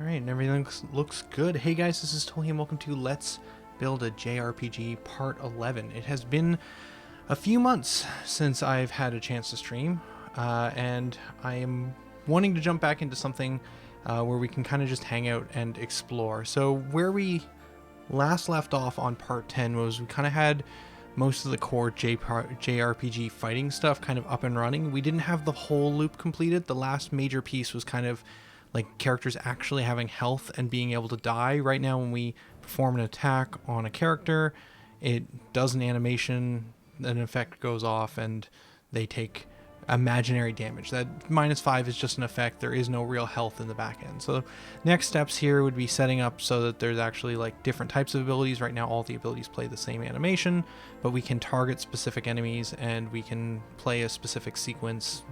Alright, and everything looks good. Hey guys, this is Tony and welcome to Let's Build a JRPG Part 11. It has been a few months since I've had a chance to stream, and I am wanting to jump back into something where we can kind of just hang out and explore. So where we last left off on Part 10 was we kind of had most of the core JRPG fighting stuff kind of up and running. We didn't have the whole loop completed. The last major piece was kind of like characters actually having health and being able to die. Right now when we perform an attack on a character, it does an animation, an effect goes off, and they take imaginary damage. That -5 is just an effect. There is no real health in the back end. So next steps here would be setting up so that there's actually like different types of abilities. Right now all the abilities play the same animation, but we can target specific enemies and we can play a specific sequence.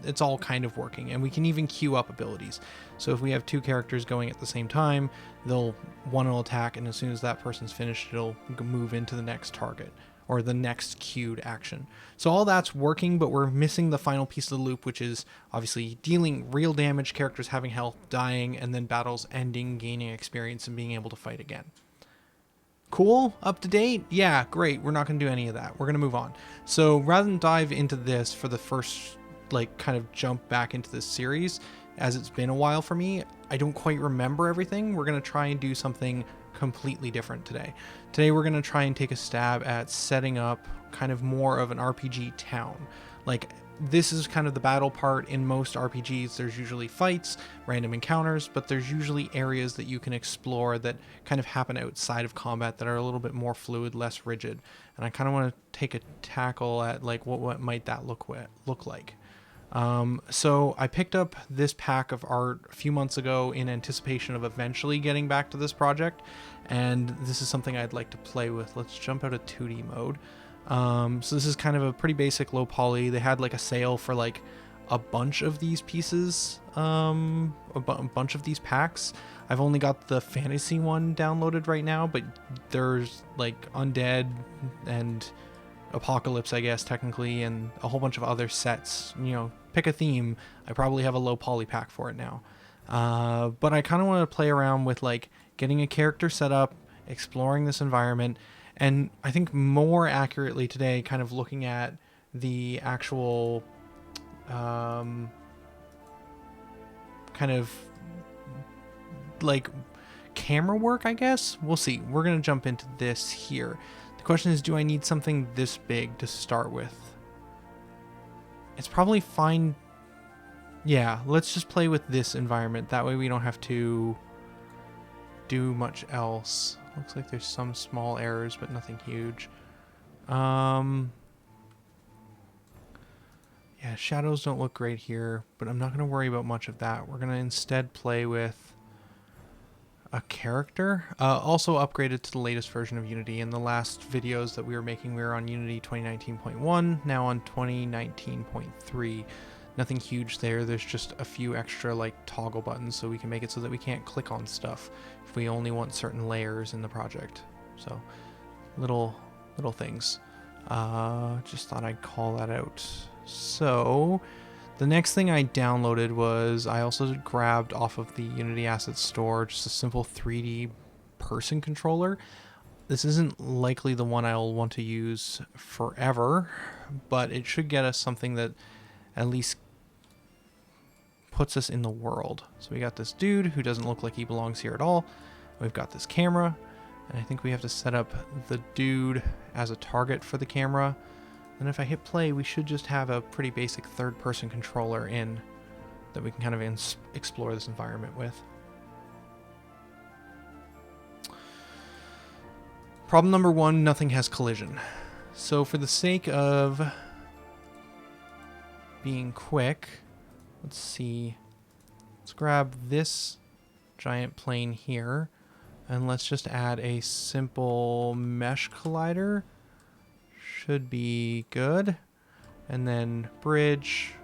It's all kind of working, and we can even queue up abilities. So if we have two characters going at the same time, one will attack, and as soon as that person's finished, it'll move into the next target or the next queued action. So all that's working, but we're missing the final piece of the loop, which is obviously dealing real damage, characters having health, dying, and then battles ending, gaining experience, and being able to fight again. Cool? Up to date? Yeah, great. We're not going to do any of that. We're going to move on. So rather than dive into this for the first kind of jump back into this series, as it's been a while for me, I don't quite remember everything. We're going to try and do something completely different today. Today we're going to try and take a stab at setting up kind of more of an RPG town. Like, this is kind of the battle part. In most RPGs there's usually fights, random encounters, but there's usually areas that you can explore that kind of happen outside of combat that are a little bit more fluid, less rigid. And I kind of want to take a tackle at like what might that look like. So I picked up this pack of art a few months ago in anticipation of eventually getting back to this project, and this is something I'd like to play with. Let's jump out of 2D mode. So this is kind of a pretty basic low poly. They had like a sale for like a bunch of these pieces, a bunch of these packs. I've only got the fantasy one downloaded right now, but there's like undead and apocalypse, I guess, technically, and a whole bunch of other sets. You know, pick a theme. I probably have a low poly pack for it now, but I kind of want to play around with like getting a character set up, exploring this environment, and I think more accurately today kind of looking at the actual kind of like camera work, I guess. We'll see. We're gonna jump into this here. The question is, do I need something this big to start with? It's probably fine. Yeah, let's just play with this environment. That way we don't have to do much else. Looks like there's some small errors, but nothing huge. Yeah, shadows don't look great here, but I'm not going to worry about much of that. We're going to instead play with a character, also upgraded to the latest version of Unity. In the last videos that we were making, we were on Unity 2019.1, now on 2019.3. Nothing huge there. There's just a few extra like toggle buttons, so we can make it so that we can't click on stuff if we only want certain layers in the project. So little things. Just thought I'd call that out. So the next thing I downloaded was, I also grabbed off of the Unity Assets Store just a simple 3D person controller. This isn't likely the one I'll want to use forever, but it should get us something that at least puts us in the world. So we got this dude who doesn't look like he belongs here at all. We've got this camera, and I think we have to set up the dude as a target for the camera. And if I hit play, we should just have a pretty basic third-person controller in that we can kind of explore this environment with. Problem number one, nothing has collision. So for the sake of being quick, let's see. Let's grab this giant plane here, and let's just add a simple mesh collider. Should be good. And then bridge,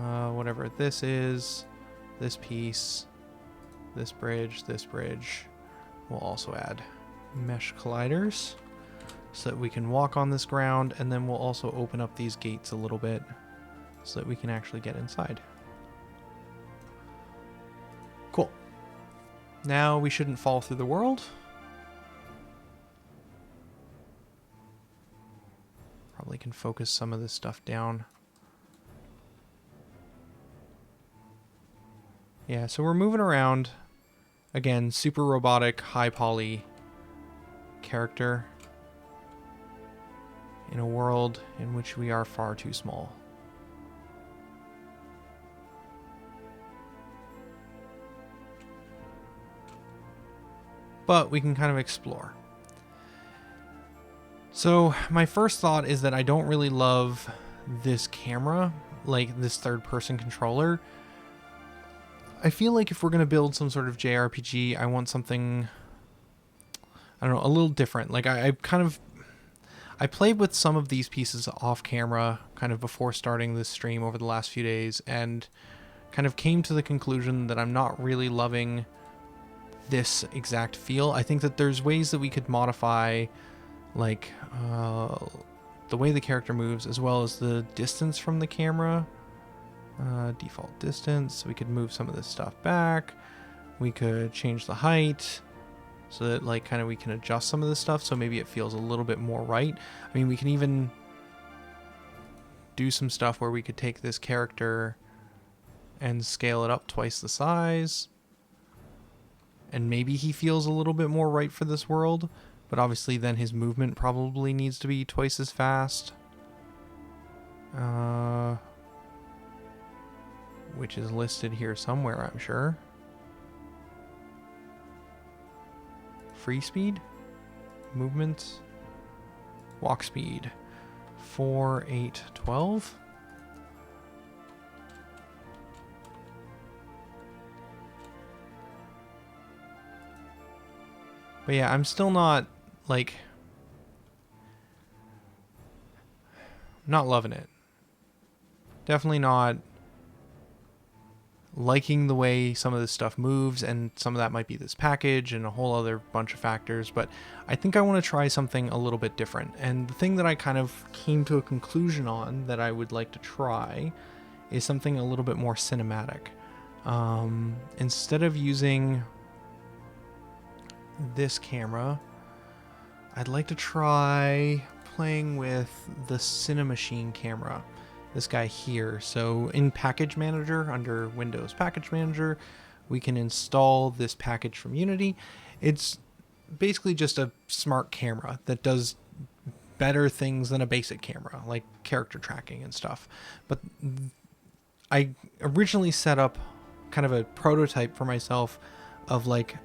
whatever this is, this piece, this bridge. We'll also add mesh colliders so that we can walk on this ground, and then we'll also open up these gates a little bit so that we can actually get inside. Now we shouldn't fall through the world. Probably can focus some of this stuff down. Yeah, so we're moving around. Again, super robotic, high poly character in a world in which we are far too small. But we can kind of explore. So my first thought is that I don't really love this camera, like this third-person controller. I feel like if we're going to build some sort of JRPG, I want something, I don't know, a little different. Like I played with some of these pieces off camera kind of before starting this stream over the last few days and kind of came to the conclusion that I'm not really loving this exact feel. I think that there's ways that we could modify like the way the character moves as well as the distance from the camera. Default distance. We could move some of this stuff back. We could change the height so that like kind of we can adjust some of this stuff so maybe it feels a little bit more right. I mean, we can even do some stuff where we could take this character and scale it up twice the size. And maybe he feels a little bit more right for this world, but obviously then his movement probably needs to be twice as fast. Which is listed here somewhere, I'm sure. Free speed, movement, walk speed, 4, 8, 12. But yeah, I'm still not, like, not loving it. Definitely not liking the way some of this stuff moves, and some of that might be this package and a whole other bunch of factors, but I think I want to try something a little bit different. And the thing that I kind of came to a conclusion on that I would like to try is something a little bit more cinematic. Instead of using this camera, I'd like to try playing with the Cinemachine camera. This guy here. So in Package Manager, under Windows Package Manager, we can install this package from Unity. It's basically just a smart camera that does better things than a basic camera, like character tracking and stuff. But I originally set up kind of a prototype for myself of like,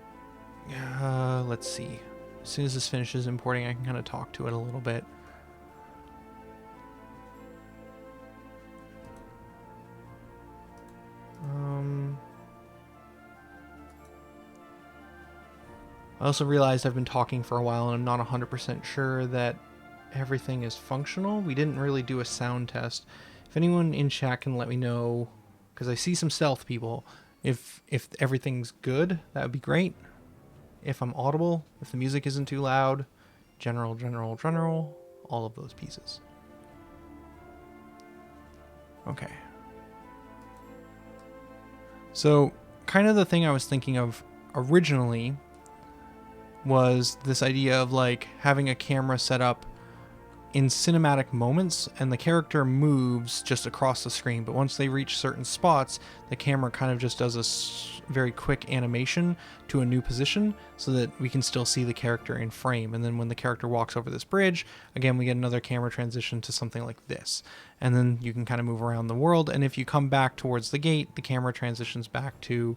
let's see. As soon as this finishes importing, I can kind of talk to it a little bit. I also realized I've been talking for a while and I'm not 100% sure that everything is functional. We didn't really do a sound test. If anyone in chat can let me know, because I see some stealth people, if everything's good, that would be great. If I'm audible, if the music isn't too loud, general, all of those pieces. Okay. So, kind of the thing I was thinking of originally was this idea of like having a camera set up in cinematic moments and the character moves just across the screen, but once they reach certain spots, the camera kind of just does a very quick animation to a new position so that we can still see the character in frame. And then when the character walks over this bridge, again, we get another camera transition to something like this. And then you can kind of move around the world. And if you come back towards the gate, the camera transitions back to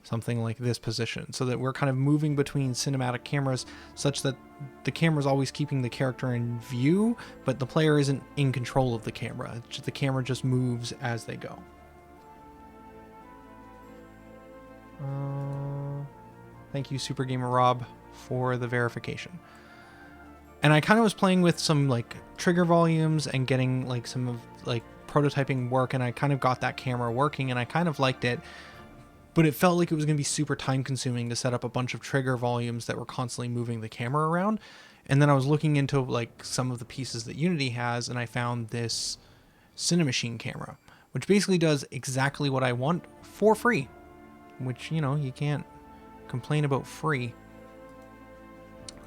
something like this position, so that we're kind of moving between cinematic cameras such that the camera's always keeping the character in view, but the player isn't in control of the camera. The camera just moves as they go. Thank you, Super Gamer Rob, for the verification. And I kind of was playing with some like trigger volumes and getting like some of like prototyping work, and I kind of got that camera working and I kind of liked it. But it felt like it was going to be super time consuming to set up a bunch of trigger volumes that were constantly moving the camera around. And then I was looking into like some of the pieces that Unity has, and I found this Cinemachine camera, which basically does exactly what I want for free, which, you know, you can't complain about free.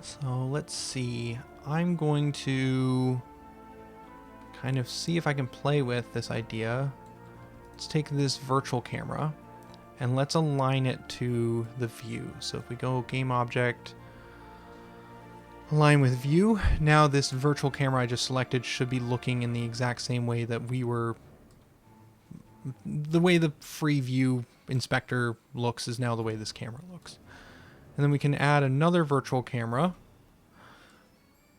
So let's see. I'm going to kind of see if I can play with this idea. Let's take this virtual camera and let's align it to the view. So if we go game object, align with view, now this virtual camera I just selected should be looking in the exact same way that we were, the way the free view inspector looks is now the way this camera looks. And then we can add another virtual camera.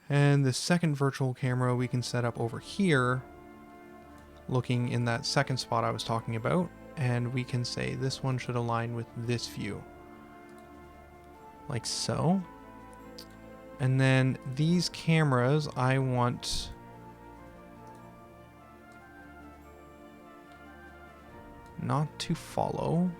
And the second virtual camera we can set up over here, looking in that second spot I was talking about. And we can say this one should align with this view. Like so. And then these cameras I want not to follow.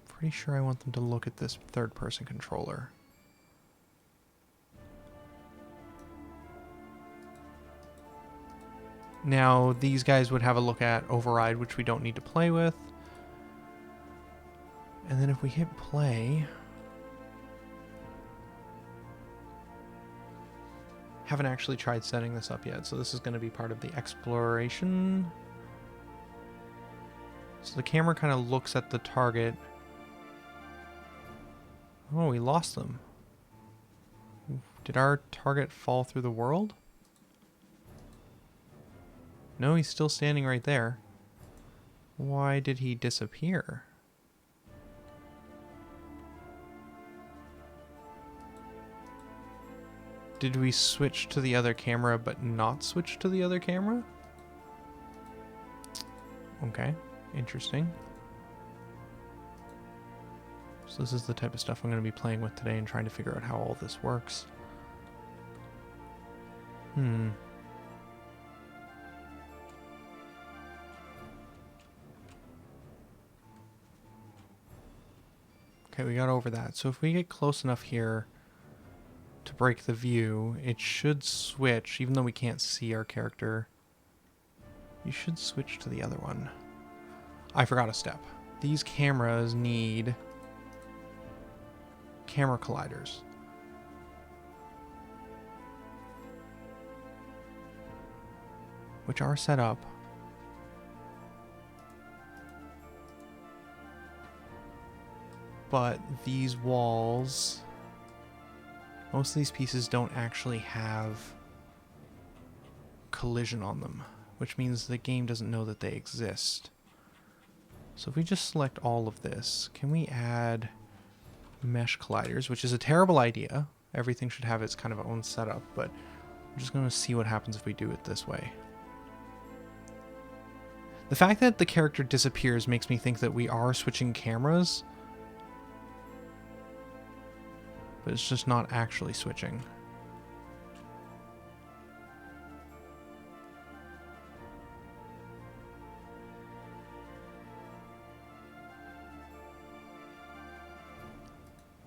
Pretty sure I want them to look at this third-person controller. Now, these guys would have a look at override, which we don't need to play with. And then if we hit play... Haven't actually tried setting this up yet, so this is going to be part of the exploration. So the camera kind of looks at the target. Oh, we lost them. Did our target fall through the world? No, he's still standing right there. Why did he disappear? Did we switch to the other camera but not switch to the other camera? Okay, interesting. So this is the type of stuff I'm going to be playing with today and trying to figure out how all this works. Okay, we got over that. So if we get close enough here to break the view, it should switch, even though we can't see our character. You should switch to the other one. I forgot a step. These cameras need camera colliders. Which are set up. But these walls, most of these pieces don't actually have collision on them, which means the game doesn't know that they exist. So if we just select all of this, can we add mesh colliders, which is a terrible idea. Everything should have its kind of own setup, but I'm just going to see what happens if we do it this way. The fact that the character disappears makes me think that we are switching cameras, but it's just not actually switching.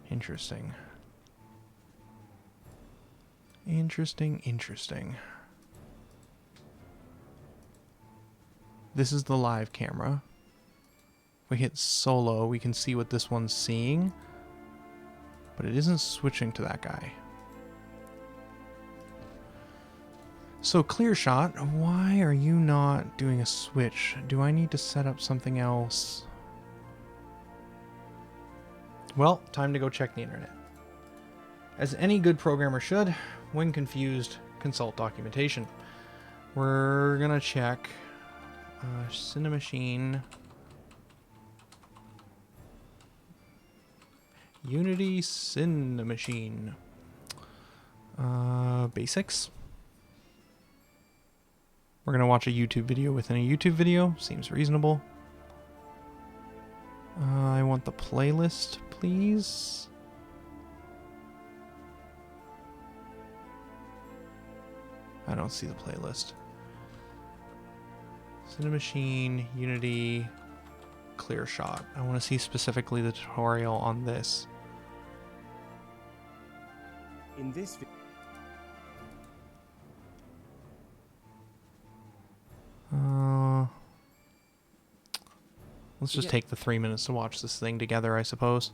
Interesting. Interesting. This is the live camera. If we hit solo, we can see what this one's seeing, but it isn't switching to that guy. So clear shot, why are you not doing a switch? Do I need to set up something else? Well, time to go check the internet. As any good programmer should, when confused, consult documentation. We're gonna check Cinemachine, Unity Cinemachine, basics. We're gonna watch a YouTube video within a YouTube video, seems reasonable. I want the playlist, please. I don't see the playlist. Cinemachine, Unity, clear shot. I want to see specifically the tutorial on this. In this Let's just take the 3 minutes to watch this thing together, I suppose.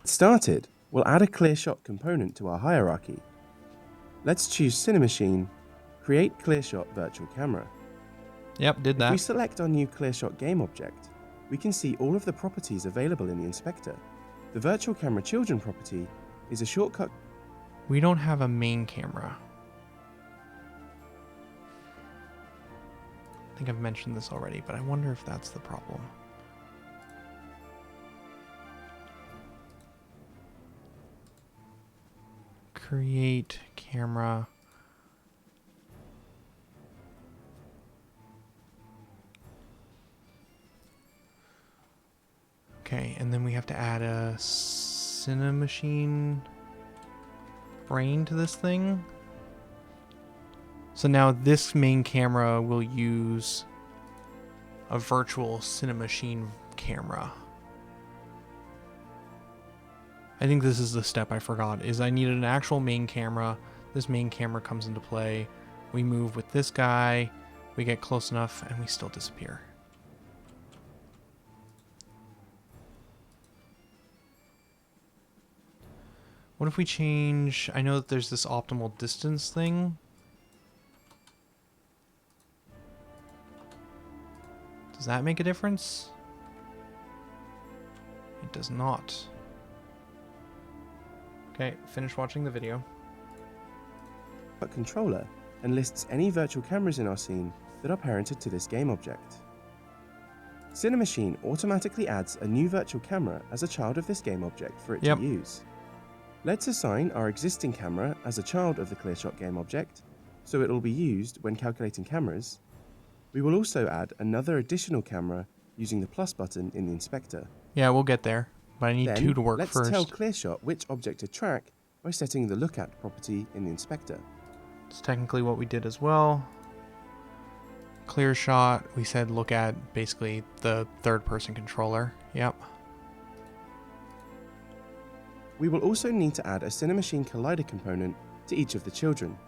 started, we'll add a clear shot component to our hierarchy. Let's choose Cinemachine, create clear shot virtual camera. Yep, did If we that. select our new clear shot game object, we can see all of the properties available in the inspector. The virtual camera children property is a shortcut. We don't have a main camera. I think I've mentioned this already, but I wonder if that's the problem. Create camera. Okay, and then we have to add a Cinemachine brain to this thing. So now this main camera will use a virtual Cinemachine camera. I think this is the step I forgot, is I needed an actual main camera. This main camera comes into play. We move with this guy, we get close enough, and we still disappear. What if we change... I know that there's this optimal distance thing. Does that make a difference? It does not. Okay, finish watching the video. Controller and lists any virtual cameras in our scene that are parented to this game object. Cinemachine automatically adds a new virtual camera as a child of this game object for it to use. Let's assign our existing camera as a child of the ClearShot game object, so it will be used when calculating cameras. We will also add another additional camera using the plus button in the inspector. Yeah, we'll get there, but I need Then, two to work first. Let's tell ClearShot which object to track by setting the Look At property in the inspector. It's technically what we did as well. Clear shot, we said look at basically the third person controller. Yep. We will also need to add a Cinemachine collider component to each of the children.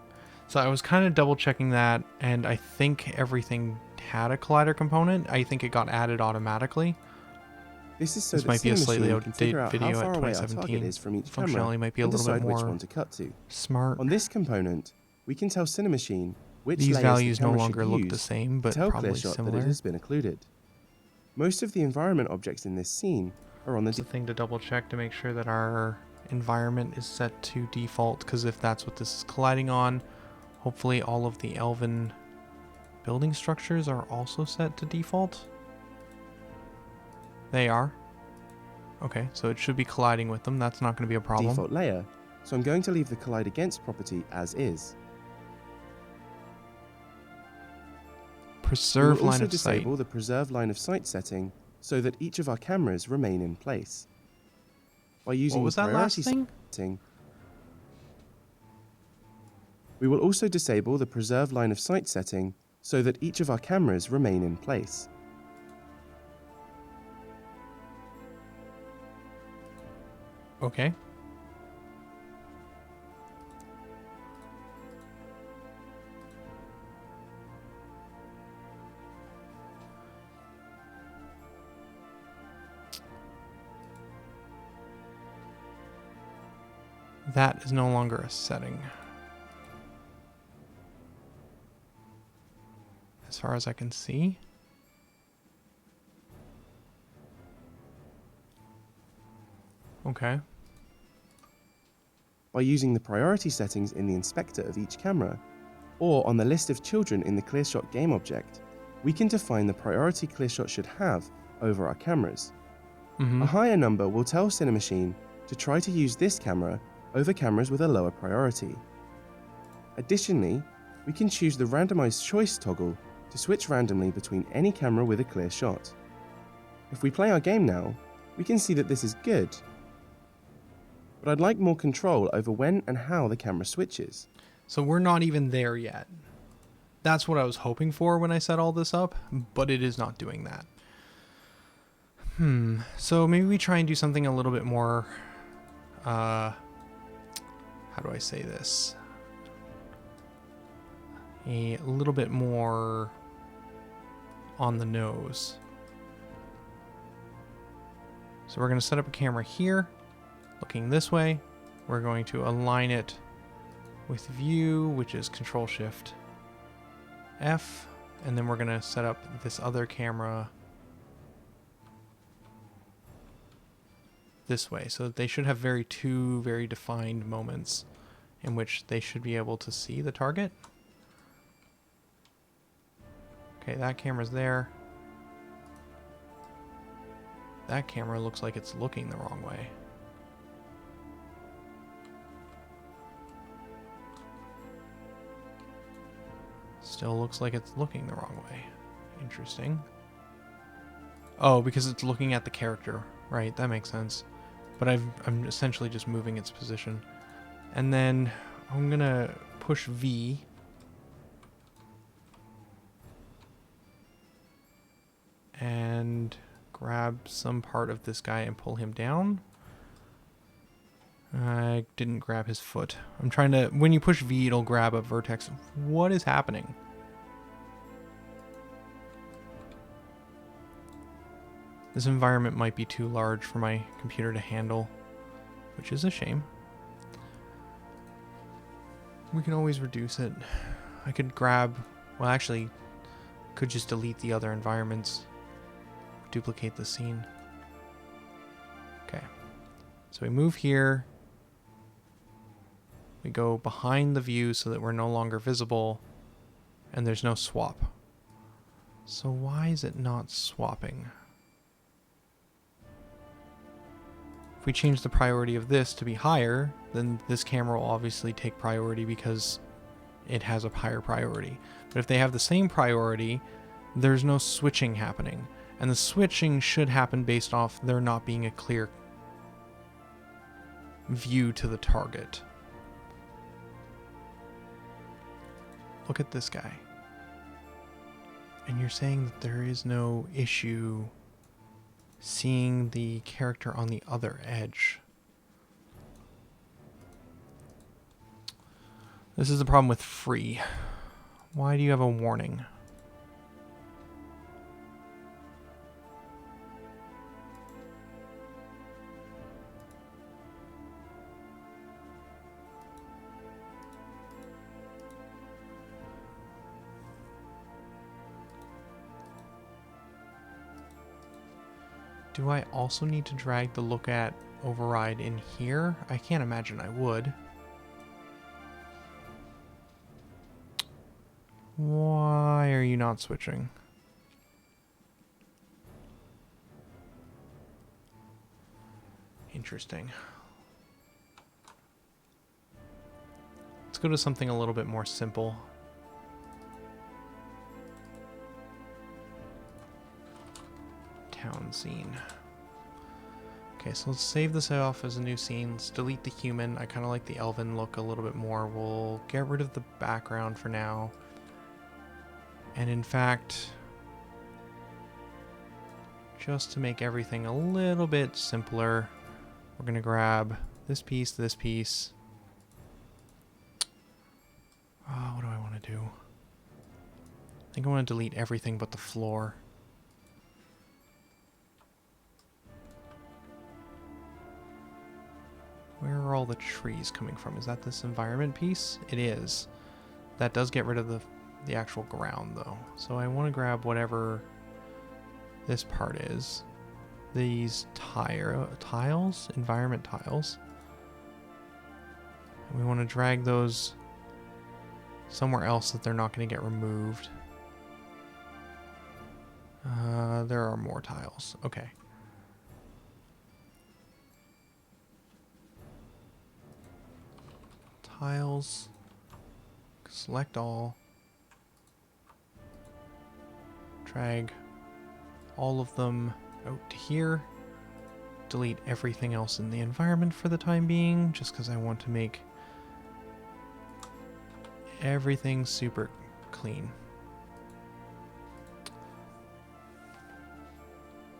So I was kind of double checking that, and I think everything had a collider component. I think it got added automatically. This is so this that might be a slightly Cinemachine can figure outdated out video how at far away our 2017. target is from each Functionality camera might be a and little bit decide which more one to cut to. smart. On this component, we can tell Cinemachine which These layers values the no camera longer should look use the same, but to tell probably ClearShot similar. that it has been occluded. Most of the environment objects in this scene are on the It's the thing to double check to make sure that our environment is set to default, because if that's what this is colliding on, hopefully all of the elven building structures are also set to default. They are. Okay, so it should be colliding with them. That's not going to be a problem. default layer, so I'm going to leave the collide against property as is. Preserve we will line also of sight. disable the preserve line of sight setting so that each of our cameras remain in place. By using What was the that last priority thing? setting, we will also disable the preserve line of sight setting so that each of our cameras remain in place. Okay. That is no longer a setting. As far as I can see. Okay. By using the priority settings in the inspector of each camera, or on the list of children in the ClearShot game object, we can define the priority ClearShot should have over our cameras. A higher number will tell Cinemachine to try to use this camera over cameras with a lower priority. Additionally, we can choose the randomized choice toggle to switch randomly between any camera with a clear shot. If we play our game now, we can see that this is good, but I'd like more control over when and how the camera switches. So we're not even there yet. That's what I was hoping for when I set all this up, but it is not doing that. So maybe we try and do something a little bit more, how how do I say this? A little bit more on the nose. So we're going to set up a camera here, looking this way. We're going to align it with view, which is Control Shift F, and then we're going to set up this other camera this way, so that they should have two very defined moments in which they should be able to see the target. Okay, that camera's there. That camera looks like it's looking the wrong way. Still looks like it's looking the wrong way. Interesting. Oh, because it's looking at the character. Right, that makes sense. But I'm essentially just moving its position. And then I'm going to push V. And grab some part of this guy and pull him down. I didn't grab his foot. I'm trying to... When you push V, it'll grab a vertex. What is happening? This environment might be too large for my computer to handle, which is a shame. We can always reduce it. I could grab... Well, actually, could just delete the other environments. Duplicate the scene. Okay. So we move here. We go behind the view so that we're no longer visible. And there's no swap. So why is it not swapping? If we change the priority of this to be higher, then this camera will obviously take priority because it has a higher priority. But if they have the same priority, there's no switching happening. And the switching should happen based off there not being a clear view to the target. Look at this guy. And you're saying that there is no issue seeing the character on the other edge. This is the problem with free. Why do you have a warning? Do I also need to drag the look at override in here? I can't imagine I would. Why are you not switching? Interesting. Let's go to something a little bit more simple. Town scene. Okay, so let's save this off as a new scene. Let's delete the human. I kind of like the elven look a little bit more. We'll get rid of the background for now. And in fact, just to make everything a little bit simpler, we're going to grab this piece. Oh, what do I want to do? I think I want to delete everything but the floor. Where are all the trees coming from? Is that this environment piece? It is. That does get rid of the actual ground, though. So I want to grab whatever this part is. These tiles, environment tiles. And we want to drag those somewhere else that they're not going to get removed. There are more tiles. Okay. Tiles. Select all. Drag all of them out to here. Delete everything else in the environment for the time being, just because I want to make everything super clean.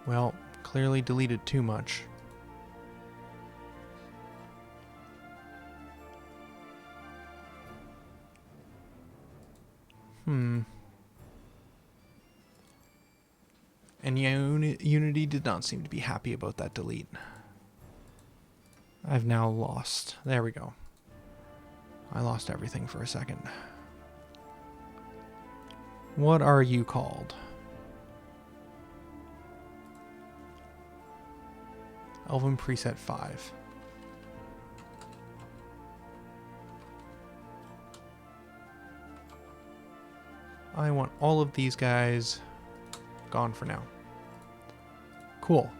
Well, clearly deleted too much. And Unity did not seem to be happy about that delete. I've now lost. There we go. I lost everything for a second. What are you called? Elven Preset 5. I want all of these guys gone for now. Cool.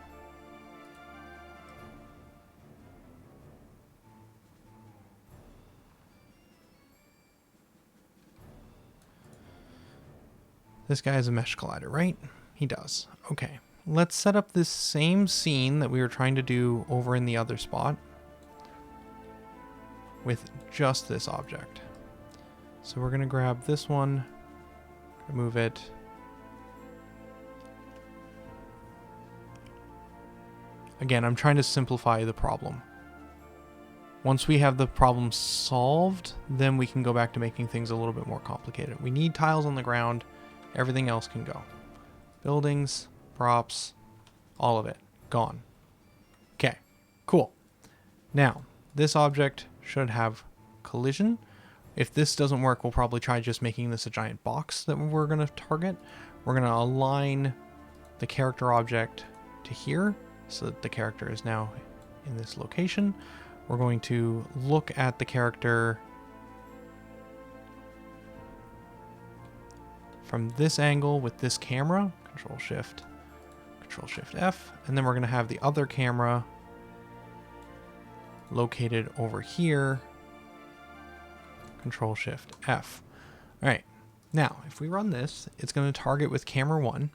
This guy has a mesh collider, right? He does. Okay. Let's set up this same scene that we were trying to do over in the other spot with just this object. So we're going to grab this one, move it. Again, I'm trying to simplify the problem. Once we have the problem solved, then we can go back to making things a little bit more complicated. We need tiles on the ground. Everything else can go. Buildings, props, all of it, gone. Okay, cool. Now, this object should have collision. If this doesn't work, we'll probably try just making this a giant box that we're going to target. We're going to align the character object to here so that the character is now in this location. We're going to look at the character from this angle with this camera, Control Shift F, and then we're going to have the other camera located over here, Control Shift F. All right, now if we run this, it's going to target with camera 1.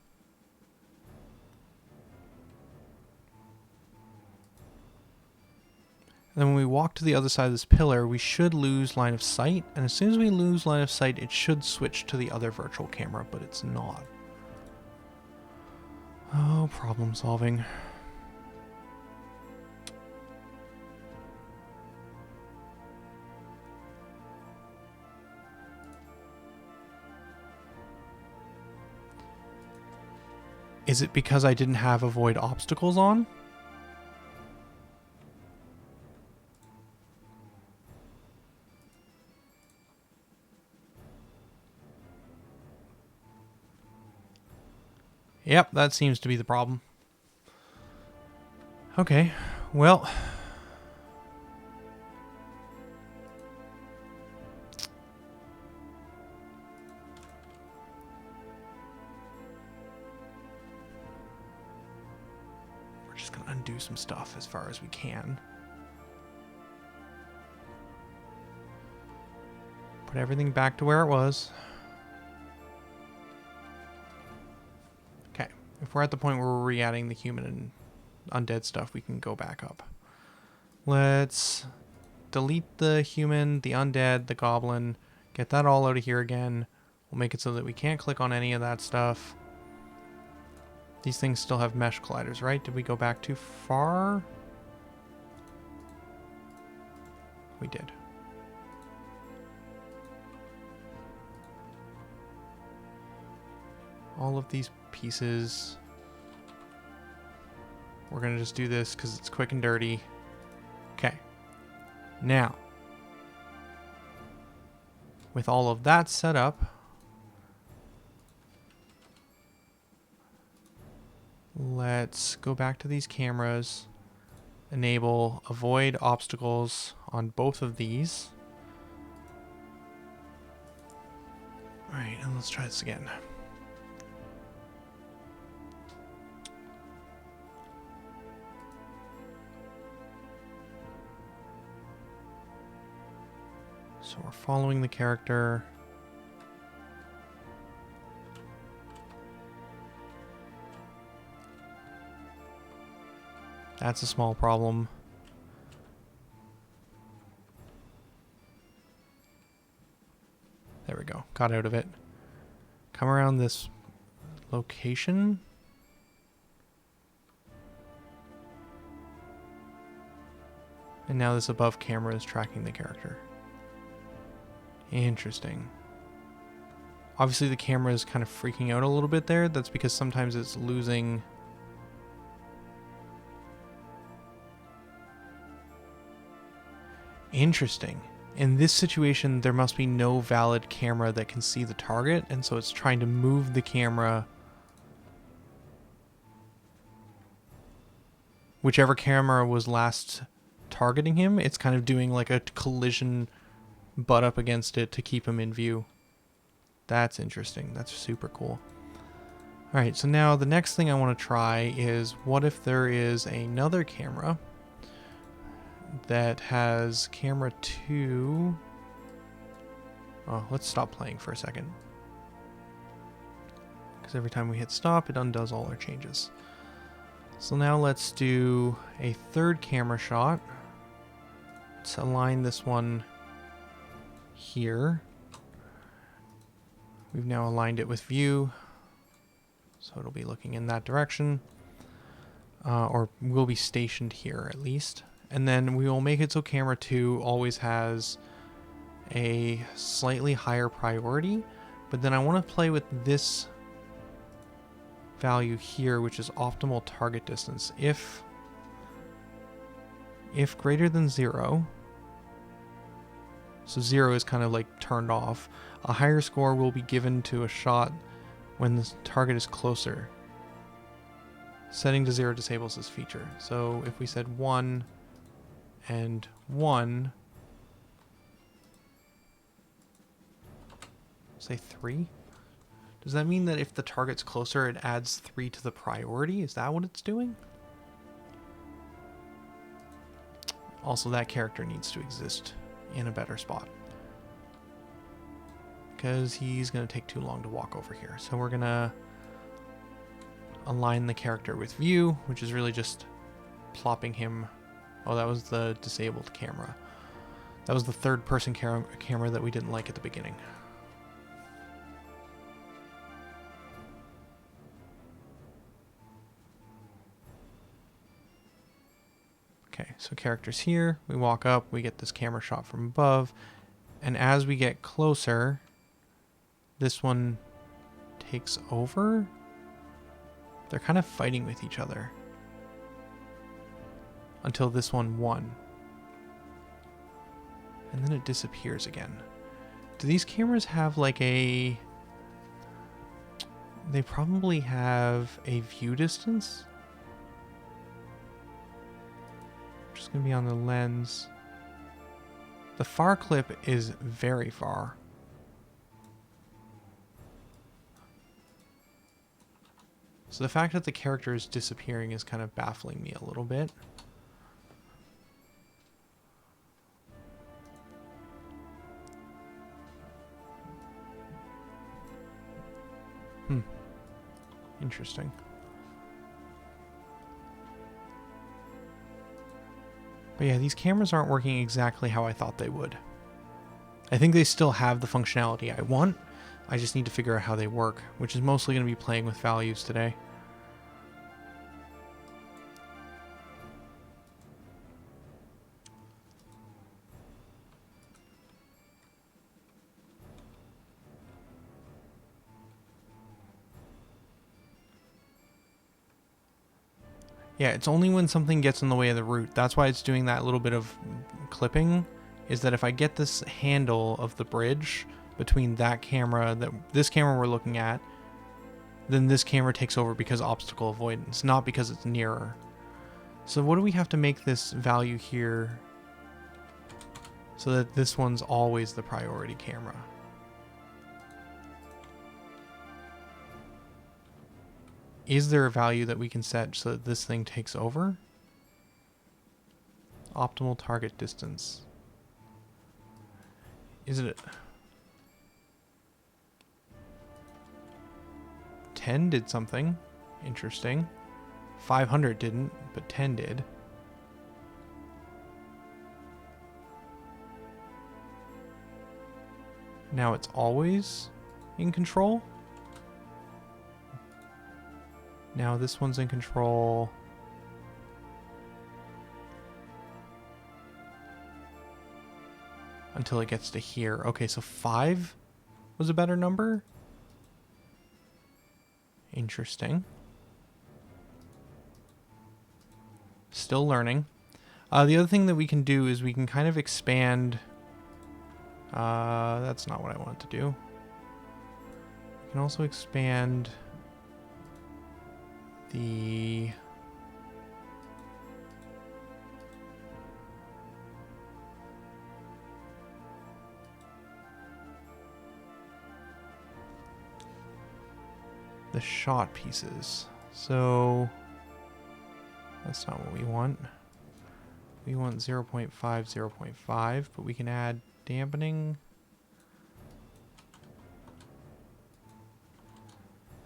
And then when we walk to the other side of this pillar, we should lose line of sight. And as soon as we lose line of sight, it should switch to the other virtual camera, but it's not. Oh, problem solving. Is it because I didn't have avoid obstacles on? Yep, that seems to be the problem. Okay, well. We're just going to undo some stuff as far as we can. Put everything back to where it was. If we're at the point where we're re-adding the human and undead stuff, we can go back up. Let's delete the human, the undead, the goblin, get that all out of here again. We'll make it so that we can't click on any of that stuff. These things still have mesh colliders, right? Did we go back too far? We did. All of these pieces. We're going to just do this because it's quick and dirty. Okay. Now, with all of that set up, let's go back to these cameras, enable avoid obstacles on both of these. All right, and let's try this again. So we're following the character. That's a small problem. There we go. Got out of it. Come around this location. And now this above camera is tracking the character. Interesting. Obviously the camera is kind of freaking out a little bit there. That's because sometimes it's losing... Interesting. In this situation, there must be no valid camera that can see the target, and so it's trying to move the camera. Whichever camera was last targeting him, it's kind of doing like a collision butt up against it to keep him in view. That's interesting. That's super cool. Alright, so now the next thing I want to try is what if there is another camera that has camera 2. Oh, let's stop playing for a second. Because every time we hit stop, it undoes all our changes. So now let's do a third camera shot. Let's align this one here. We've now aligned it with view, so it'll be looking in that direction, or will be stationed here at least. And then we will make it so camera 2 always has a slightly higher priority, but then I want to play with this value here, which is optimal target distance. If greater than 0, so 0 is kind of like turned off, a higher score will be given to a shot when the target is closer. Setting to 0 disables this feature. So if we said 1 and 1, say 3, does that mean that if the target's closer, it adds 3 to the priority? Is that what it's doing? Also, that character needs to exist in a better spot, because he's going to take too long to walk over here. So we're going to align the character with view, which is really just plopping him. Oh, that was the disabled camera. That was the third person camera that we didn't like at the beginning. Okay, so character's here. We walk up, we get this camera shot from above, and as we get closer, this one takes over. They're kind of fighting with each other until this one won. And then it disappears again. Do these cameras have like a... They probably have a view distance. Just gonna be on the lens. The far clip is very far. So the fact that the character is disappearing is kind of baffling me a little bit. Interesting. But yeah, these cameras aren't working exactly how I thought they would. I think they still have the functionality I want. I just need to figure out how they work, which is mostly going to be playing with values today. Yeah, it's only when something gets in the way of the route. That's why it's doing that little bit of clipping, is that if I get this handle of the bridge between that camera, this camera we're looking at, then this camera takes over because obstacle avoidance, not because it's nearer. So what do we have to make this value here so that this one's always the priority camera? Is there a value that we can set so that this thing takes over? Optimal target distance. Is it... 10 did something interesting. 500 didn't, but 10 did. Now it's always in control. Now this one's in control. Until it gets to here. Okay, so 5 was a better number. Interesting. Still learning. The other thing that we can do is we can kind of expand... that's not what I wanted to do. We can also expand the... the shot pieces. So that's not what we want. We want 0.5, 0.5, but we can add dampening.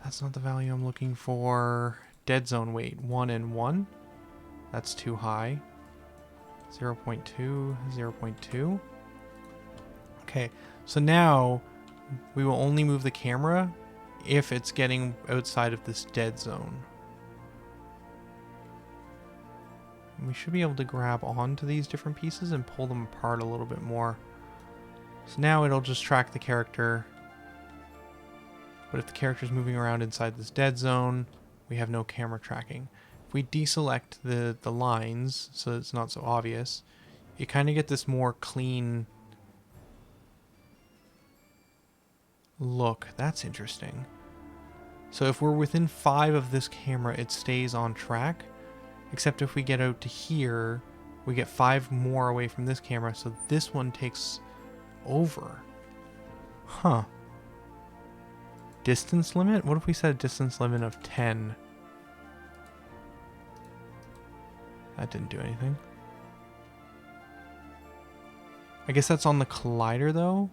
That's not the value I'm looking for. Dead zone weight, 1 and 1. That's too high. 0.2, 0.2. Okay, so now we will only move the camera if it's getting outside of this dead zone. We should be able to grab onto these different pieces and pull them apart a little bit more. So now it'll just track the character. But if the character's moving around inside this dead zone, we have no camera tracking. If we deselect the lines so it's not so obvious, you kind of get this more clean look. That's interesting. So if we're within 5 of this camera, it stays on track. Except if we get out to here, we get 5 more away from this camera, so this one takes over. Huh. Distance limit? What if we set a distance limit of 10? That didn't do anything. I guess that's on the collider, though.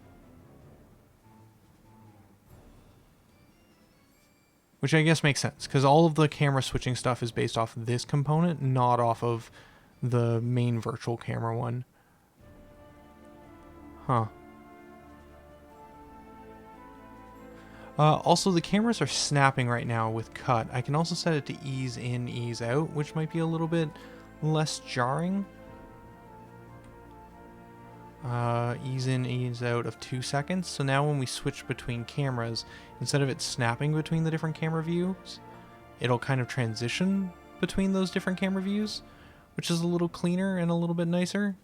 Which I guess makes sense, because all of the camera switching stuff is based off of this component, not off of the main virtual camera one. Huh. Also, the cameras are snapping right now with cut. I can also set it to ease in, ease out, which might be a little bit less jarring. Ease in, ease out of 2 seconds. So now when we switch between cameras, instead of it snapping between the different camera views, it'll kind of transition between those different camera views, which is a little cleaner and a little bit nicer.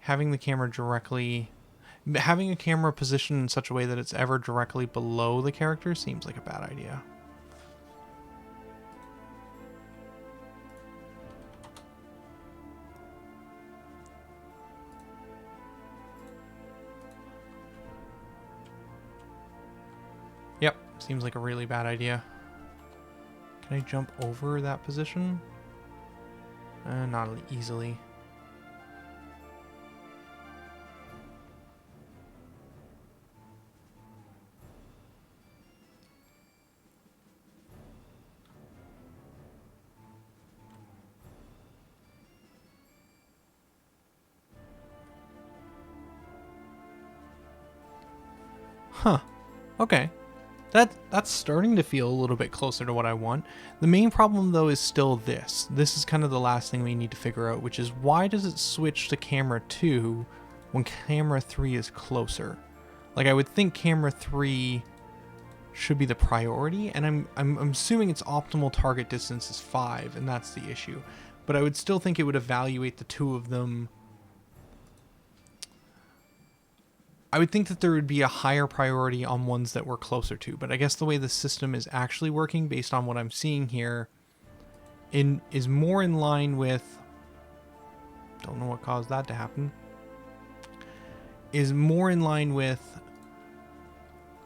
Having the camera directly... Having a camera positioned in such a way that it's ever directly below the character seems like a bad idea. Yep, seems like a really bad idea. Can I jump over that position? Not easily. Huh. Okay. That's starting to feel a little bit closer to what I want. The main problem, though, is still this. This is kind of the last thing we need to figure out, which is why does it switch to camera 2 when camera 3 is closer? Like, I would think camera 3 should be the priority, and I'm assuming its optimal target distance is 5, and that's the issue. But I would still think it would evaluate the two of them. I would think that there would be a higher priority on ones that we're closer to, but I guess the way the system is actually working, based on what I'm seeing here, is more in line with... Don't know what caused that to happen. Is more in line with...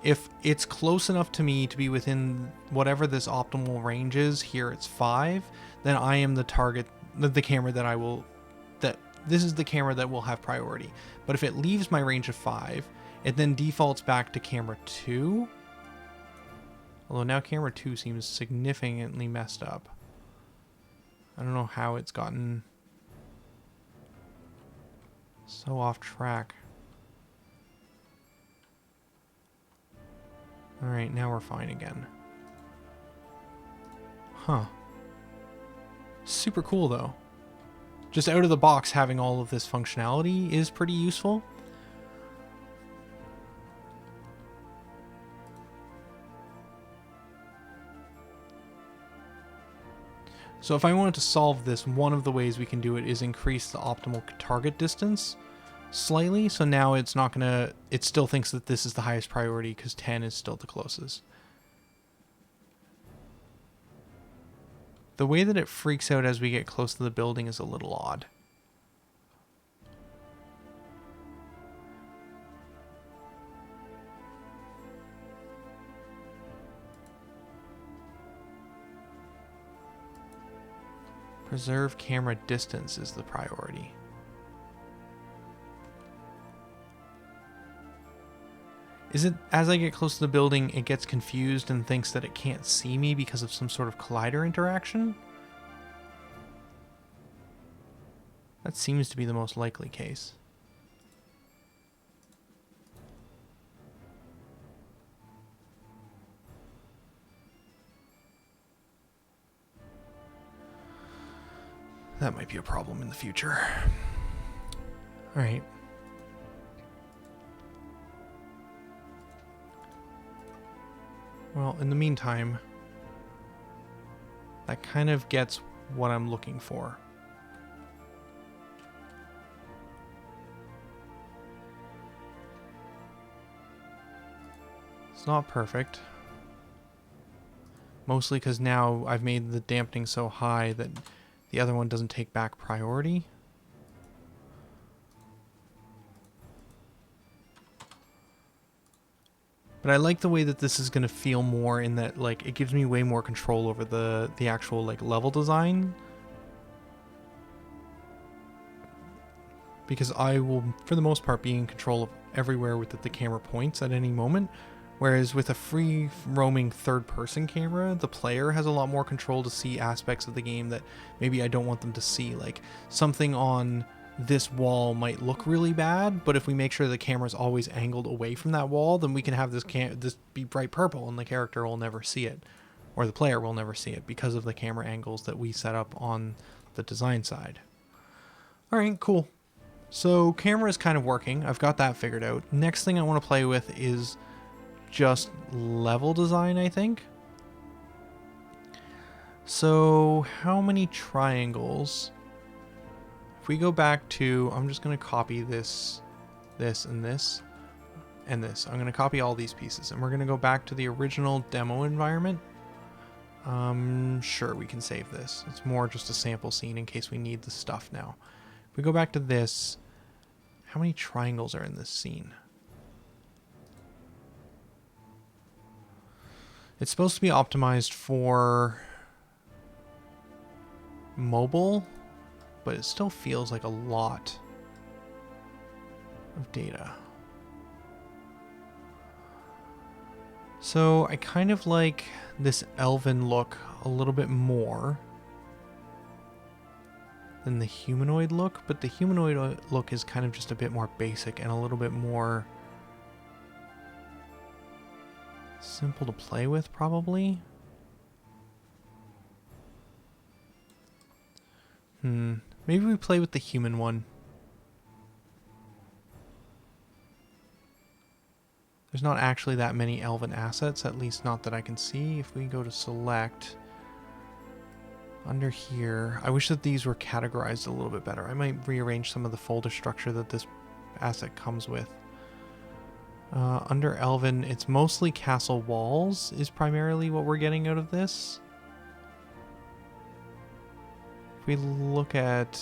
If it's close enough to me to be within whatever this optimal range is, here it's 5, then I am the target, the camera that I will... This is the camera that will have priority. But if it leaves my range of 5, it then defaults back to camera 2. Although now camera 2 seems significantly messed up. I don't know how it's gotten so off track. Alright, now we're fine again. Huh. Super cool, though. Just out of the box, having all of this functionality is pretty useful. So if I wanted to solve this, one of the ways we can do it is increase the optimal target distance slightly. So now it's not going to, it still thinks that this is the highest priority because 10 is still the closest. The way that it freaks out as we get close to the building is a little odd. Preserve camera distance is the priority. Is it as I get close to the building, it gets confused and thinks that it can't see me because of some sort of collider interaction? That seems to be the most likely case. That might be a problem in the future. All right. Well, in the meantime, that kind of gets what I'm looking for. It's not perfect. Mostly because now I've made the dampening so high that the other one doesn't take back priority. But I like the way that this is going to feel more in that, like, it gives me way more control over the actual, like, level design. Because I will, for the most part, be in control of everywhere with the camera points at any moment. Whereas with a free roaming third-person camera, the player has a lot more control to see aspects of the game that maybe I don't want them to see. Like, something on this wall might look really bad, but if we make sure the camera's always angled away from that wall, then we can have this be bright purple and the character will never see it, or the player will never see it because of the camera angles that we set up on the design side. All right, cool. So camera is kind of working. I've got that figured out. Next thing I want to play with is just level design, I think. So how many triangles? If we go back to, I'm just going to copy this, and this, and this. I'm going to copy all these pieces, and we're going to go back to the original demo environment. Sure, we can save this. It's more just a sample scene in case we need the stuff now. If we go back to this, how many triangles are in this scene? It's supposed to be optimized for mobile, but it still feels like a lot of data. So I kind of like this elven look a little bit more than the humanoid look, but the humanoid look is kind of just a bit more basic and a little bit more simple to play with, probably. Maybe we play with the human one. There's not actually that many elven assets, at least not that I can see. If we go to select, under here, I wish that these were categorized a little bit better. I might rearrange some of the folder structure that this asset comes with. Under elven, it's mostly castle walls is primarily what we're getting out of this. If we look at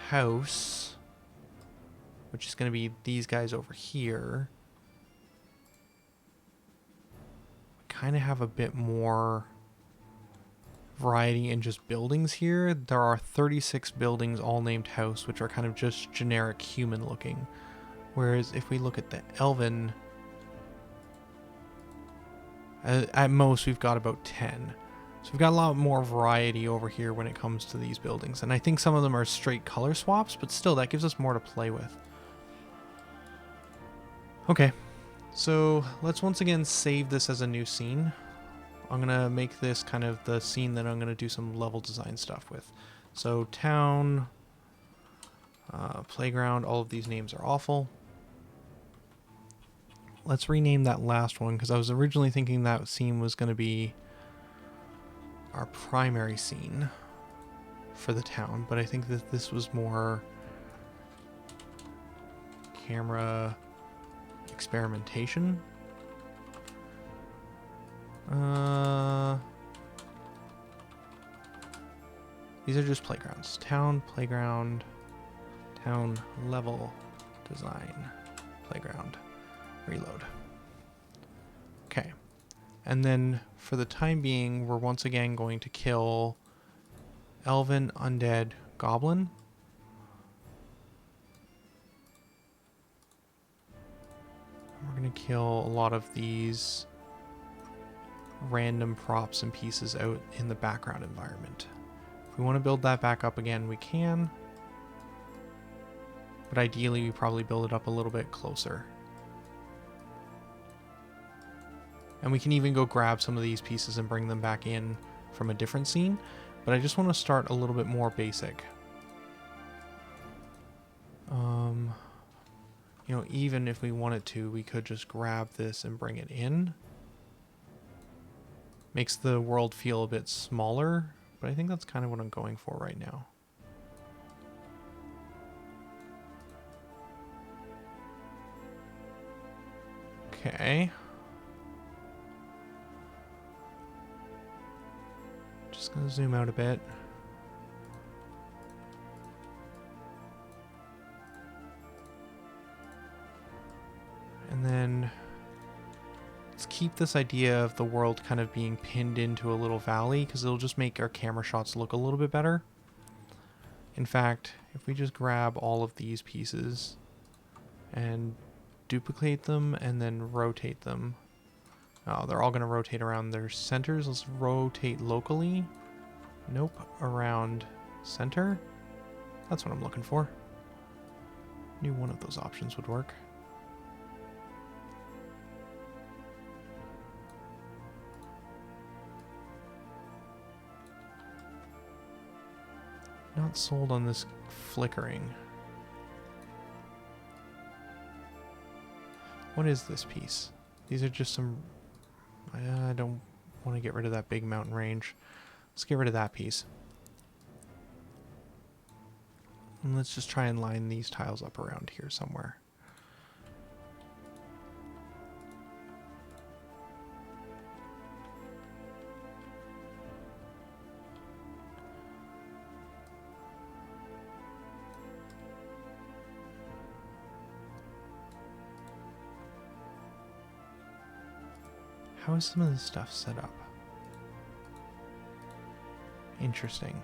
house, which is going to be these guys over here, we kind of have a bit more variety in just buildings here. There are 36 buildings all named house, which are kind of just generic human looking. Whereas if we look at the elven, at most we've got about 10. So we've got a lot more variety over here when it comes to these buildings. And I think some of them are straight color swaps, but still that gives us more to play with. Okay, so let's once again save this as a new scene. I'm going to make this kind of the scene that I'm going to do some level design stuff with. So town, playground, all of these names are awful. Let's rename that last one because I was originally thinking that scene was going to be our primary scene for the town, but I think that this was more camera experimentation. These are just playgrounds. Town, playground, town level design, playground, reload. Okay. And then for the time being, we're once again going to kill Elven, Undead, Goblin. We're going to kill a lot of these random props and pieces out in the background environment. If we want to build that back up again, we can. But ideally, we probably build it up a little bit closer. And we can even go grab some of these pieces and bring them back in from a different scene. But I just want to start a little bit more basic. You know, even if we wanted to, we could just grab this and bring it in. Makes the world feel a bit smaller, but I think that's kind of what I'm going for right now. Okay. Just gonna zoom out a bit. And then let's keep this idea of the world kind of being pinned into a little valley, because it'll just make our camera shots look a little bit better. In fact, if we just grab all of these pieces and duplicate them and then rotate them. Oh, they're all going to rotate around their centers. Let's rotate locally. Nope, around center. That's what I'm looking for. Knew one of those options would work. Not sold on this flickering. What is this piece? These are just some... I don't want to get rid of that big mountain range. Let's get rid of that piece. And let's just try and line these tiles up around here somewhere. How is some of this stuff set up? Interesting.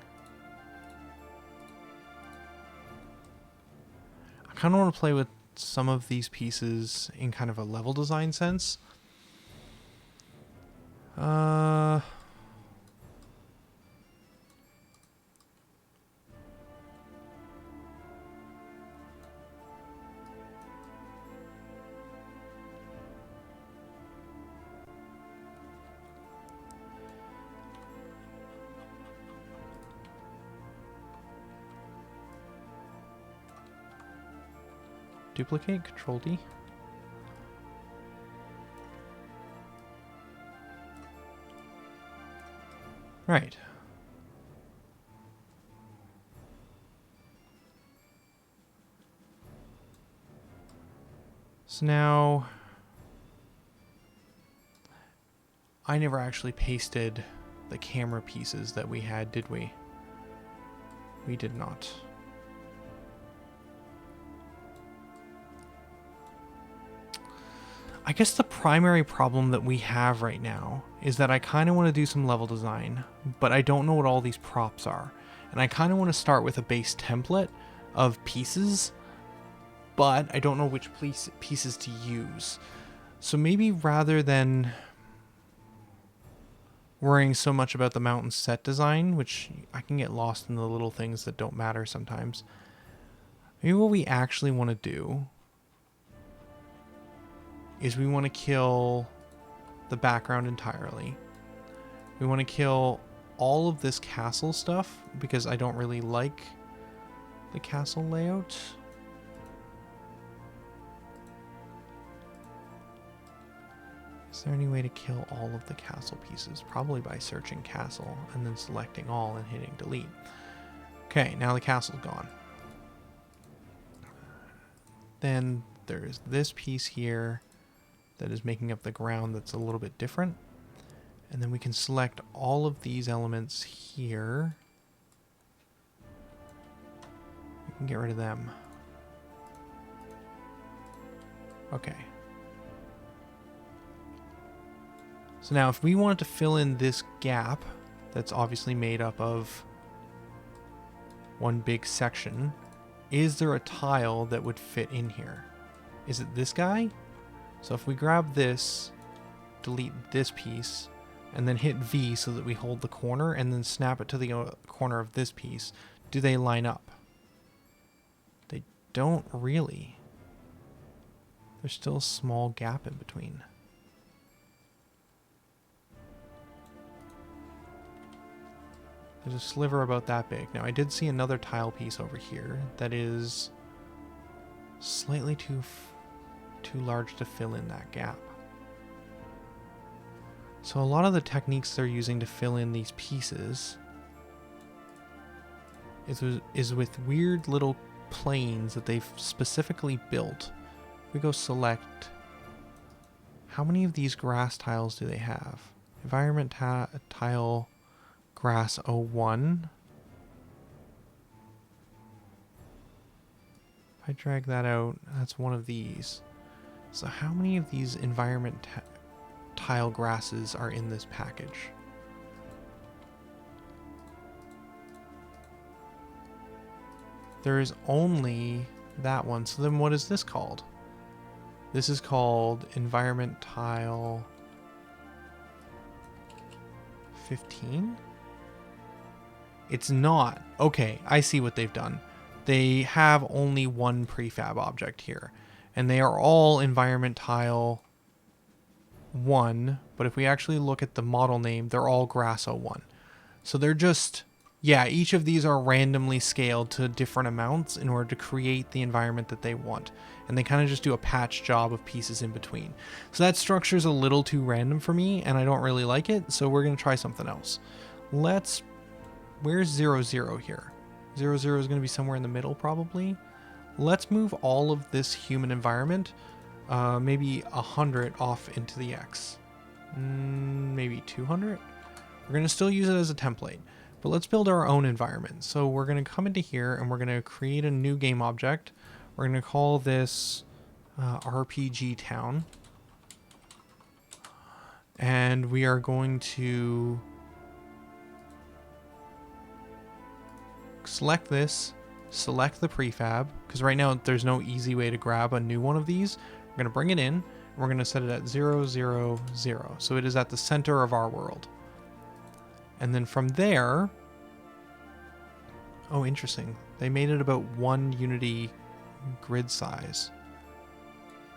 I kind of want to play with some of these pieces in kind of a level design sense. Duplicate, Control D. Right. So now I never actually pasted the camera pieces that we had, did we? We did not. I guess the primary problem that we have right now is that I kind of want to do some level design, but I don't know what all these props are. And I kind of want to start with a base template of pieces, but I don't know which pieces to use. So maybe rather than worrying so much about the mountain set design, which I can get lost in the little things that don't matter sometimes, maybe what we actually want to do is we want to kill the background entirely. We want to kill all of this castle stuff because I don't really like the castle layout. Is there any way to kill all of the castle pieces? Probably by searching castle and then selecting all and hitting delete. Okay, now the castle's gone. Then there's this piece here that is making up the ground that's a little bit different. And then we can select all of these elements here. We can get rid of them. Okay. So now if we wanted to fill in this gap that's obviously made up of one big section, is there a tile that would fit in here? Is it this guy? So if we grab this, delete this piece, and then hit V so that we hold the corner and then snap it to the corner of this piece, do they line up? They don't really. There's still a small gap in between. There's a sliver about that big. Now I did see another tile piece over here that is slightly too large to fill in that gap. So a lot of the techniques they're using to fill in these pieces is with weird little planes that they've specifically built. If we go select, how many of these grass tiles do they have? Environment tile grass 01. If I drag that out, that's one of these. So how many of these environment tile grasses are in this package? There is only that one. So then what is this called? This is called environment tile 15? It's not. Okay, I see what they've done. They have only one prefab object here, and they are all environment tile 1, but if we actually look at the model name, they're all grass 01. So they're just, yeah, each of these are randomly scaled to different amounts in order to create the environment that they want. And they kind of just do a patch job of pieces in between. So that structure is a little too random for me, and I don't really like it, so we're going to try something else. Where's 00 here? 00 is going to be somewhere in the middle, probably. Let's move all of this human environment, maybe 100 off into the X. Maybe 200? We're going to still use it as a template, but let's build our own environment. So we're going to come into here and we're going to create a new game object. We're going to call this RPG Town. And we are going to select this, select the prefab, because right now there's no easy way to grab a new one of these. We're going to bring it in, and we're going to set it at 0, 0, 0. So it is at the center of our world. And then from there, oh, interesting. They made it about 1 unity grid size.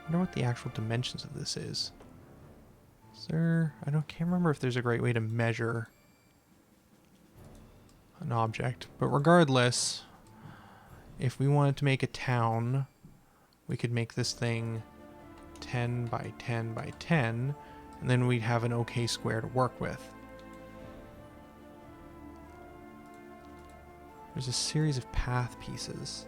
I wonder what the actual dimensions of this is. Is there, can't remember if there's a great way to measure an object, but regardless, if we wanted to make a town, we could make this thing 10 by 10 by 10, and then we'd have an okay square to work with. There's a series of path pieces.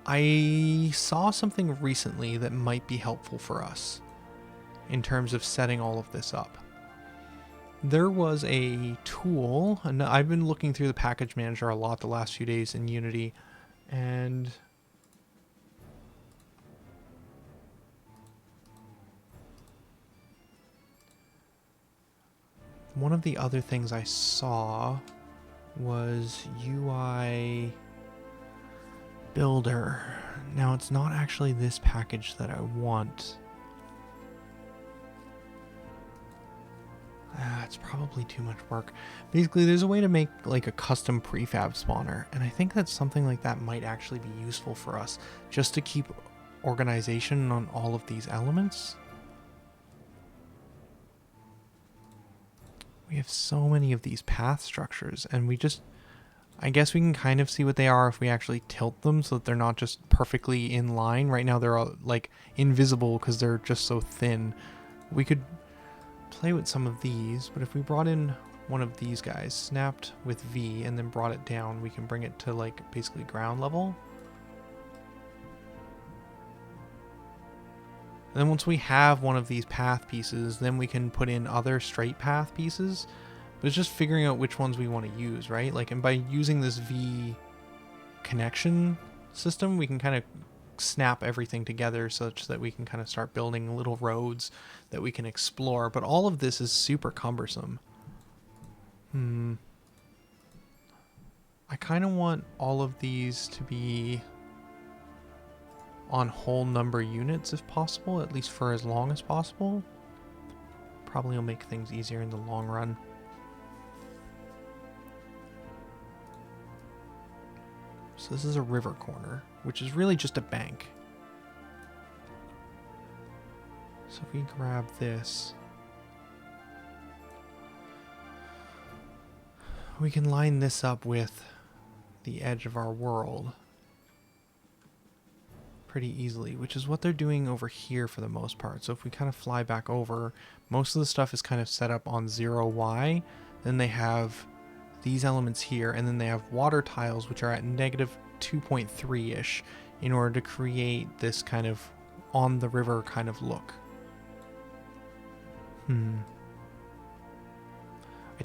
I saw something recently that might be helpful for us in terms of setting all of this up. There was a tool, and I've been looking through the package manager a lot the last few days in Unity, and one of the other things I saw was UI Builder. Now it's not actually this package that I want. It's probably too much work. Basically, there's a way to make like a custom prefab spawner, and I think that something like that might actually be useful for us, just to keep organization on all of these elements. We have so many of these path structures, and I guess we can kind of see what they are if we actually tilt them so that they're not just perfectly in line. Right now they're all, like, invisible because they're just so thin. We could play with some of these, but if we brought in one of these guys, snapped with V, and then brought it down, we can bring it to, like, basically ground level. And then once we have one of these path pieces, then we can put in other straight path pieces. But it's just figuring out which ones we want to use, right? Like, and by using this V connection system, we can kind of snap everything together such that we can kind of start building little roads that we can explore. But all of this is super cumbersome. I kind of want all of these to be on whole number units if possible, at least for as long as possible. Probably will make things easier in the long run. So this is a river corner, which is really just a bank. So if we grab this, we can line this up with the edge of our world pretty easily, which is what they're doing over here for the most part. So if we kind of fly back over, most of the stuff is kind of set up on 0Y. Then they have these elements here, and then they have water tiles, which are at negative 2.3-ish, in order to create this kind of on the river kind of look. I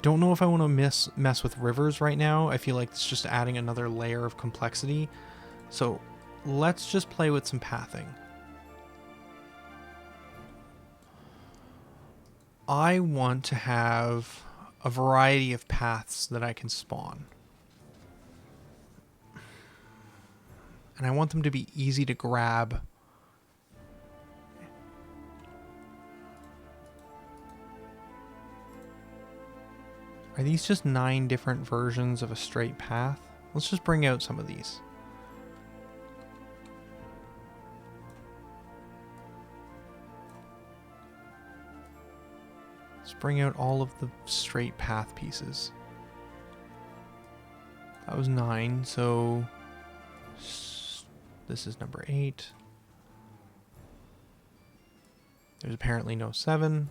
don't know if I want to mess with rivers right now. I feel like it's just adding another layer of complexity. So let's just play with some pathing. I want to have a variety of paths that I can spawn. And I want them to be easy to grab. Are these just 9 different versions of a straight path? Let's just bring out some of these. Let's bring out all of the straight path pieces. That was 9, so this is number 8. There's apparently no 7.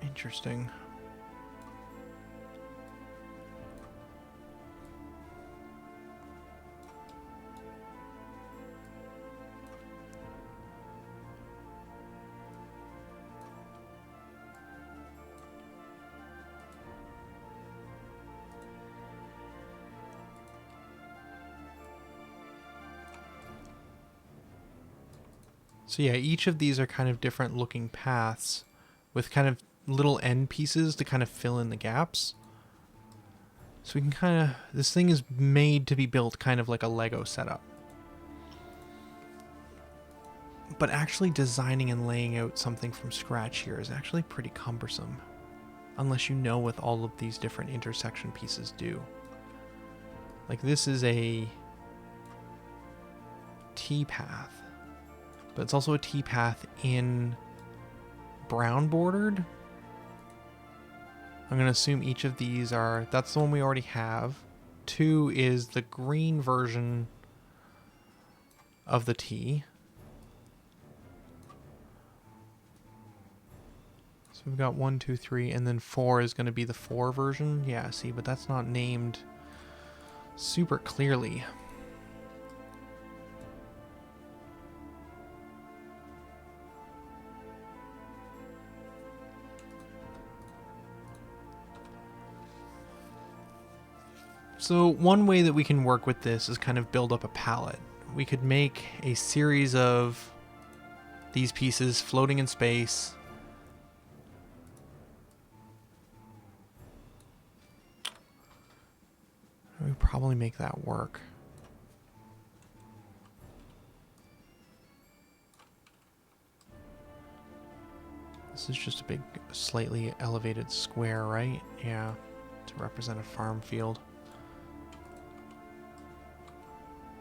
Interesting. So yeah, each of these are kind of different looking paths with kind of little end pieces to kind of fill in the gaps. So we can kind of, this thing is made to be built kind of like a Lego setup. But actually designing and laying out something from scratch here is actually pretty cumbersome, unless you know what all of these different intersection pieces do. Like this is a T-path, but it's also a T-path in brown bordered. I'm going to assume each of these are, that's the one we already have. 2 is the green version of the T. So we've got 1, 2, 3, and then 4 is going to be the 4 version. Yeah, see, but that's not named super clearly. So one way that we can work with this is kind of build up a palette. We could make a series of these pieces floating in space. We would probably make that work. This is just a big, slightly elevated square, right? Yeah, to represent a farm field,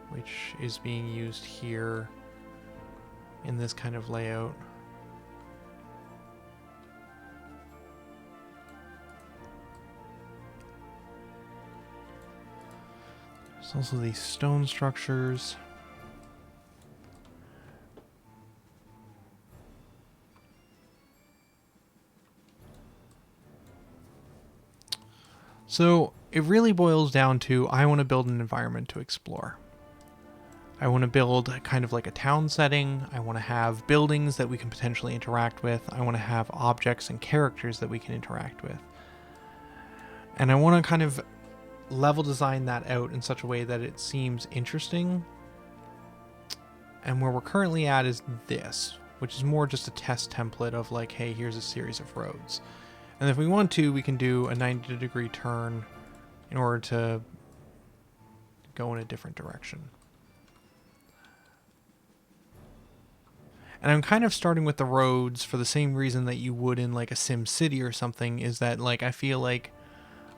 which is being used here in this kind of layout. There's also these stone structures. So it really boils down to, I want to build an environment to explore. I want to build kind of like a town setting. I want to have buildings that we can potentially interact with. I want to have objects and characters that we can interact with. And I want to kind of level design that out in such a way that it seems interesting. And where we're currently at is this, which is more just a test template of like, hey, here's a series of roads. And if we want to, we can do a 90-degree turn in order to go in a different direction. And I'm kind of starting with the roads for the same reason that you would in like a Sim City or something, is that like I feel like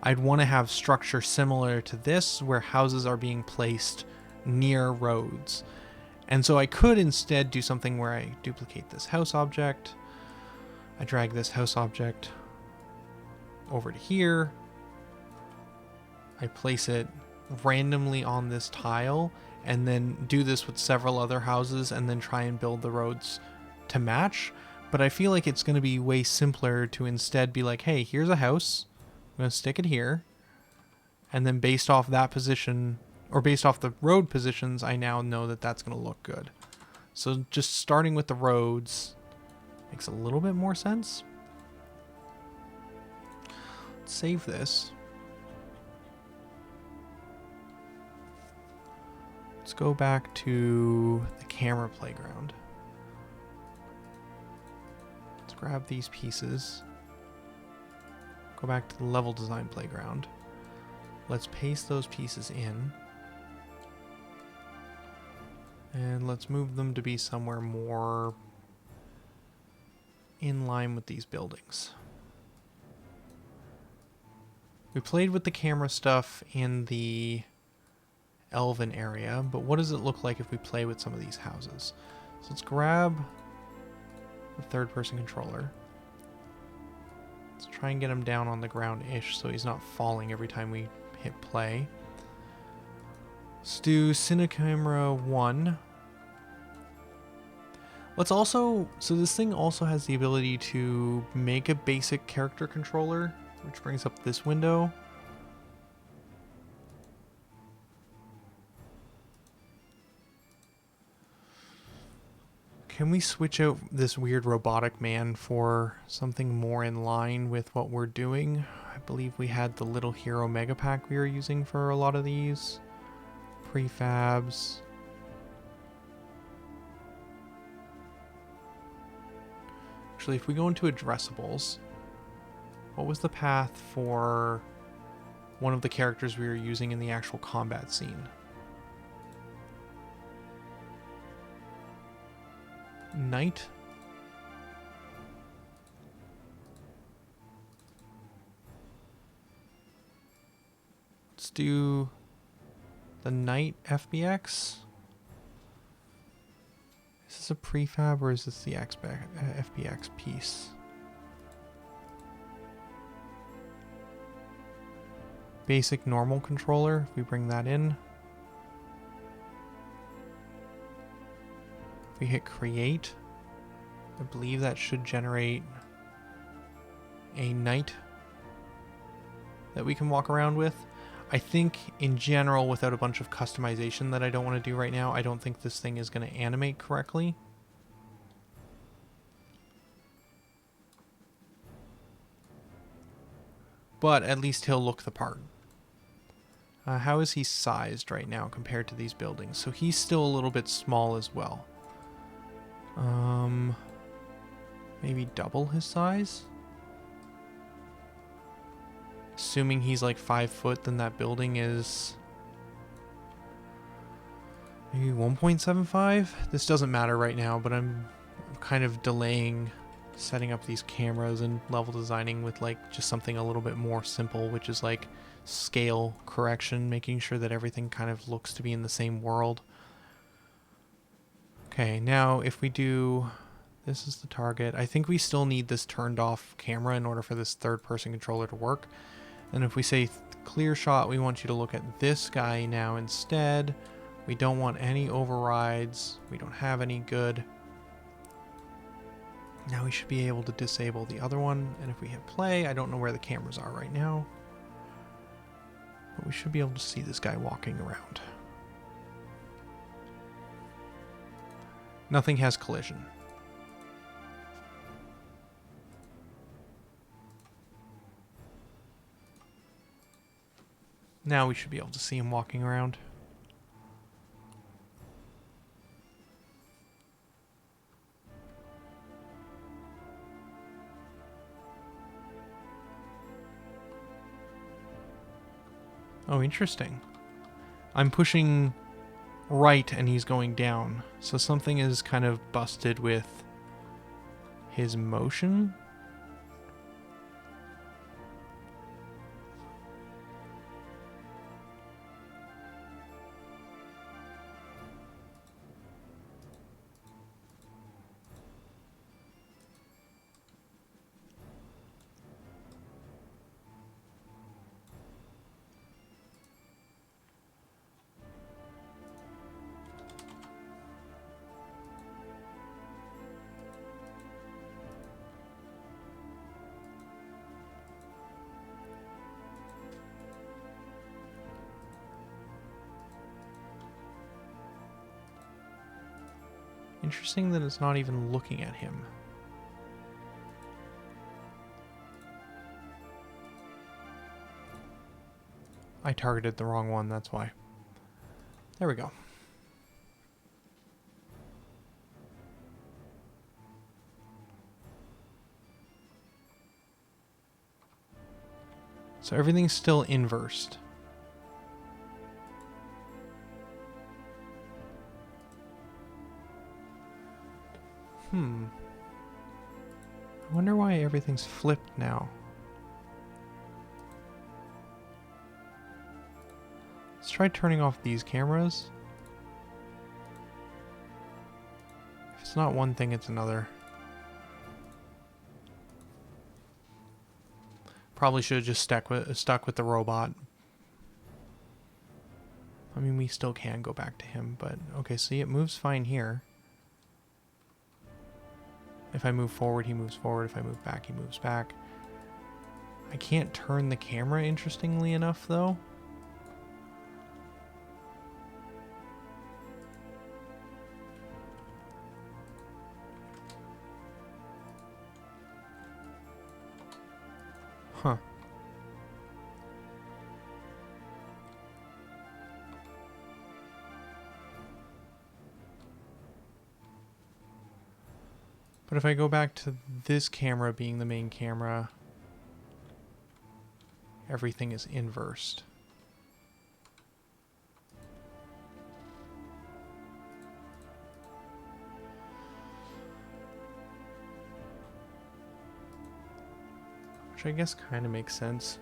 I'd want to have structure similar to this where houses are being placed near roads. And so I could instead do something where I duplicate this house object. I drag this house object over to here. I place it randomly on this tile and then do this with several other houses and then try and build the roads to match. But I feel like it's going to be way simpler to instead be like, hey, here's a house. I'm going to stick it here. And then based off that position, or based off the road positions, I now know that that's going to look good. So just starting with the roads makes a little bit more sense. Let's save this. Let's go back to the camera playground. Let's grab these pieces. Go back to the level design playground. Let's paste those pieces in. And let's move them to be somewhere more in line with these buildings. We played with the camera stuff in the Elven area, but what does it look like if we play with some of these houses? So let's grab the third-person controller. Let's try and get him down on the ground-ish so he's not falling every time we hit play. Let's do Cinecamera 1. Let's also, so this thing also has the ability to make a basic character controller, which brings up this window. Can we switch out this weird robotic man for something more in line with what we're doing? I believe we had the Little Hero Mega Pack we were using for a lot of these. Prefabs. Actually, if we go into addressables, what was the path for one of the characters we were using in the actual combat scene? Knight? Let's do the Knight FBX. Is this a prefab or is this the FBX piece? Basic normal controller, if we bring that in. If we hit create, I believe that should generate a knight that we can walk around with. I think in general, without a bunch of customization that I don't want to do right now, I don't think this thing is going to animate correctly. But at least he'll look the part. How is he sized right now compared to these buildings? So he's still a little bit small as well. Maybe double his size? Assuming he's like 5 foot, then that building is maybe 1.75. This doesn't matter right now, but I'm kind of delaying setting up these cameras and level designing with like just something a little bit more simple, which is like scale correction, making sure that everything kind of looks to be in the same world. Okay, now if we do... This is the target. I think we still need this turned off camera in order for this third person controller to work. And if we say clear shot, we want you to look at this guy now instead. We don't want any overrides. We don't have any. Good. Now we should be able to disable the other one. And if we hit play, I don't know where the cameras are right now. But we should be able to see this guy walking around. Nothing has collision. Now we should be able to see him walking around. Oh, interesting. I'm pushing right and he's going down. So something is kind of busted with his motion. Interesting that it's not even looking at him. I targeted the wrong one, that's why. There we go. So everything's still inversed. I wonder why everything's flipped now. Let's try turning off these cameras. If it's not one thing, it's another. Probably should have just stuck with the robot. I mean, we still can go back to him, but okay, see, it moves fine here. If I move forward, he moves forward. If I move back, he moves back. I can't turn the camera, interestingly enough, though. Huh. But if I go back to this camera being the main camera, everything is inversed. Which I guess kind of makes sense.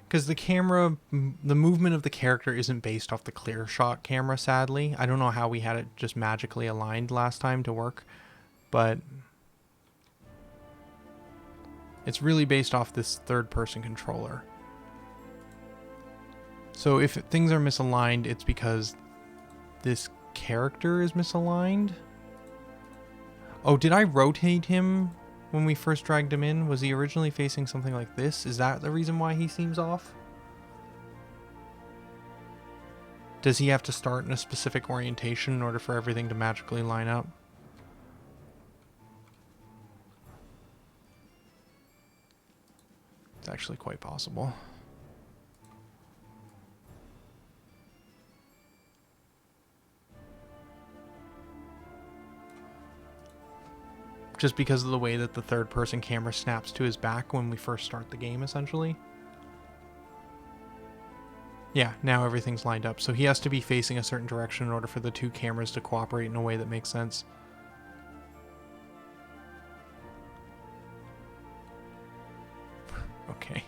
Because the camera, the movement of the character isn't based off the clear shot camera, sadly. I don't know how we had it just magically aligned last time to work, but it's really based off this third-person controller. So if things are misaligned, it's because this character is misaligned. Oh, did I rotate him when we first dragged him in? Was he originally facing something like this? Is that the reason why he seems off? Does he have to start in a specific orientation in order for everything to magically line up? It's actually quite possible. Just because of the way that the third-person camera snaps to his back when we first start the game, essentially. Yeah, now everything's lined up. So he has to be facing a certain direction in order for the two cameras to cooperate in a way that makes sense. Okay.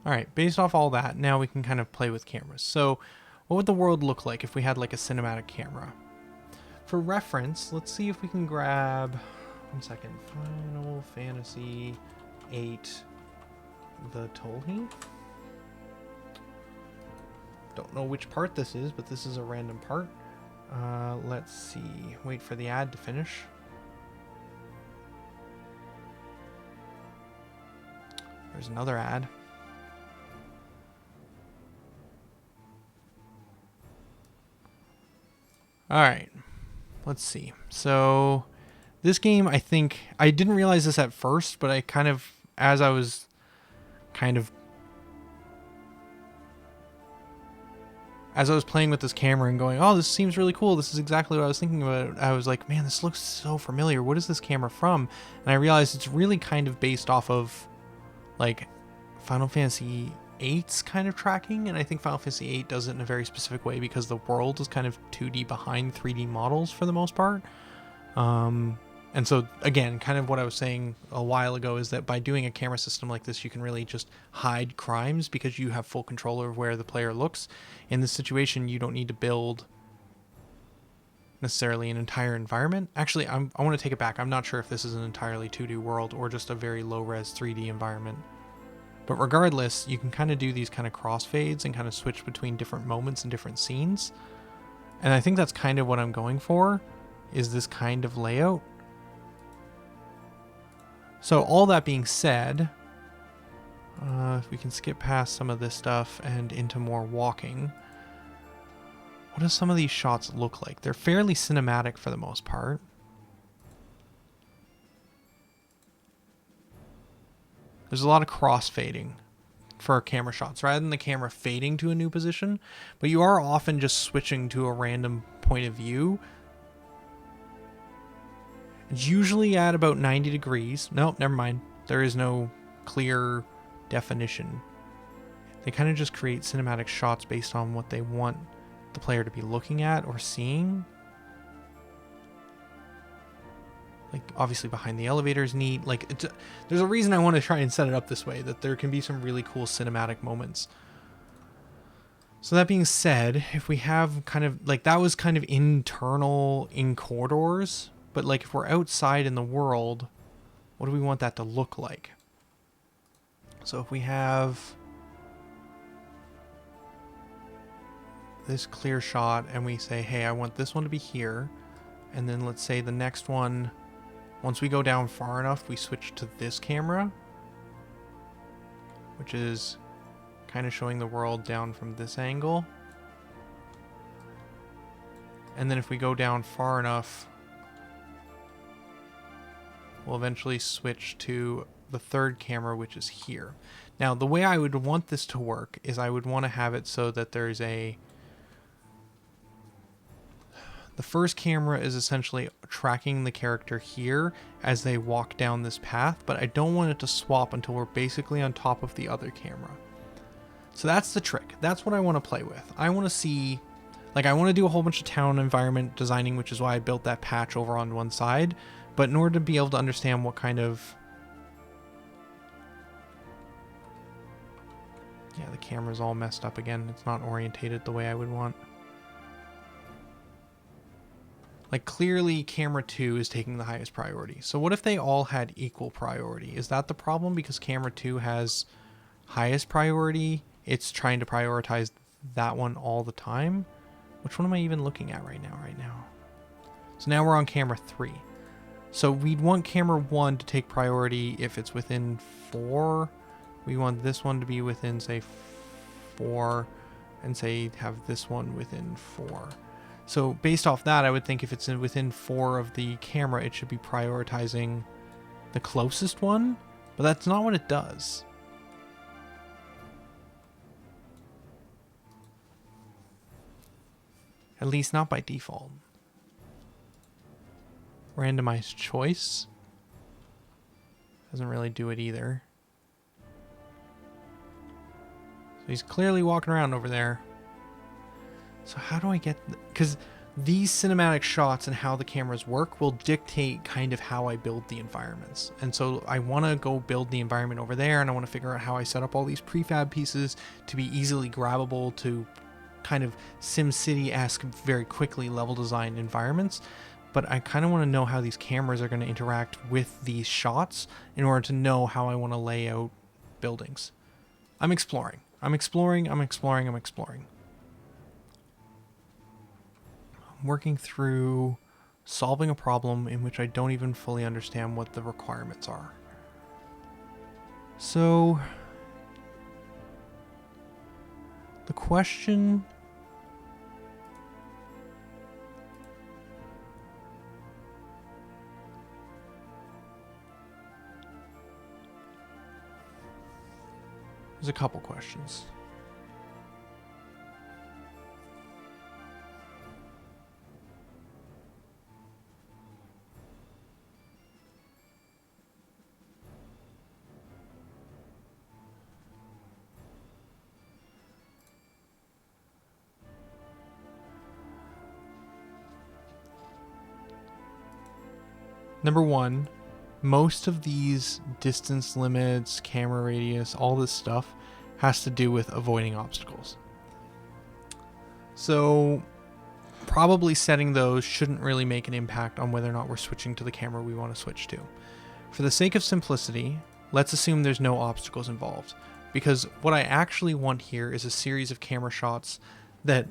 All right, based off all that, now we can kind of play with cameras. So what would the world look like if we had like a cinematic camera? For reference, let's see if we can grab, one second, Final Fantasy VIII, the Tolhi. Don't know which part this is, but this is a random part. Let's see, wait for the ad to finish. There's another ad. All right, let's see. So this game, I think, I didn't realize this at first, but I kind of, as I was playing with this camera and going, oh, this seems really cool. This is exactly what I was thinking about. I was like, man, this looks so familiar. What is this camera from? And I realized it's really kind of based off of like Final Fantasy VIII's kind of tracking, and I think Final Fantasy VIII does it in a very specific way because the world is kind of 2D behind 3D models for the most part. And so again, kind of what I was saying a while ago is that by doing a camera system like this, you can really just hide crimes because you have full control over where the player looks. In this situation, you don't need to build necessarily an entire environment. Actually, I want to take it back. I'm not sure if this is an entirely 2D world or just a very low-res 3D environment. But regardless, you can kind of do these kind of crossfades and kind of switch between different moments and different scenes. And I think that's kind of what I'm going for, is this kind of layout. So all that being said, if we can skip past some of this stuff and into more walking, what do some of these shots look like? They're fairly cinematic for the most part. There's a lot of crossfading for camera shots rather than the camera fading to a new position, but you are often just switching to a random point of view. It's usually at about 90 degrees. No, never mind. There is no clear definition. They kind of just create cinematic shots based on what they want the player to be looking at or seeing. Like, obviously behind the elevator is neat. Like, there's a reason I want to try and set it up this way, that there can be some really cool cinematic moments. So that being said, if we have kind of, like, that was kind of internal in corridors, but like if we're outside in the world, what do we want that to look like? So if we have this clear shot and we say, hey, I want this one to be here, and then let's say the next one, once we go down far enough, we switch to this camera, which is kind of showing the world down from this angle. And then if we go down far enough, we'll eventually switch to the third camera, which is here. Now, the way I would want this to work is I would want to have it so that there's the first camera is essentially tracking the character here as they walk down this path, but I don't want it to swap until we're basically on top of the other camera. So that's the trick. That's what I want to play with. I want to see, like, I want to do a whole bunch of town environment designing, which is why I built that patch over on one side. But in order to be able to understand what kind of... Yeah, the camera's all messed up again. It's not orientated the way I would want. Like, clearly camera 2 is taking the highest priority. So what if they all had equal priority? Is that the problem? Because camera 2 has highest priority, it's trying to prioritize that one all the time? Which one am I even looking at right now? So now we're on camera 3. So we'd want camera 1 to take priority if it's within 4. We want this one to be within, say, 4, and say have this one within 4. So based off that, I would think if it's within 4 of the camera, it should be prioritizing the closest one, but that's not what it does. At least not by default. Randomized choice doesn't really do it either. So he's clearly walking around over there. So how do I get... Because these cinematic shots and how the cameras work will dictate kind of how I build the environments. And so I want to go build the environment over there, and I want to figure out how I set up all these prefab pieces to be easily grabbable to kind of SimCity-esque, very quickly level design environments. But I kind of want to know how these cameras are going to interact with these shots in order to know how I want to lay out buildings. I'm exploring. I'm exploring. I'm working through solving a problem in which I don't even fully understand what the requirements are. So the question there's a couple questions. Number one, most of these distance limits, camera radius, all this stuff has to do with avoiding obstacles. So probably setting those shouldn't really make an impact on whether or not we're switching to the camera we want to switch to. For the sake of simplicity, let's assume there's no obstacles involved, because what I actually want here is a series of camera shots that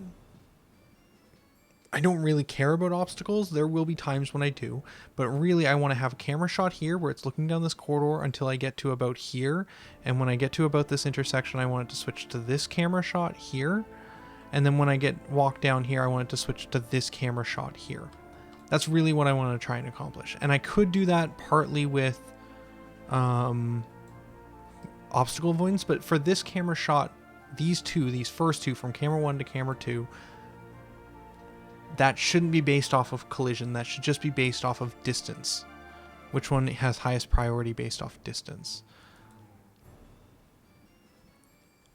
I don't really care about obstacles. There will be times when I do, but really I want to have a camera shot here where it's looking down this corridor until I get to about here. And when I get to about this intersection, I want it to switch to this camera shot here. And then when I walk down here, I want it to switch to this camera shot here. That's really what I want to try and accomplish. And I could do that partly with obstacle avoidance, but for this camera shot, these first two from camera 1 to camera 2, that shouldn't be based off of collision. That should just be based off of distance. Which one has highest priority based off distance?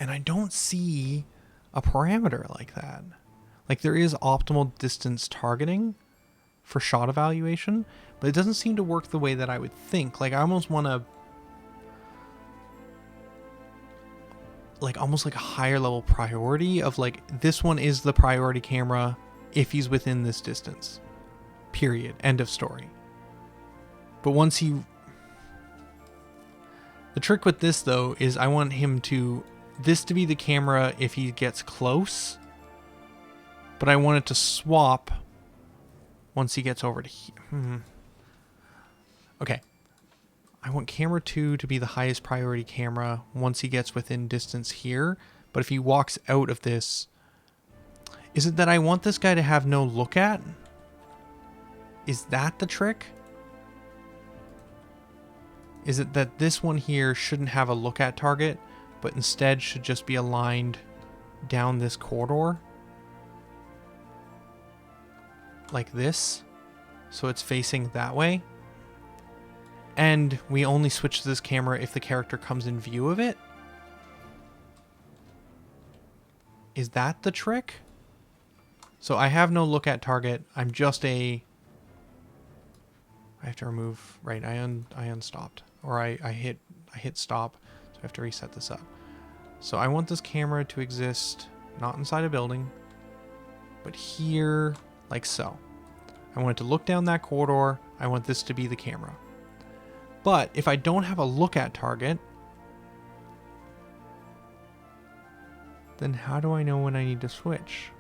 And I don't see a parameter like that. Like, there is optimal distance targeting for shot evaluation, but it doesn't seem to work the way that I would think. Like, I almost want to... like, almost like a higher level priority of, like, this one is the priority camera if he's within this distance. Period. End of story. But once he... The trick with this, though, is I want him to... this to be the camera if he gets close, but I want it to swap once he gets over to here. Okay. I want camera 2 to be the highest priority camera once he gets within distance here, but if he walks out of this... Is it that I want this guy to have no look at? Is that the trick? Is it that this one here shouldn't have a look at target, but instead should just be aligned down this corridor? Like this? So it's facing that way? And we only switch to this camera if the character comes in view of it? Is that the trick? So I have no look at target. I'm just a... I have to remove... Right, I unstopped. Or I hit stop. So I have to reset this up. So I want this camera to exist not inside a building, but here, like so. I want it to look down that corridor. I want this to be the camera. But if I don't have a look at target, then how do I know when I need to switch?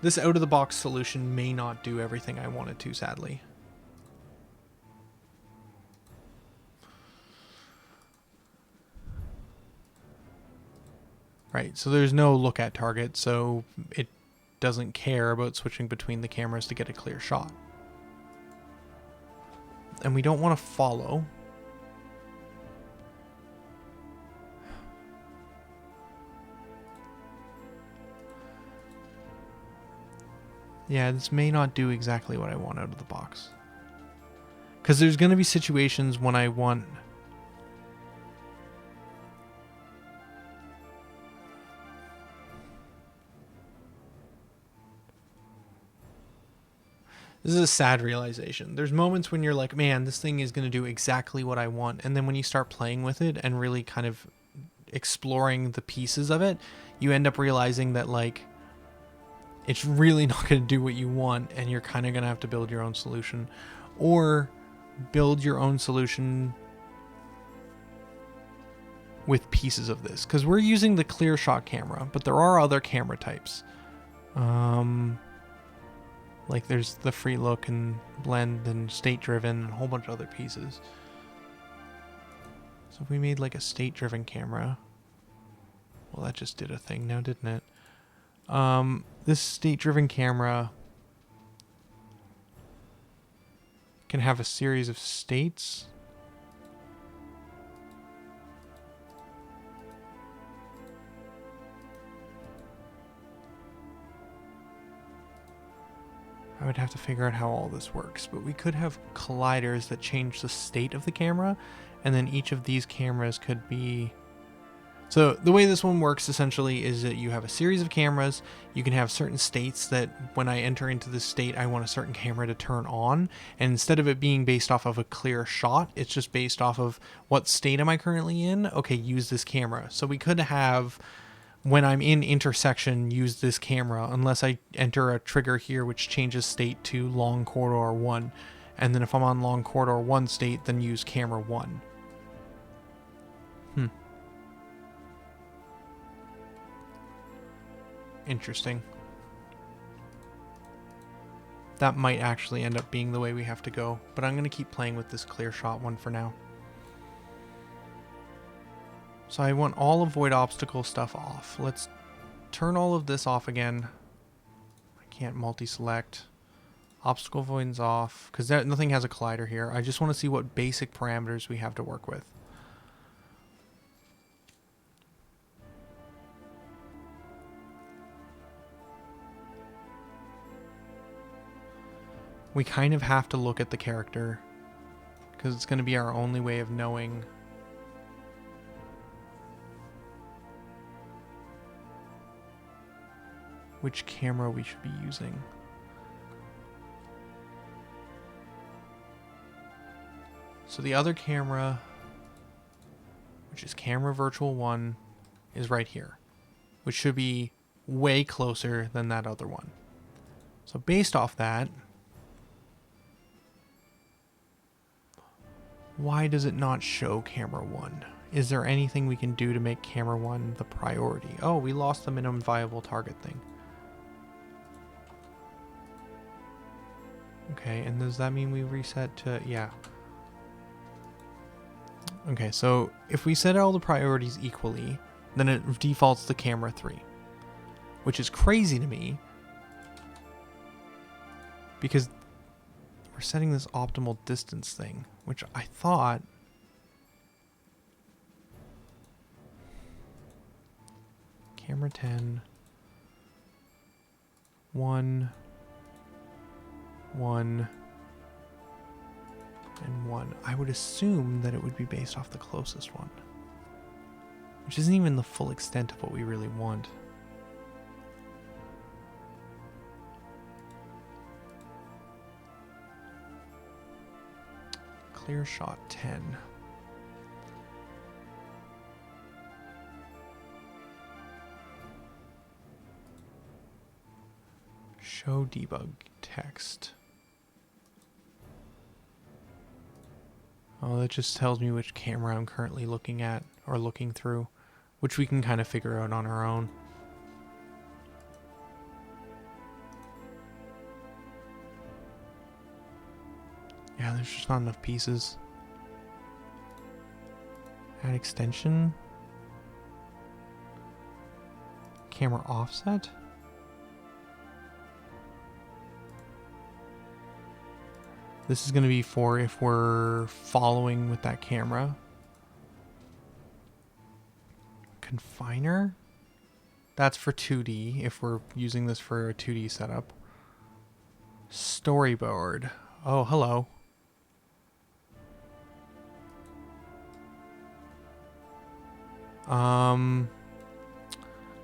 This out-of-the-box solution may not do everything I wanted to, sadly. Right, so there's no look at target, so it doesn't care about switching between the cameras to get a clear shot. And we don't want to follow. Yeah, this may not do exactly what I want out of the box. Because there's going to be situations when I want... This is a sad realization. There's moments when you're like, man, this thing is going to do exactly what I want. And then when you start playing with it and really kind of exploring the pieces of it, you end up realizing that, like, it's really not going to do what you want, and you're kind of going to have to build your own solution. Or build your own solution with pieces of this. Because we're using the clear shot camera, but there are other camera types. Like there's the free look and blend and state driven and a whole bunch of other pieces. So if we made like a state driven camera, well, that just did a thing now, didn't it? This state driven camera can have a series of states. I would have to figure out how all this works, but we could have colliders that change the state of the camera, and then each of these cameras could be... So the way this one works essentially is that you have a series of cameras. You can have certain states that when I enter into this state, I want a certain camera to turn on. And instead of it being based off of a clear shot, it's just based off of what state am I currently in? Okay, use this camera. So we could have... when I'm in intersection, use this camera unless I enter a trigger here which changes state to long corridor 1. And then if I'm on long corridor 1 state, then use camera 1. Interesting. That might actually end up being the way we have to go, but I'm going to keep playing with this clear shot one for now. So I want all avoid obstacle stuff off. Let's turn all of this off again. I can't multi-select. Obstacle avoidance off, because nothing has a collider here. I just want to see what basic parameters we have to work with. We kind of have to look at the character, because it's going to be our only way of knowing which camera we should be using. So the other camera, which is camera virtual 1, is right here, which should be way closer than that other one. So based off that, why does it not show camera 1? Is there anything we can do to make camera 1 the priority? Oh, we lost the minimum viable target thing. Okay, and does that mean we reset to... yeah. Okay, so if we set all the priorities equally, then it defaults to camera 3. Which is crazy to me, because we're setting this optimal distance thing, which I thought... camera 10... 1... 1... and 1. I would assume that it would be based off the closest one, which isn't even the full extent of what we really want. Clear shot 10. Show debug text. Oh, that just tells me which camera I'm currently looking at or looking through, which we can kind of figure out on our own. Yeah, there's just not enough pieces. Add extension. Camera offset. This is going to be for if we're following with that camera. Confiner? That's for 2D, if we're using this for a 2D setup. Storyboard. Oh, hello. I'm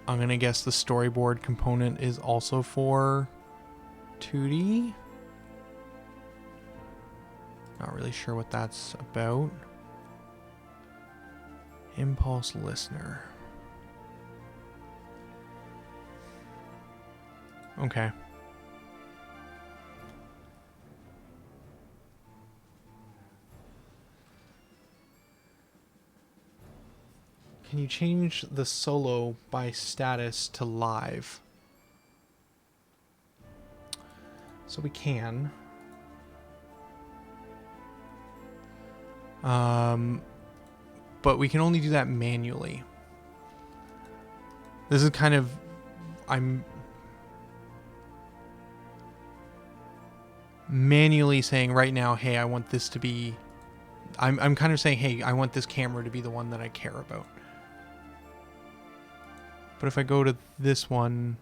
gonna guess the storyboard component is also for 2D. Not really sure what that's about. Impulse listener. Okay. Can you change the solo by status to live? So we can. But we can only do that manually. This is kind of... I'm manually saying right now, hey, I want this to be... I'm kind of saying, hey, I want this camera to be the one that I care about. But if I go to this one...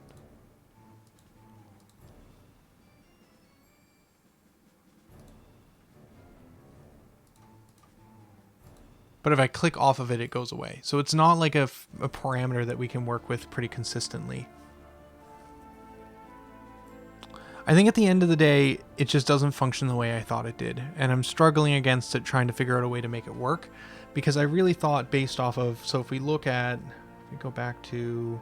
But if I click off of it, it goes away. So it's not like a parameter that we can work with pretty consistently. I think at the end of the day, it just doesn't function the way I thought it did. And I'm struggling against it, trying to figure out a way to make it work. Because I really thought based off of... So if we look at... If we go back to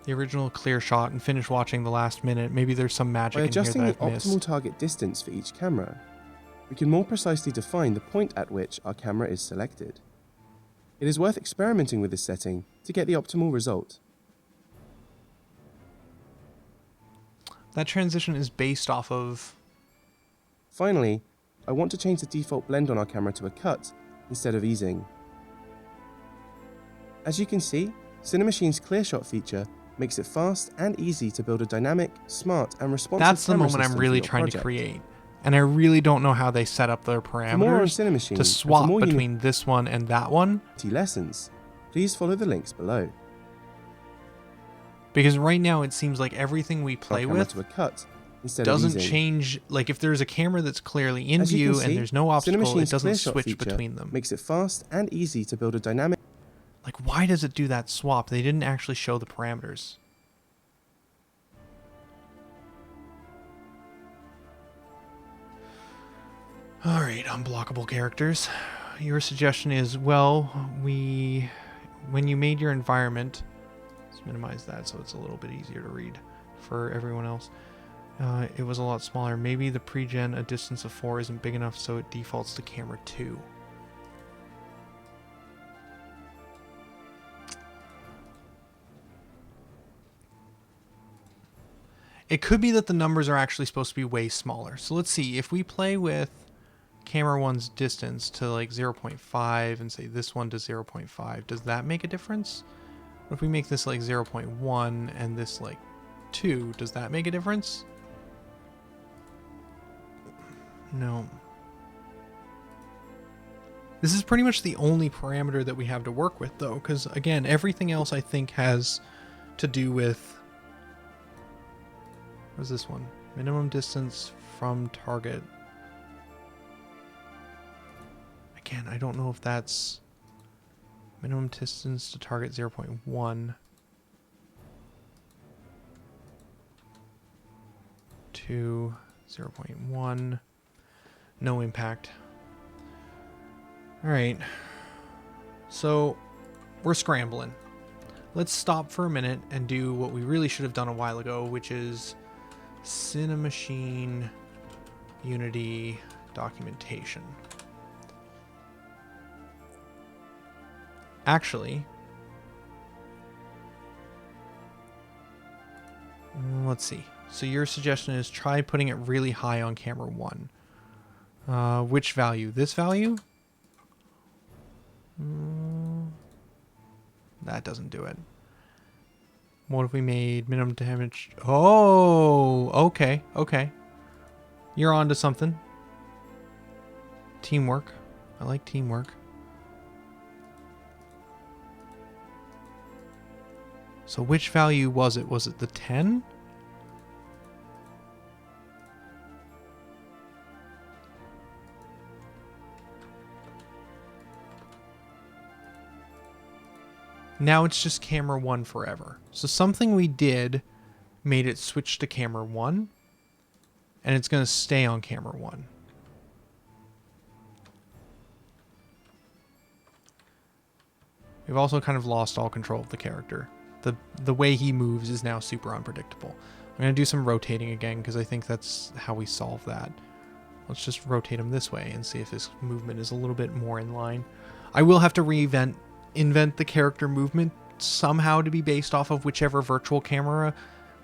the original clear shot and finish watching the last minute, maybe there's some magic By in here adjusting that the I've missed. optimal target distance for each camera, we can more precisely define the point at which our camera is selected. It is worth experimenting with this setting to get the optimal result. That transition is based off of... Finally, I want to change the default blend on our camera to a cut instead of easing. As you can see, Cinemachine's ClearShot feature makes it fast and easy to build a dynamic, smart and responsive That's the camera moment I'm system really for your trying to project. create. And I really don't know how they set up their For more on parameters Cinemachine to and swap for more between this one and that one. Unity lessons, please follow the links below. Because right now it seems like everything we play Our camera with to a cut instead doesn't of easing. change. Like if there's a camera that's clearly in As you view can and see, there's no obstacle, it Cinemachine's doesn't ClearShot switch feature between them. makes it fast and easy to build a dynamic. Like why does it do that swap? They didn't actually show the parameters. Alright, unblockable characters. Your suggestion is, well, when you made your environment, let's minimize that so it's a little bit easier to read for everyone else. It was a lot smaller. Maybe the pre-gen a distance of 4 isn't big enough, so it defaults to camera 2. It could be that the numbers are actually supposed to be way smaller. So let's see, if we play with camera 1's distance to like 0.5 and say this one to 0.5, does that make a difference? What if we make this like 0.1 and this like 2, does that make a difference? No. This is pretty much the only parameter that we have to work with though, because again, everything else I think has to do with... What's this one? Minimum distance from target. Again, I don't know if that's minimum distance to target 0.1 to 0.1. No impact. All right. So we're scrambling. Let's stop for a minute and do what we really should have done a while ago, which is Cinemachine Unity documentation. Actually, let's see. So your suggestion is try putting it really high on camera 1. Which value? This value? That doesn't do it. What if we made minimum damage? Oh, okay, okay. You're on to something. Teamwork. I like teamwork. So which value was it? Was it the 10? Now it's just camera 1 forever. So something we did made it switch to camera 1, and it's going to stay on camera 1. We've also kind of lost all control of the character. The way he moves is now super unpredictable. I'm going to do some rotating again because I think that's how we solve that. Let's just rotate him this way and see if his movement is a little bit more in line. I will have to invent the character movement somehow to be based off of whichever virtual camera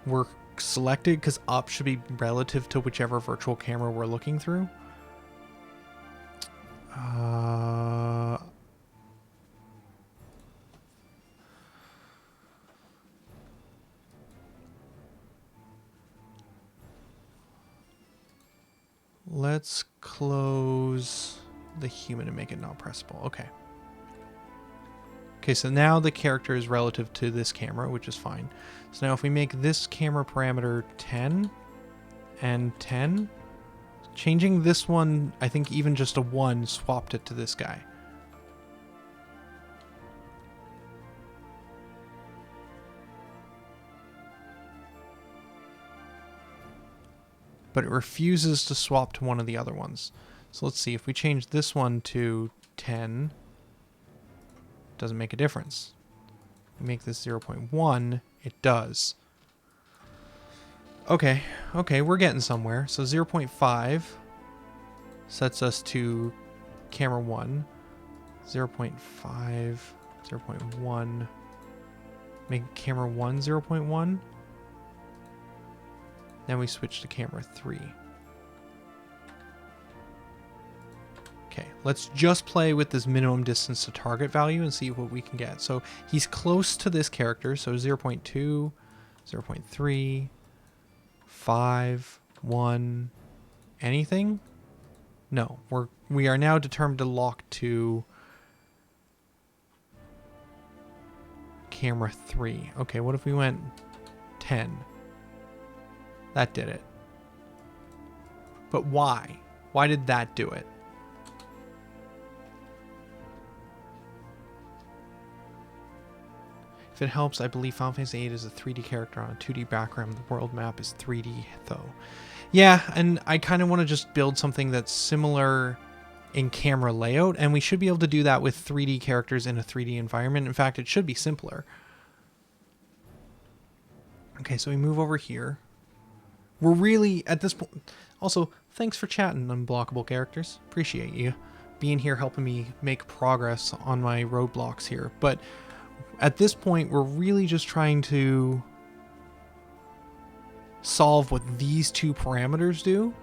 we're selected, because up should be relative to whichever virtual camera we're looking through. Let's close the human and make it not pressable. Okay. Okay, so now the character is relative to this camera, which is fine. So now if we make this camera parameter 10 and 10, changing this one, I think even just a 1 swapped it to this guy. But it refuses to swap to one of the other ones. So let's see, if we change this one to 10, doesn't make a difference. We make this 0.1, it does. Okay, we're getting somewhere. So 0.5 sets us to camera 1. 0.5, 0.1, make camera 1 0.1. Then we switch to camera 3. Okay, let's just play with this minimum distance to target value and see what we can get. So he's close to this character, so 0.2, 0.3, 5, 1, anything? No, we are now determined to lock to camera 3. Okay, what if we went 10? That did it. But why? Why did that do it? If it helps, I believe Final Fantasy VIII is a 3D character on a 2D background. The world map is 3D, though. Yeah, and I kind of want to just build something that's similar in camera layout, and we should be able to do that with 3D characters in a 3D environment. In fact, it should be simpler. Okay, so we move over here. We're really, at this point... Also, thanks for chatting, unblockable characters. Appreciate you being here, helping me make progress on my roadblocks here. But at this point, we're really just trying to solve what these two parameters do.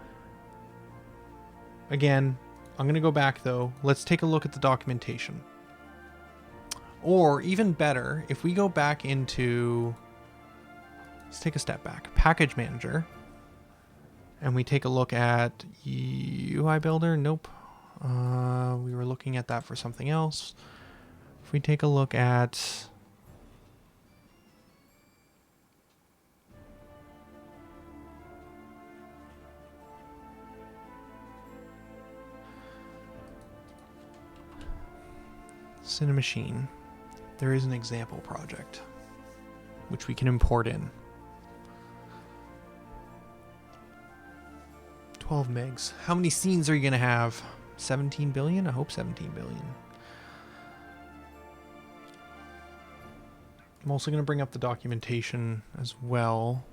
Again, I'm going to go back, though. Let's take a look at the documentation. Or, even better, if we go back into... Let's take a step back. Package Manager. And we take a look at UI Builder. Nope. We were looking at that for something else. If we take a look at... Cinemachine, there is an example project which we can import in. 12 megs. How many scenes are you going to have? 17 billion? I hope 17 billion. I'm also going to bring up the documentation as well.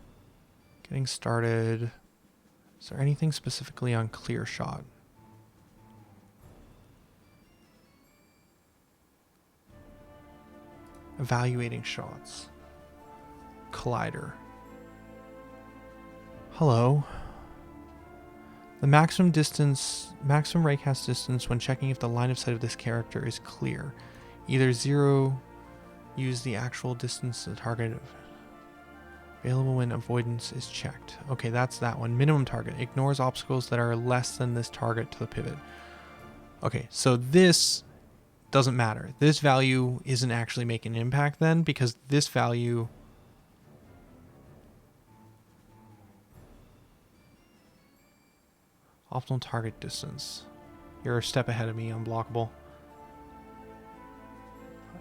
Getting started. Is there anything specifically on clear shot? Evaluating shots. Collider. Hello. The maximum raycast distance when checking if the line of sight of this character is clear. Either 0, use the actual distance to the target. Available when avoidance is checked. Okay, that's that one. Minimum target. Ignores obstacles that are less than this target to the pivot. Okay, so this doesn't matter. This value isn't actually making an impact then, because this value... Optimal target distance. You're a step ahead of me, unblockable.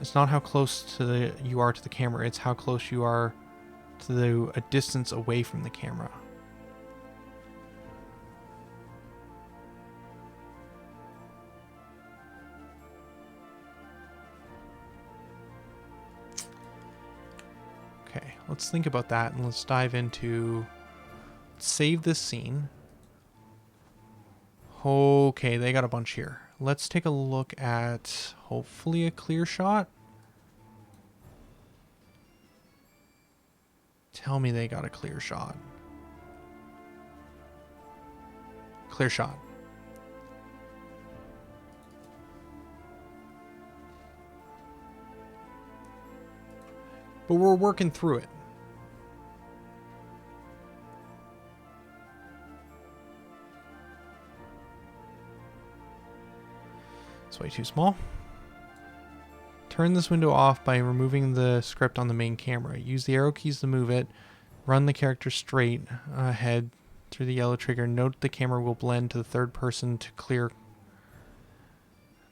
It's not how close you are to the camera. It's how close you are to a distance away from the camera. Okay, let's think about that and let's dive into... Save this scene. Okay, they got a bunch here. Let's take a look at hopefully a clear shot. Tell me they got a clear shot. Clear shot. But we're working through it. It's way too small. Turn this window off by removing the script on the main camera. Use the arrow keys to move it. Run the character straight ahead through the yellow trigger. Note the camera will blend to the third person to clear.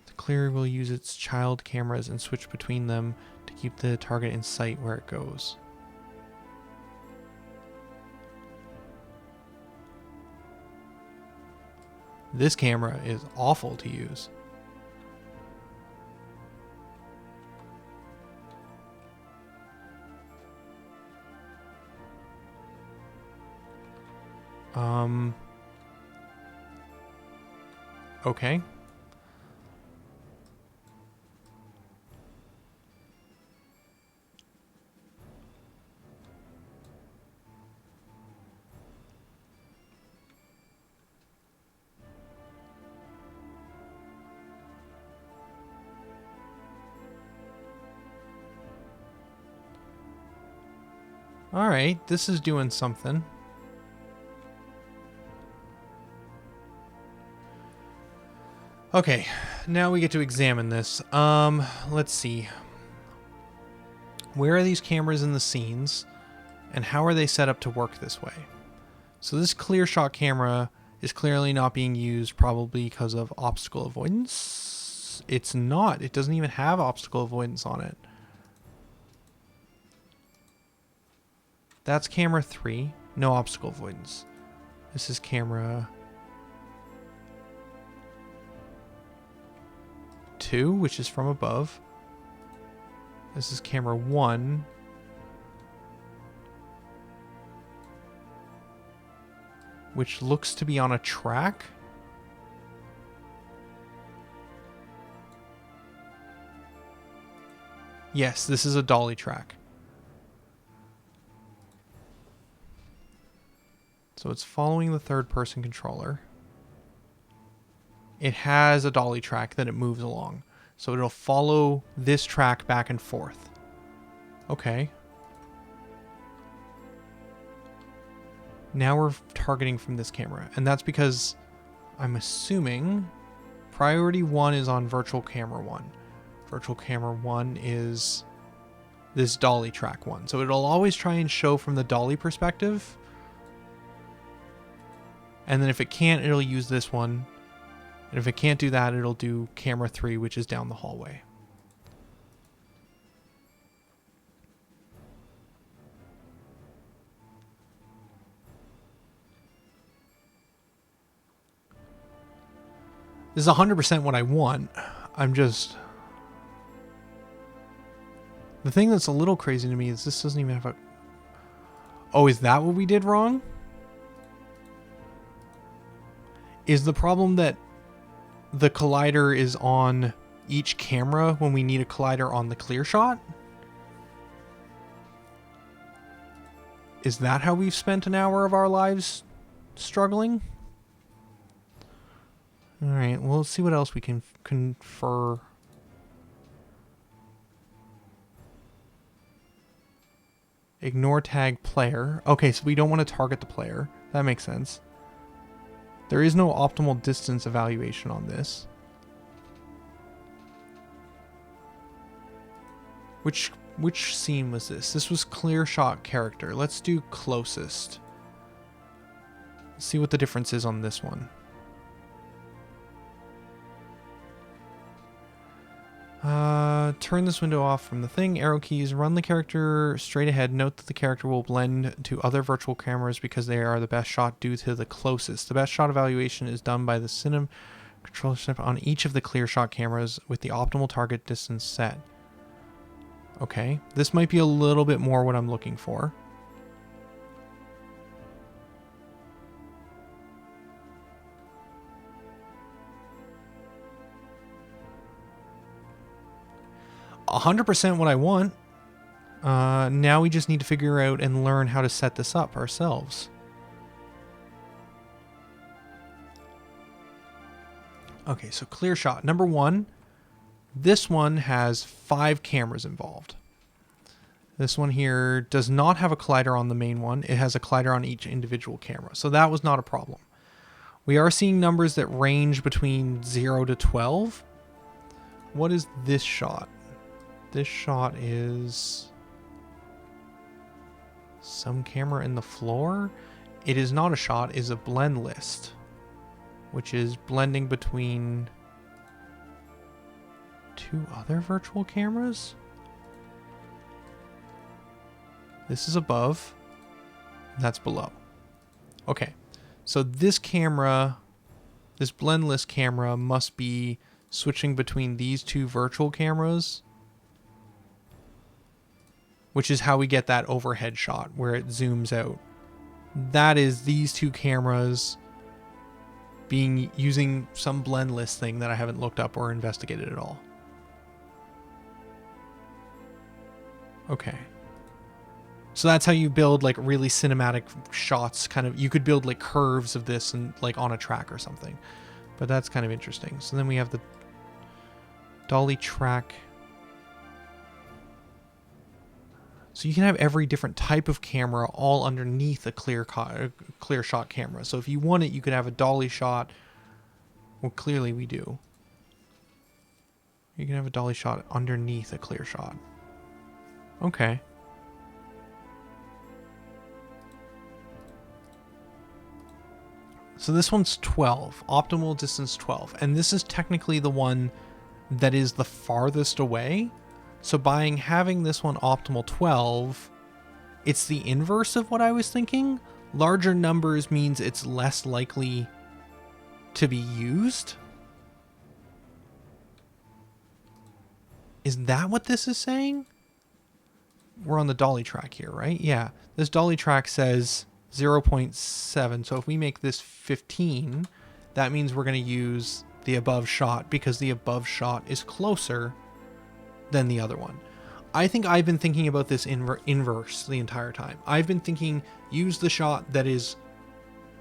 The clear will use its child cameras and switch between them to keep the target in sight where it goes. This camera is awful to use. Okay. All right, this is doing something. Okay, now we get to examine this. Let's see. Where are these cameras in the scenes, and how are they set up to work this way? So this clear shot camera is clearly not being used, probably because of obstacle avoidance. It's not. It doesn't even have obstacle avoidance on it. That's camera 3. No obstacle avoidance. This is camera 2, which is from above. This is camera 1. Which looks to be on a track. Yes, this is a dolly track. So it's following the third person controller. It has a dolly track that it moves along. So it'll follow this track back and forth. Okay. Now we're targeting from this camera. And that's because I'm assuming priority 1 is on virtual camera 1. Virtual camera 1 is this dolly track 1. So it'll always try and show from the dolly perspective. And then if it can't, it'll use this one. And if it can't do that, it'll do camera 3, which is down the hallway. This is 100% what I want. I'm just... The thing that's a little crazy to me is this doesn't even have a... Oh, is that what we did wrong? Is the problem that the collider is on each camera when we need a collider on the clear shot? Is that how we've spent an hour of our lives struggling? Alright, well, let's see what else we can confer. Ignore tag player. Okay, so we don't want to target the player. That makes sense. There is no optimal distance evaluation on this. Which scene was this? This was clear shot character. Let's do closest. Let's see what the difference is on this one. Turn this window off from the thing. Arrow keys. Run the character straight ahead. Note that the character will blend to other virtual cameras because they are the best shot due to the closest. The best shot evaluation is done by the cinema controller step on each of the clear shot cameras with the optimal target distance set. Okay, this might be a little bit more what I'm looking for. A 100% what I want. Now we just need to figure out and learn how to set this up ourselves. Okay, so clear shot. Number one, this one has 5 cameras involved. This one here does not have a collider on the main one. It has a collider on each individual camera. So that was not a problem. We are seeing numbers that range between 0 to 12. What is this shot? This shot is some camera in the floor. It is not a shot, it is a blend list, which is blending between 2 other virtual cameras. This is above, that's below. Okay, so this camera, this blend list camera must be switching between these 2 virtual cameras, which is how we get that overhead shot where it zooms out. That is these 2 cameras using some blend list thing that I haven't looked up or investigated at all. Okay. So that's how you build like really cinematic shots, kind of. You could build like curves of this and like on a track or something. But that's kind of interesting. So then we have the dolly track. So you can have every different type of camera all underneath a clear shot camera. So if you want it, you could have a dolly shot. Well, clearly we do. You can have a dolly shot underneath a clear shot. Okay. So this one's 12, optimal distance 12. And this is technically the one that is the farthest away. So by having this one optimal 12, it's the inverse of what I was thinking. Larger numbers means it's less likely to be used. Is that what this is saying? We're on the dolly track here, right? Yeah. This dolly track says 0.7. So if we make this 15, that means we're going to use the above shot because the above shot is closer than the other one. I think I've been thinking about this inverse the entire time. I've been thinking use the shot that is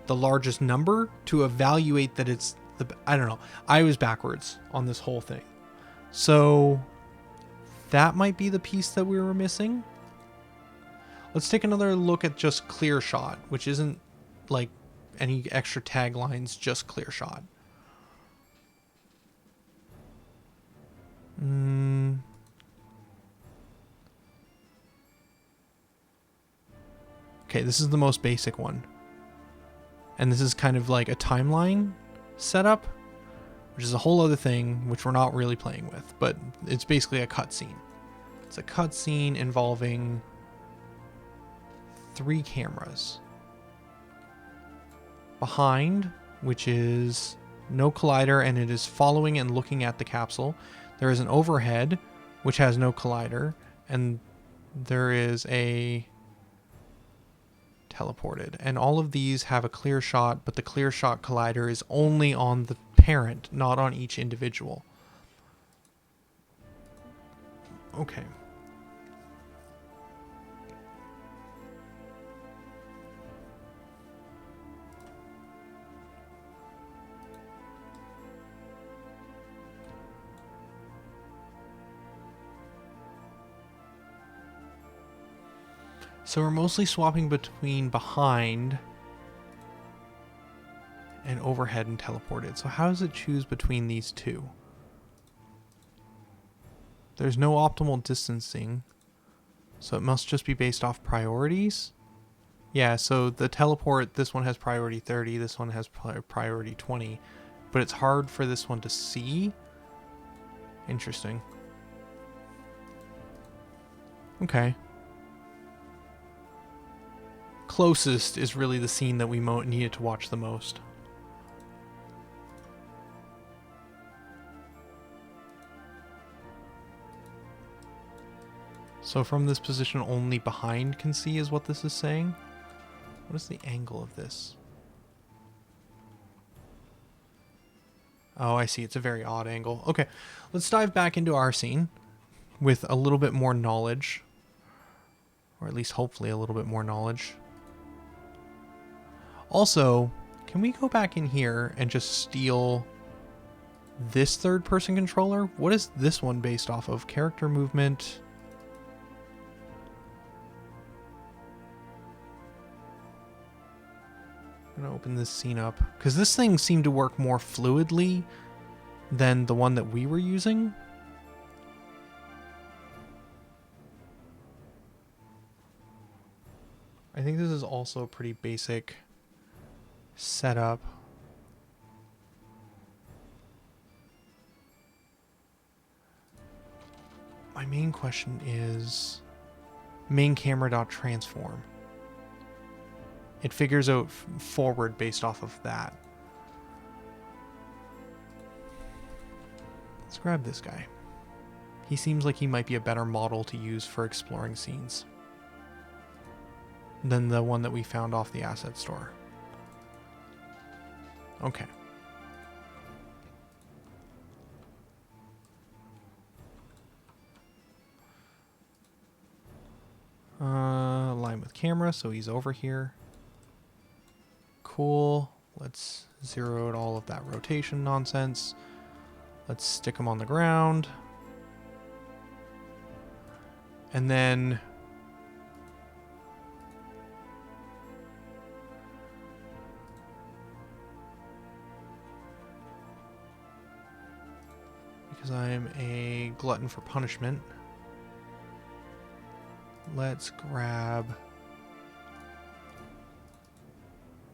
the largest number to evaluate that it's the... I don't know. I was backwards on this whole thing. So that might be the piece that we were missing. Let's take another look at just clear shot, which isn't like any extra taglines, just clear shot. Okay, this is the most basic one. And this is kind of like a timeline setup, which is a whole other thing, which we're not really playing with, but it's basically a cutscene. It's a cutscene involving 3 cameras. Behind, which is no collider, and it is following and looking at the capsule. There is an overhead, which has no collider, and there is a teleported. And all of these have a clear shot, but the clear shot collider is only on the parent, not on each individual. Okay. So we're mostly swapping between behind and overhead and teleported. So how does it choose between these 2? There's no optimal distancing, so it must just be based off priorities. Yeah, so the teleport, this one has priority 30, this one has priority 20, but it's hard for this one to see. Interesting. Okay. Closest is really the scene that we needed to watch the most. So from this position, only behind can see is what this is saying. What is the angle of this? Oh, I see. It's a very odd angle. Okay, let's dive back into our scene with a little bit more knowledge. Or at least hopefully a little bit more knowledge. Also, can we go back in here and just steal this third-person controller? What is this one based off of? Character movement. I'm going to open this scene up. Because this thing seemed to work more fluidly than the one that we were using. I think this is also a pretty basic setup. My main question is main camera.transform. It figures out forward based off of that. Let's grab this guy. He seems like he might be a better model to use for exploring scenes than the one that we found off the asset store. Okay. Align with camera, so he's over here. Cool. Let's zero out all of that rotation nonsense. Let's stick him on the ground. And then because I am a glutton for punishment, let's grab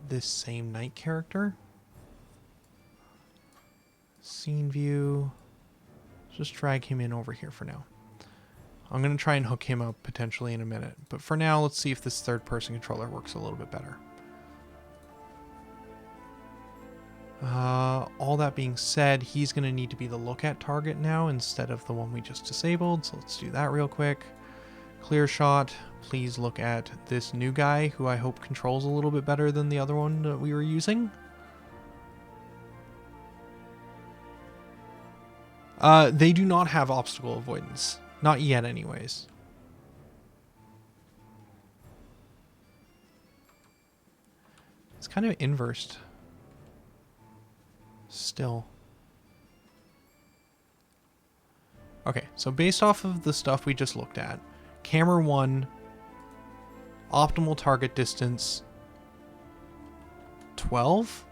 this same knight character. Scene view. Just drag him in over here for now. I'm going to try and hook him up potentially in a minute. But for now, let's see if this third-person controller works a little bit better. All that being said, he's going to need to be the look-at target now instead of the one we just disabled. So let's do that real quick. Clear shot. Please look at this new guy, who I hope controls a little bit better than the other one that we were using. They do not have obstacle avoidance. Not yet, anyways. It's kind of inversed. Still. Okay, so based off of the stuff we just looked at, camera 1, optimal target distance 12,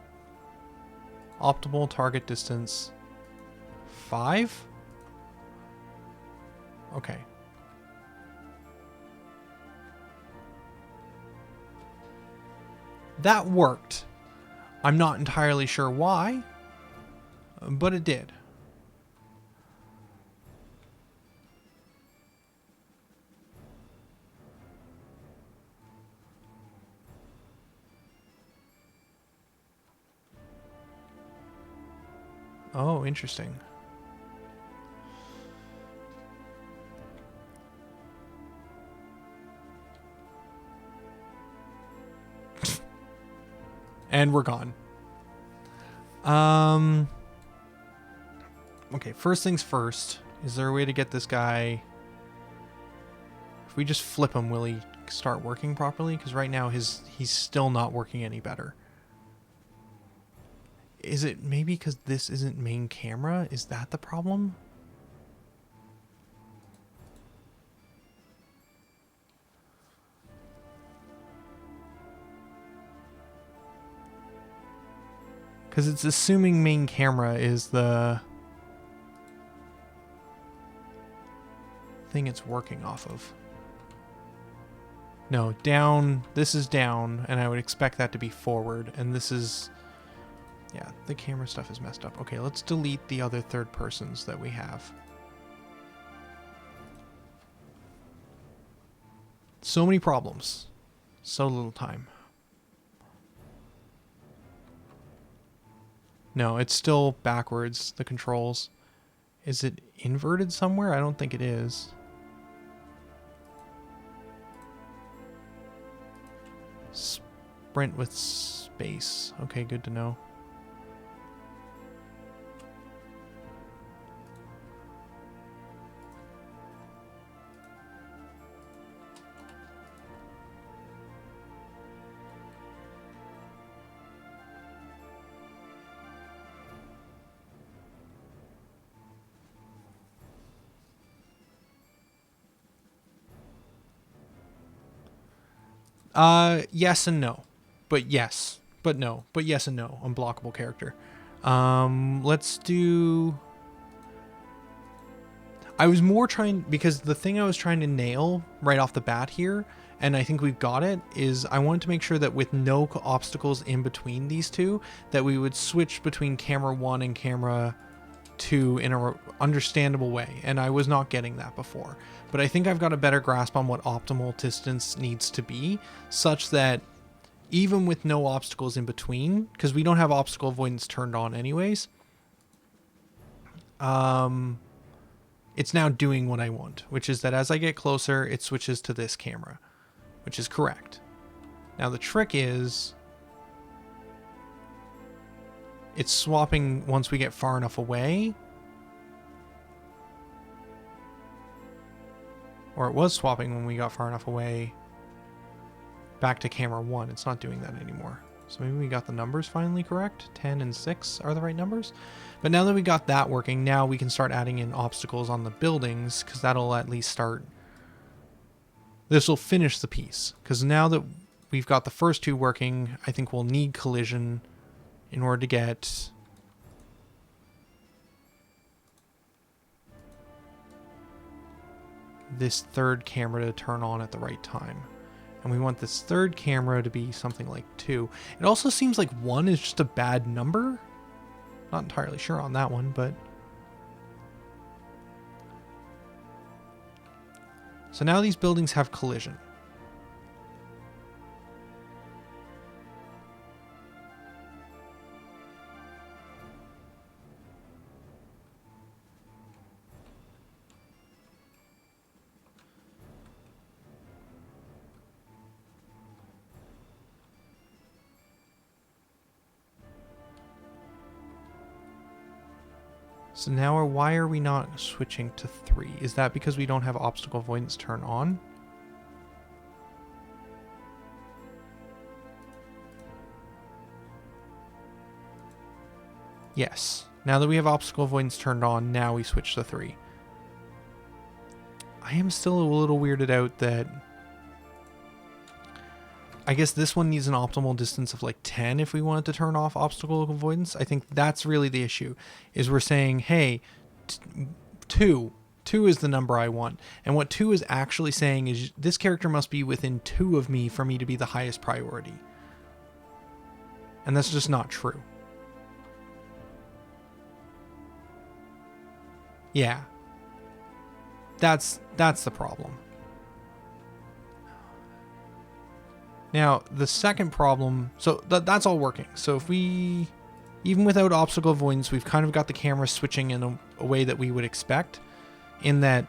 optimal target distance 5. Okay. That worked. I'm not entirely sure why, but it did. Oh, interesting. And we're gone. Okay, first things first. Is there a way to get this guy... If we just flip him, will he start working properly? Because right now he's still not working any better. Is it maybe because this isn't main camera? Is that the problem? Because it's assuming main camera is the thing it's working off of. No, down. This is down, and I would expect that to be forward. And this is... Yeah, the camera stuff is messed up. Okay, let's delete the other third persons that we have. So many problems. So little time. No, it's still backwards, the controls. Is it inverted somewhere? I don't think it is. Sprint with space. Okay, good to know. Yes and no. But yes. But no. But yes and no. Unblockable character. Let's do... I was more trying... Because the thing I was trying to nail right off the bat here, and I think we've got it, is I wanted to make sure that with no obstacles in between these two, that we would switch between camera 1 and camera 2 in a understandable way, and I was not getting that before. But I think I've got a better grasp on what optimal distance needs to be, such that even with no obstacles in between, because we don't have obstacle avoidance turned on anyways, it's now doing what I want, which is that as I get closer, it switches to this camera, which is correct. Now the trick is it's swapping once we get far enough away. Or it was swapping when we got far enough away back to camera 1. It's not doing that anymore. So maybe we got the numbers finally correct. 10 and 6 are the right numbers. But now that we got that working, now we can start adding in obstacles on the buildings, because that'll at least start... This will finish the piece. Because now that we've got the first two working, I think we'll need collision in order to get... this third camera to turn on at the right time. And we want this third camera to be something like 2. It also seems like 1 is just a bad number. Not entirely sure on that one, but... So now these buildings have collision. So now why are we not switching to 3? Is that because we don't have obstacle avoidance turn on? Yes. Now that we have obstacle avoidance turned on, now we switch to 3. I am still a little weirded out that... I guess this one needs an optimal distance of like 10 if we wanted to turn off obstacle avoidance. I think that's really the issue, is we're saying, hey, 2 is the number I want. And what 2 is actually saying is this character must be within 2 of me for me to be the highest priority. And that's just not true. Yeah. That's the problem. Now, the second problem, so that's all working. So if we, even without obstacle avoidance, we've kind of got the camera switching in a way that we would expect, in that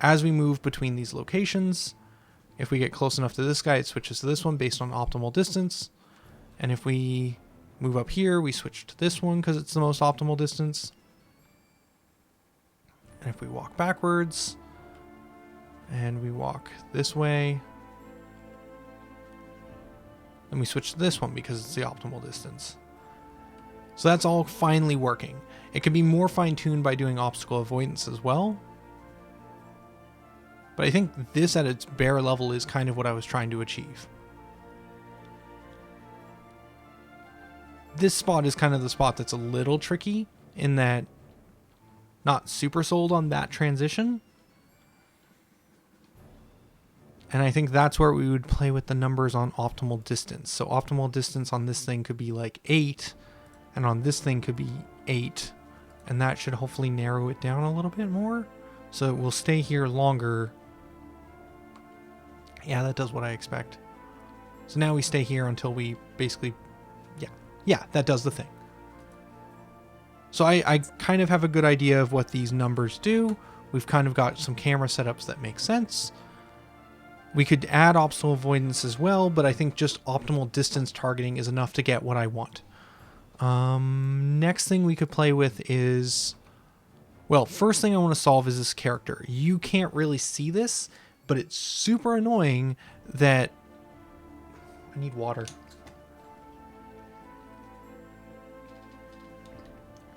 as we move between these locations, if we get close enough to this guy, it switches to this one based on optimal distance. And if we move up here, we switch to this one because it's the most optimal distance. And if we walk backwards, and we walk this way, then we switch to this one because it's the optimal distance. So that's all finally working. It can be more fine-tuned by doing obstacle avoidance as well. But I think this at its bare level is kind of what I was trying to achieve. This spot is kind of the spot that's a little tricky in that not super sold on that transition. And I think that's where we would play with the numbers on optimal distance. So optimal distance on this thing could be like 8, and on this thing could be 8. And that should hopefully narrow it down a little bit more. So it will stay here longer Yeah, that does what I expect. So now we stay here until we basically... Yeah, that does the thing. So I kind of have a good idea of what these numbers do. We've kind of got some camera setups that make sense. We could add obstacle avoidance as well, but I think just optimal distance targeting is enough to get what I want. Next thing we could play with is... Well, first thing I want to solve is this character. You can't really see this, but it's super annoying that... I need water.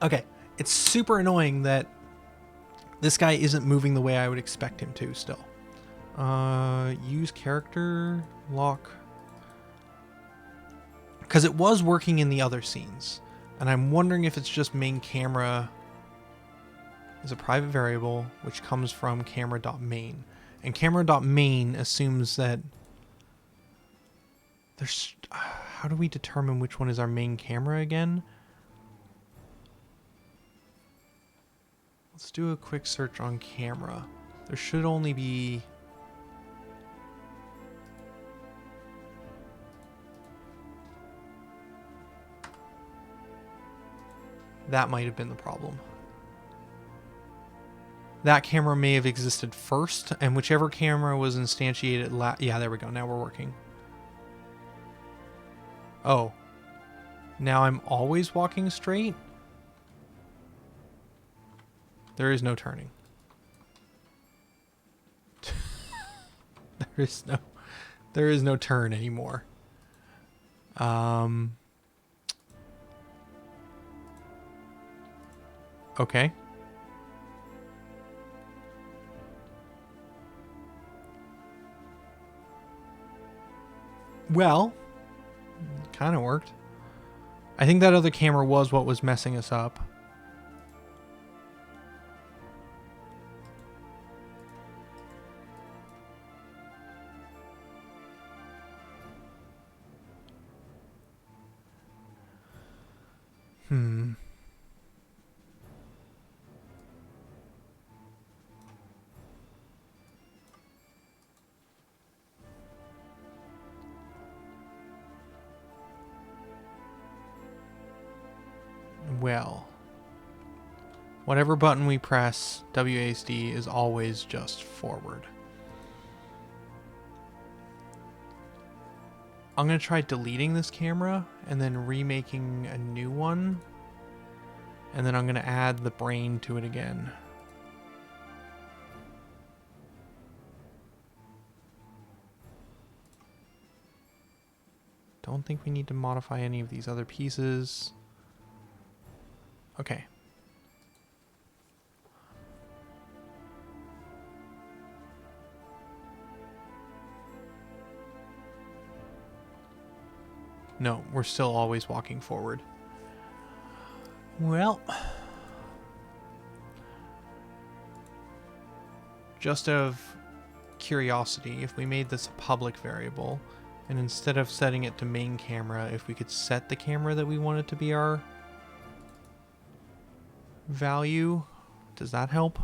Okay, it's super annoying that this guy isn't moving the way I would expect him to still. Use character lock. Because it was working in the other scenes. And I'm wondering if it's just main camera is a private variable which comes from camera.main. And camera.main assumes that there's... How do we determine which one is our main camera again? Let's do a quick search on camera. There should only be... That might have been the problem. That camera may have existed first, and whichever camera was instantiated yeah, there we go. Now we're working. Oh. Now I'm always walking straight? There is no turning. There is no turn anymore. Okay. Well, kind of worked. I think that other camera was what was messing us up. Well, whatever button we press, WASD is always just forward. I'm going to try deleting this camera and then remaking a new one. And then I'm going to add the brain to it again. Don't think we need to modify any of these other pieces. Okay. No, we're still always walking forward. Well, just out of curiosity, if we made this a public variable, and instead of setting it to main camera, if we could set the camera that we want it to be our value, does that help?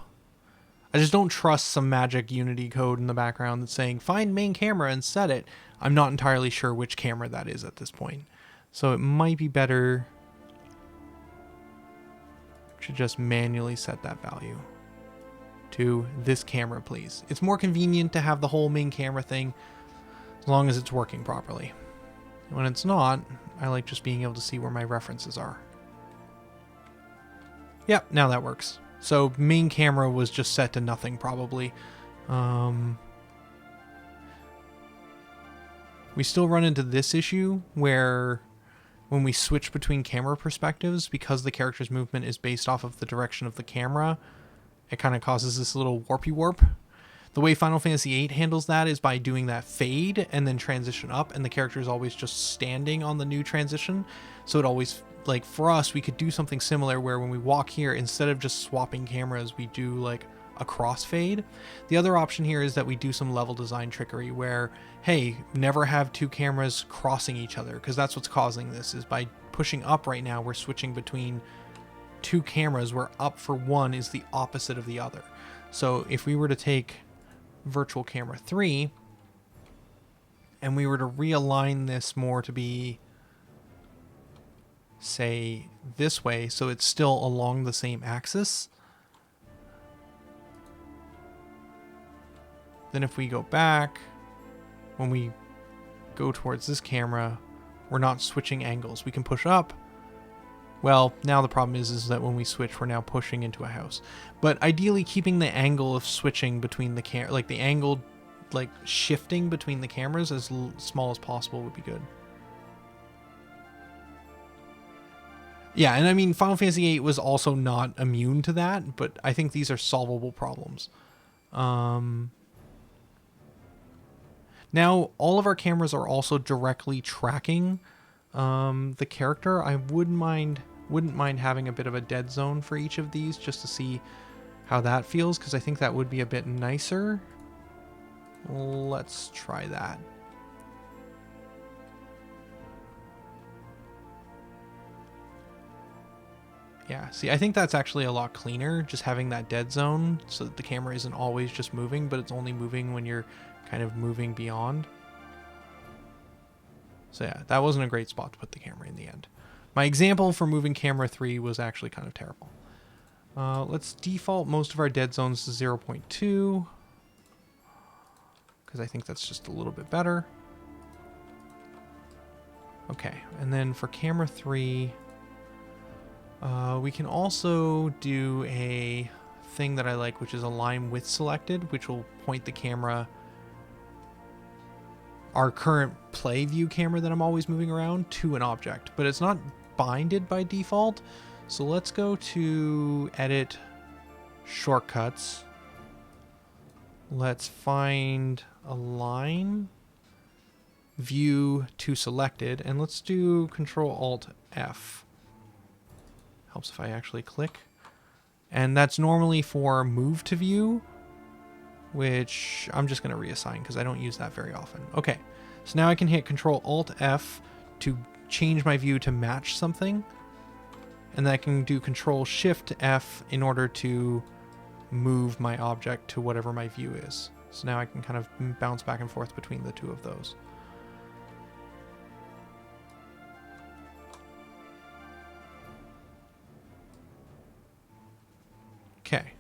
I just don't trust some magic Unity code in the background that's saying find main camera and set it. I'm not entirely sure which camera that is at this point. So it might be better to just manually set that value to this camera, please. It's more convenient to have the whole main camera thing as long as it's working properly. When it's not, I like just being able to see where my references are. Yep, now that works. So main camera was just set to nothing probably. We still run into this issue where when we switch between camera perspectives, because the character's movement is based off of the direction of the camera, it kind of causes this little warpy warp. The way Final Fantasy VIII handles that is by doing that fade and then transition up, and the character is always just standing on the new transition. So it always, like for us, we could do something similar where when we walk here, instead of just swapping cameras, we do like a crossfade. The other option here is that we do some level design trickery where, hey, never have two cameras crossing each other, because that's what's causing this, is by pushing up right now, we're switching between two cameras where up for one is the opposite of the other. So if we were to take virtual camera 3 and we were to realign this more to be, say, this way, so it's still along the same axis, then if we go back, when we go towards this camera, we're not switching angles. We can push up. Well, now the problem is that when we switch, we're now pushing into a house. But ideally, keeping the angle of switching between the like the angle, like shifting between the cameras as small as possible would be good. Yeah, and I mean, Final Fantasy VIII was also not immune to that, but I think these are solvable problems. Now, all of our cameras are also directly tracking the character. I wouldn't mind having a bit of a dead zone for each of these just to see how that feels, because I think that would be a bit nicer. Let's try that. Yeah, see, I think that's actually a lot cleaner, just having that dead zone so that the camera isn't always just moving, but it's only moving when you're kind of moving beyond. So yeah, that wasn't a great spot to put the camera in the end. My example for moving camera 3 was actually kind of terrible. Let's default most of our dead zones to 0.2, because I think that's just a little bit better. Okay, and then for camera 3, we can also do a thing that I like, which is align with selected, which will point the camera, our current play view camera that I'm always moving around, to an object, but it's not binded by default. So let's go to edit shortcuts. Let's find align view to selected, and let's do Control Alt F. Helps if I actually click. And that's normally for move to view, which I'm just going to reassign because I don't use that very often. Okay, so now I can hit Control Alt F to change my view to match something. And then I can do Control Shift F in order to move my object to whatever my view is. So now I can kind of bounce back and forth between the two of those. Okay.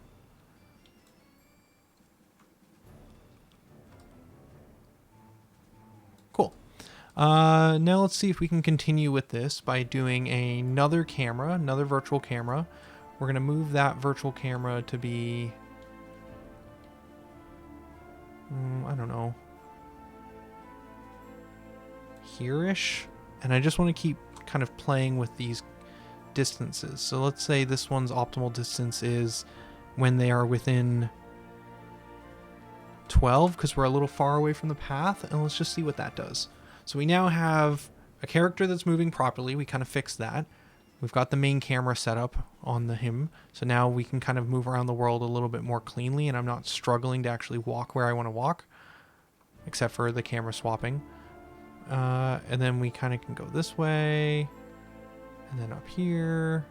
Cool. Now let's see if we can continue with this by doing another camera, another virtual camera. We're going to move that virtual camera to be, I don't know, here-ish. And I just want to keep kind of playing with these distances. So let's say this one's optimal distance is when they are within 12, because we're a little far away from the path, and let's just see what that does. So we now have a character that's moving properly. We kind of fixed that. We've got the main camera set up on him, so now we can kind of move around the world a little bit more cleanly, and I'm not struggling to actually walk where I want to walk, except for the camera swapping. And then we kind of can go this way, and then up here.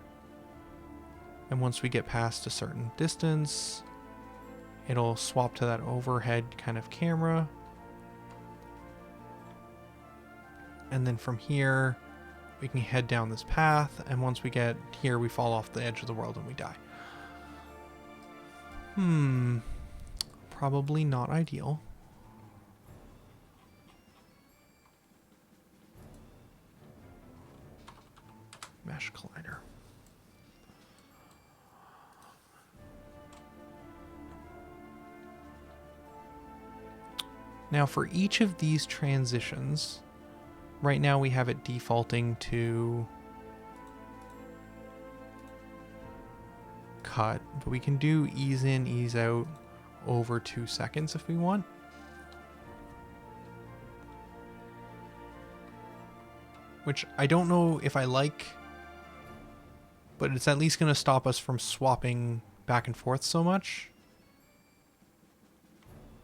And once we get past a certain distance, it'll swap to that overhead kind of camera. And then from here, we can head down this path, and once we get here, we fall off the edge of the world and we die. Probably not ideal. Mesh collider. Now for each of these transitions, right now we have it defaulting to cut, but we can do ease in, ease out over 2 seconds if we want. Which I don't know if I like, but it's at least going to stop us from swapping back and forth so much.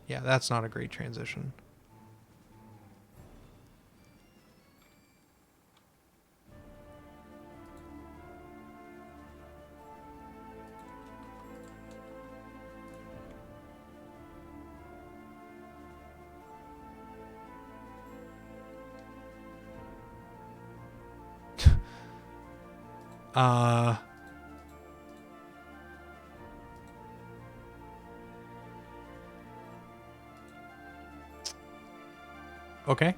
Yeah, that's not a great transition. Okay.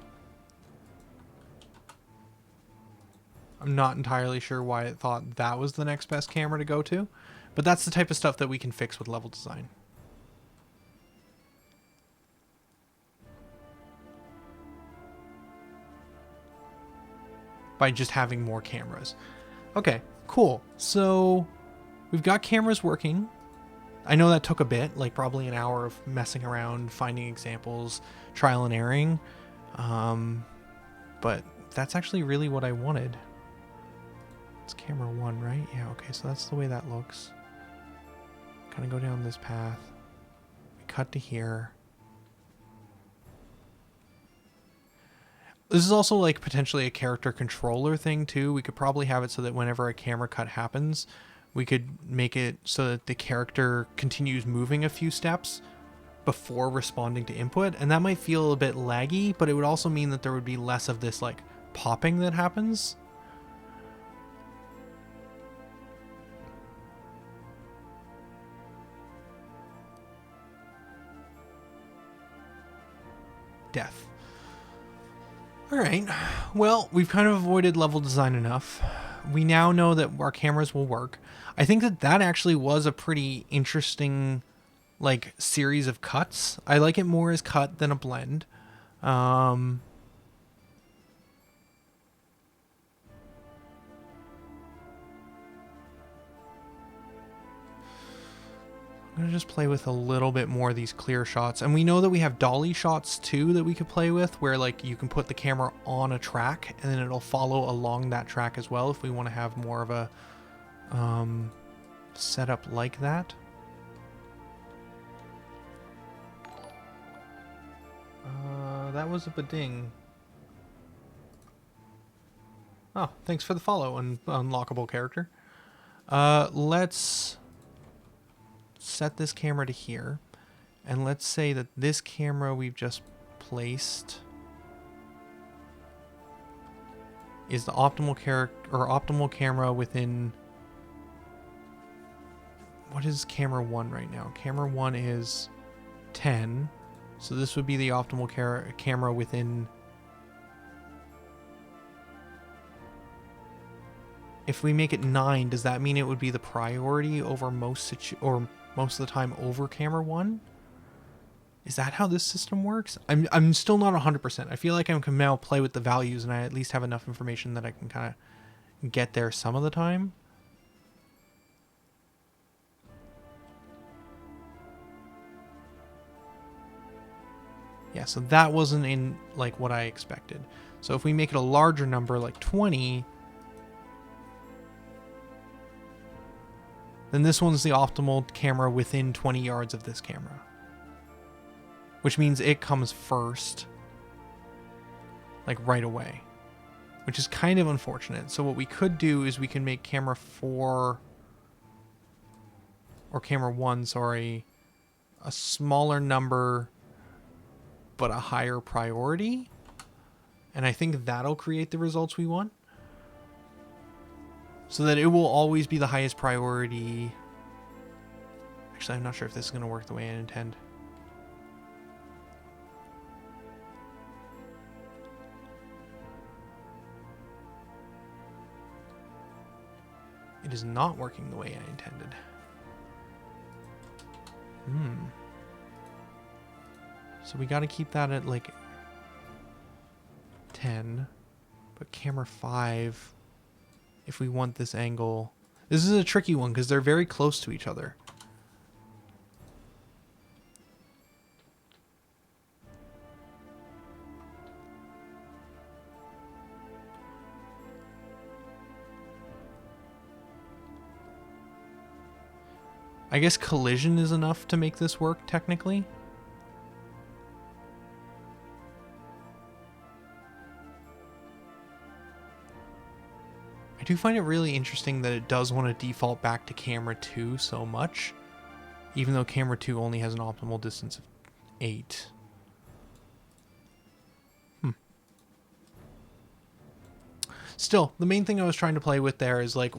I'm not entirely sure why it thought that was the next best camera to go to, but that's the type of stuff that we can fix with level design. By just having more cameras. Okay, cool. So we've got cameras working. I know that took a bit, like probably an hour of messing around, finding examples, trial and erroring. But that's actually really what I wanted. It's camera 1, right? Yeah, okay, so that's the way that looks. Kind of go down this path. We cut to here. This is also like potentially a character controller thing too. We could probably have it so that whenever a camera cut happens, we could make it so that the character continues moving a few steps before responding to input. And that might feel a bit laggy, but it would also mean that there would be less of this like popping that happens. Death. All right, well, we've kind of avoided level design enough. We now know that our cameras will work. I think that that actually was a pretty interesting, like, series of cuts. I like it more as cut than a blend. I'm going to just play with a little bit more of these clear shots. And we know that we have dolly shots too that we could play with, where like you can put the camera on a track and then it'll follow along that track as well if we want to have more of a setup like that. That was a bading. Oh, thanks for the follow, unlockable character. Let's set this camera to here, and let's say that this camera we've just placed is the optimal optimal camera within. What is camera 1 right now? Camera 1 is 10, so this would be the optimal camera within. If we make it 9, does that mean it would be the priority over most of the time over camera 1? Is that how this system works? I'm still not 100%. I feel like I can now play with the values and I at least have enough information that I can kind of get there some of the time. Yeah, so that wasn't in like what I expected. So if we make it a larger number, like 20, then this one's the optimal camera within 20 yards of this camera. Which means it comes first, like right away, which is kind of unfortunate. So what we could do is we can make camera 4, or camera 1, sorry, a smaller number, but a higher priority. And I think that'll create the results we want. So that it will always be the highest priority. Actually, I'm not sure if this is going to work the way I intend. It is not working the way I intended. So we got to keep that at like 10. But camera 5, if we want this angle. This is a tricky one because they're very close to each other. I guess collision is enough to make this work technically. I do find it really interesting that it does want to default back to camera 2 so much, even though camera 2 only has an optimal distance of 8. Still, the main thing I was trying to play with there is like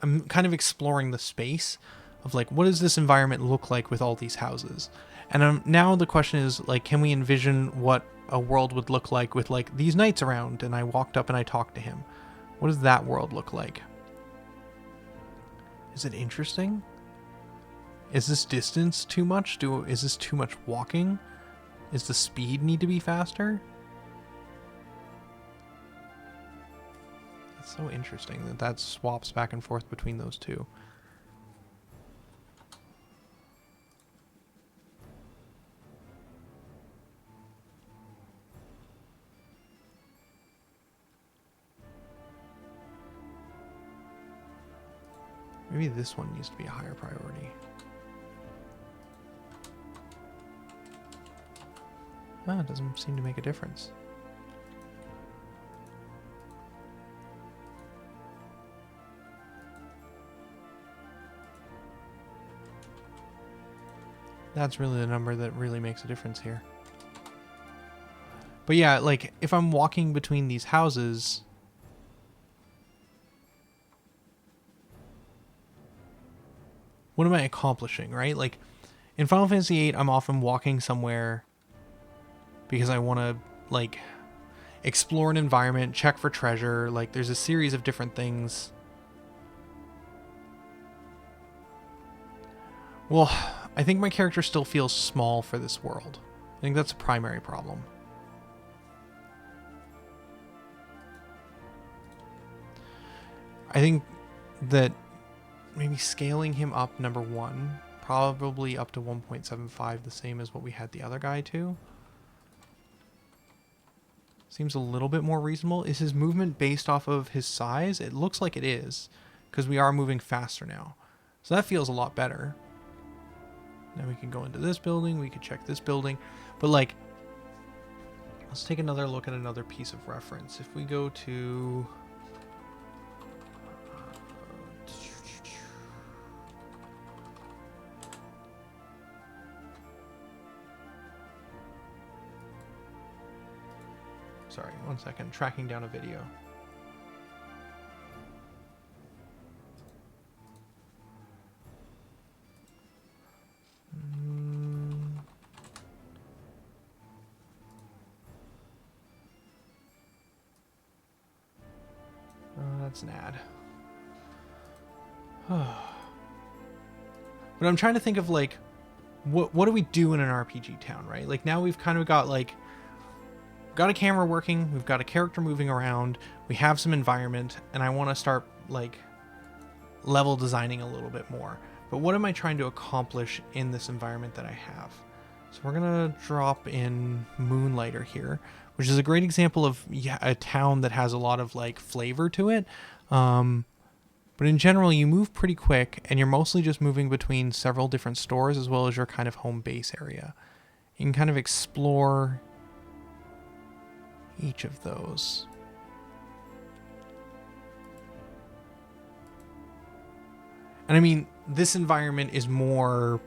I'm kind of exploring the space of like, what does this environment look like with all these houses? And now the question is like, can we envision what a world would look like with like these knights around? And I walked up and I talked to him. What does that world look like? Is it interesting? Is this distance too much? Is this too much walking? Is the speed need to be faster? It's so interesting that swaps back and forth between those two. Maybe this one needs to be a higher priority. Ah, it doesn't seem to make a difference. That's really the number that really makes a difference here. But yeah, like if I'm walking between these houses, what am I accomplishing, right? Like in Final Fantasy VIII, I'm often walking somewhere because I want to like explore an environment, check for treasure. Like there's a series of different things. Well, I think my character still feels small for this world. I think that's a primary problem. I think that maybe scaling him up, number one, probably up to 1.75, the same as what we had the other guy to. Seems a little bit more reasonable. Is his movement based off of his size? It looks like it is, because we are moving faster now. So that feels a lot better. Now we can go into this building, we could check this building, but like, let's take another look at another piece of reference. If we go to... Sorry, one second. Tracking down a video. That's an ad. But I'm trying to think of like, what do we do in an RPG town, right? Like now we've kind of got like, got a camera working, we've got a character moving around, we have some environment, and I want to start like level designing a little bit more. But what am I trying to accomplish in this environment that I have? So we're gonna drop in Moonlighter here, which is a great example of a town that has a lot of like flavor to it. But in general, you move pretty quick, and you're mostly just moving between several different stores as well as your kind of home base area. You can kind of explore each of those. And I mean, this environment is more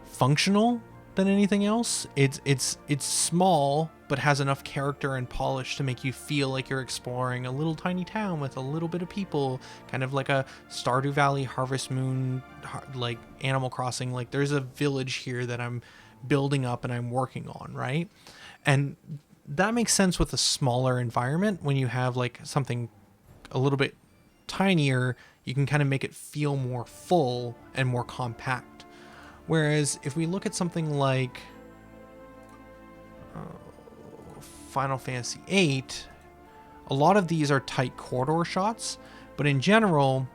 functional than anything else. It's small, but has enough character and polish to make you feel like you're exploring a little tiny town with a little bit of people, kind of like a Stardew Valley, Harvest Moon, like Animal Crossing. Like there's a village here that I'm building up and I'm working on, right? And that makes sense with a smaller environment. When you have like something a little bit tinier, you can kind of make it feel more full and more compact. Whereas if we look at something like Final Fantasy VIII, a lot of these are tight corridor shots, but in general,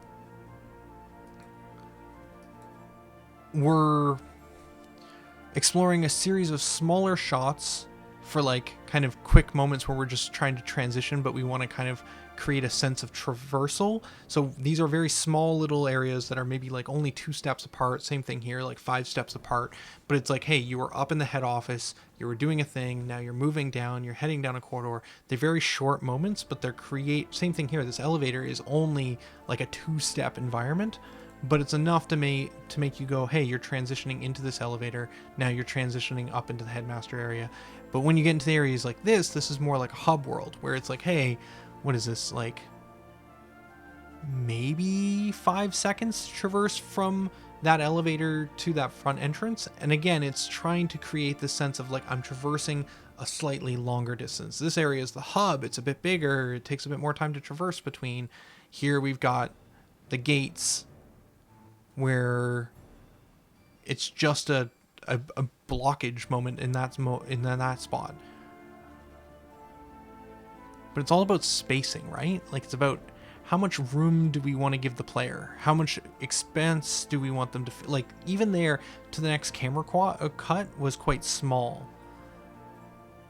we're exploring a series of smaller shots for like kind of quick moments where we're just trying to transition, but we want to kind of create a sense of traversal. So these are very small little areas that are maybe like only 2 steps apart. Same thing here, like 5 steps apart. But it's like, hey, you were up in the head office, you were doing a thing, now you're moving down, you're heading down a corridor. They're very short moments, but they're same thing here. This elevator is only like a 2-step environment, but it's enough to make you go, hey, you're transitioning into this elevator. Now you're transitioning up into the headmaster area. But when you get into the areas like this is more like a hub world where it's like, hey, what is this, like maybe 5 seconds to traverse from that elevator to that front entrance? And again, it's trying to create this sense of like I'm traversing a slightly longer distance. This area is the hub. It's a bit bigger. It takes a bit more time to traverse between. Here we've got the gates where it's just a blockage moment in that spot. But it's all about spacing, right? Like it's about how much room do we want to give the player? How much expense do we want them to like? Even there to the next camera cut was quite small.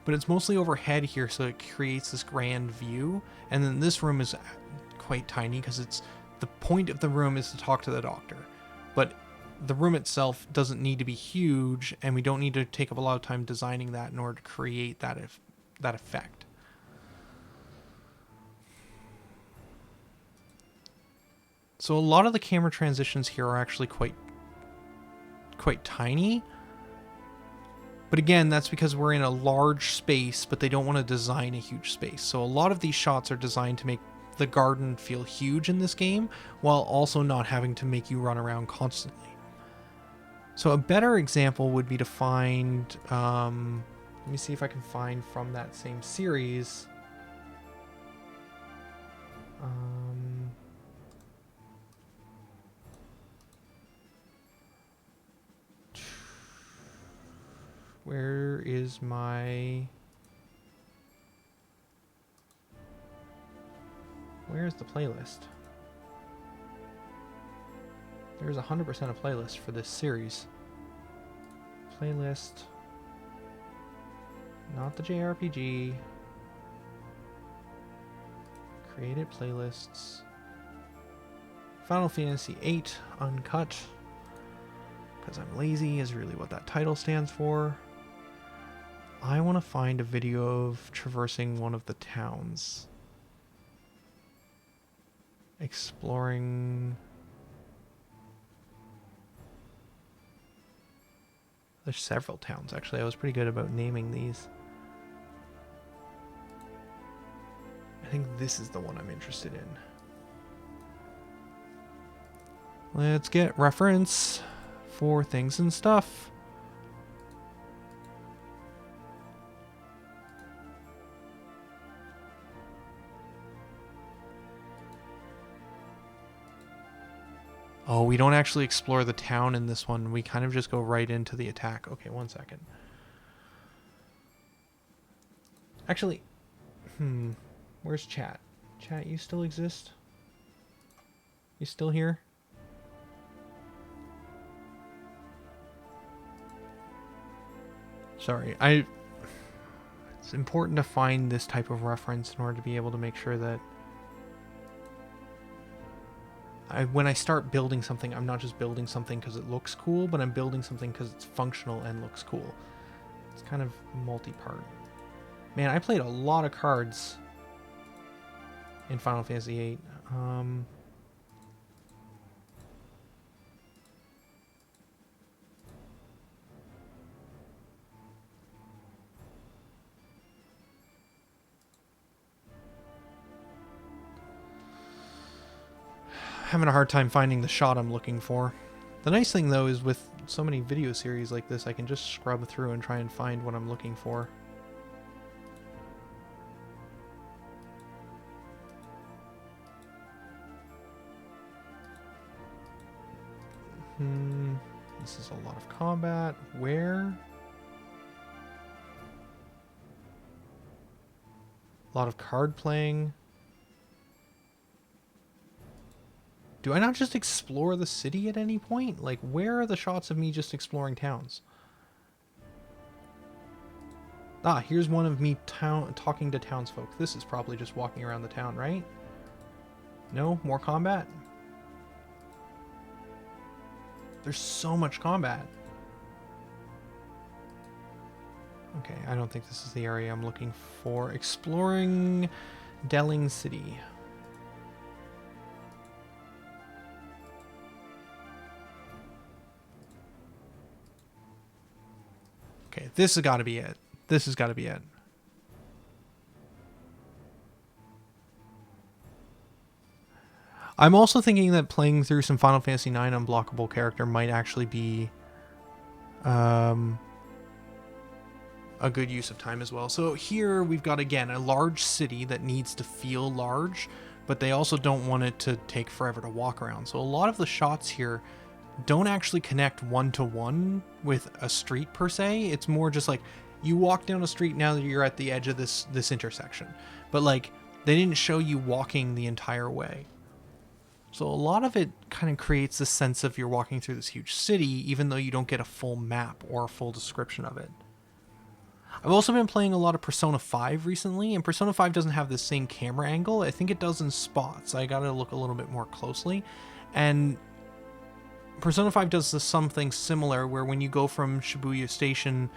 But it's mostly overhead here, so it creates this grand view. And then this room is quite tiny because it's the point of the room is to talk to the doctor. But the room itself doesn't need to be huge, and we don't need to take up a lot of time designing that in order to create that effect. So a lot of the camera transitions here are actually quite tiny. But again, that's because we're in a large space, but they don't want to design a huge space. So a lot of these shots are designed to make the garden feel huge in this game, while also not having to make you run around constantly. So a better example would be to find, let me see if I can find from that same series. Where's the playlist? There's 100% a playlist for this series. Playlist. Not the JRPG. Created playlists. Final Fantasy VIII Uncut. Because I'm lazy is really what that title stands for. I want to find a video of traversing one of the towns. Exploring. There's several towns, actually. I was pretty good about naming these. I think this is the one I'm interested in. Let's get reference for things and stuff. Oh, we don't actually explore the town in this one. We kind of just go right into the attack. Okay, 1 second. Actually, where's chat? Chat, you still exist? You still here? Sorry, it's important to find this type of reference in order to be able to make sure that when I start building something, I'm not just building something because it looks cool, but I'm building something because it's functional and looks cool. It's kind of multi-part. Man, I played a lot of cards in Final Fantasy VIII. Having a hard time finding the shot I'm looking for. The nice thing though is with so many video series like this, I can just scrub through and try and find what I'm looking for. This is a lot of combat. Where? A lot of card playing. Do I not just explore the city at any point? Like, where are the shots of me just exploring towns? Ah, here's one of me talking to townsfolk. This is probably just walking around the town, right? No? More combat? There's so much combat. Okay, I don't think this is the area I'm looking for. Exploring Delling City. Okay, this has got to be it. This has got to be it. I'm also thinking that playing through some Final Fantasy IX unblockable character might actually be a good use of time as well. So here we've got, again, a large city that needs to feel large, but they also don't want it to take forever to walk around. So a lot of the shots here don't actually connect one-to-one with a street per se. It's more just like you walk down a street now that you're at the edge of this intersection. But like they didn't show you walking the entire way. So a lot of it kind of creates this sense of you're walking through this huge city, even though you don't get a full map or a full description of it. I've also been playing a lot of Persona 5 recently, and Persona 5 doesn't have the same camera angle. I think it does in spots. I gotta look a little bit more closely. And Persona 5 does something similar where when you go from Shibuya Station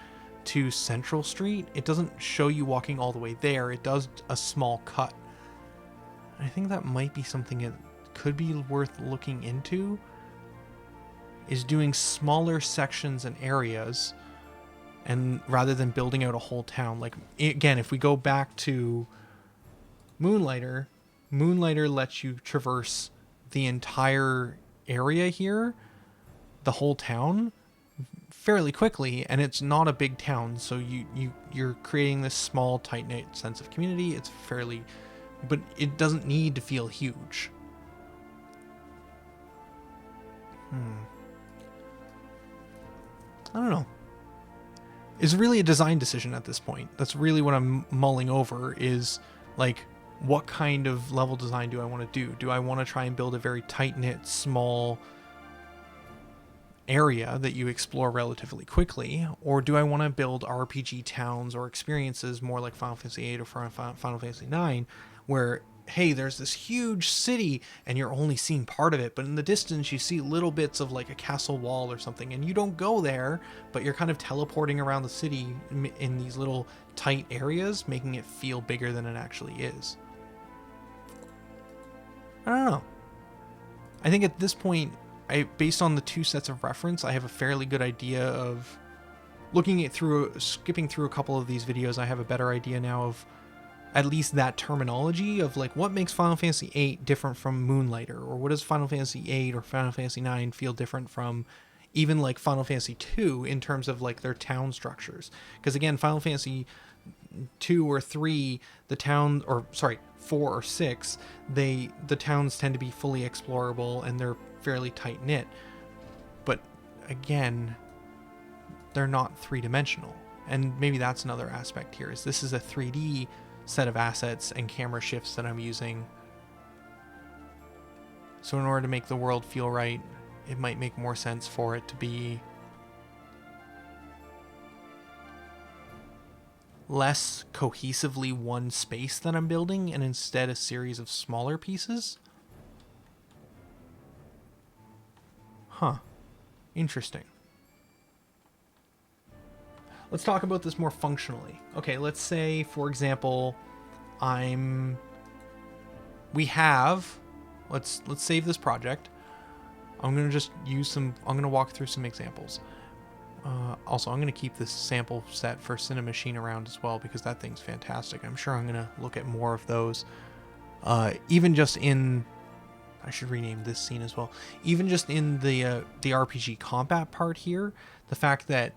to Central Street, it doesn't show you walking all the way there. It does a small cut. I think that might be something it could be worth looking into, is doing smaller sections and areas, and rather than building out a whole town. Like, again, if we go back to Moonlighter lets you traverse the entire area here, the whole town, fairly quickly, and it's not a big town, so you're creating this small, tight-knit sense of community. It's fairly, but it doesn't need to feel huge. I don't know. It's really a design decision at this point. That's really what I'm mulling over, is like, what kind of level design do I want to do? Do I want to try and build a very tight-knit, small area that you explore relatively quickly, or do I want to build RPG towns or experiences more like Final Fantasy VIII or Final Fantasy IX, where, hey, there's this huge city and you're only seeing part of it, but in the distance you see little bits of like a castle wall or something, and you don't go there, but you're kind of teleporting around the city in these little tight areas, making it feel bigger than it actually is. I don't know. I think at this point, based on the two sets of reference, I have a fairly good idea of skipping through a couple of these videos. I have a better idea now of at least that terminology of like what makes Final Fantasy VIII different from Moonlighter, or what does Final Fantasy VIII or Final Fantasy IX feel different from even like Final Fantasy II in terms of like their town structures. Because again, Final Fantasy 2 or 3, the town, or sorry, 4 or 6, the towns tend to be fully explorable and they're fairly tight knit. But again, they're not three-dimensional. And maybe that's another aspect here, is this is a 3D set of assets and camera shifts that I'm using. So in order to make the world feel right, it might make more sense for it to be less cohesively one space that I'm building, and instead a series of smaller pieces. Huh. Interesting. Let's talk about this more functionally. Okay, let's say, for example, let's save this project. I'm going to just I'm going to walk through some examples. Also, I'm going to keep this sample set for Cinemachine around as well, because that thing's fantastic. I'm sure I'm going to look at more of those. Even just in... I should rename this scene as well. Even just in the RPG combat part here, the fact that,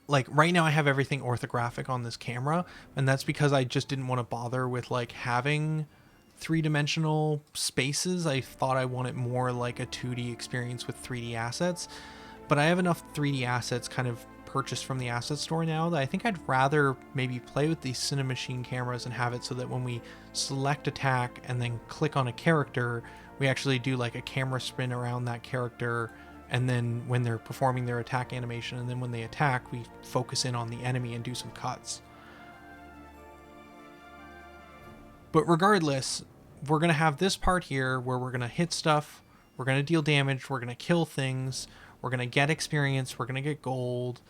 like, right now I have everything orthographic on this camera, and that's because I just didn't want to bother with, like, having three-dimensional spaces. I thought I wanted more like a 2D experience with 3D assets, but I have enough 3D assets kind of purchased from the asset store now that I think I'd rather maybe play with these Cinemachine cameras and have it so that when we select attack and then click on a character, we actually do like a camera spin around that character, and then when they're performing their attack animation, and then when they attack, we focus in on the enemy and do some cuts. But regardless, we're going to have this part here where we're going to hit stuff, we're going to deal damage, we're going to kill things, we're going to get experience, we're going to get gold,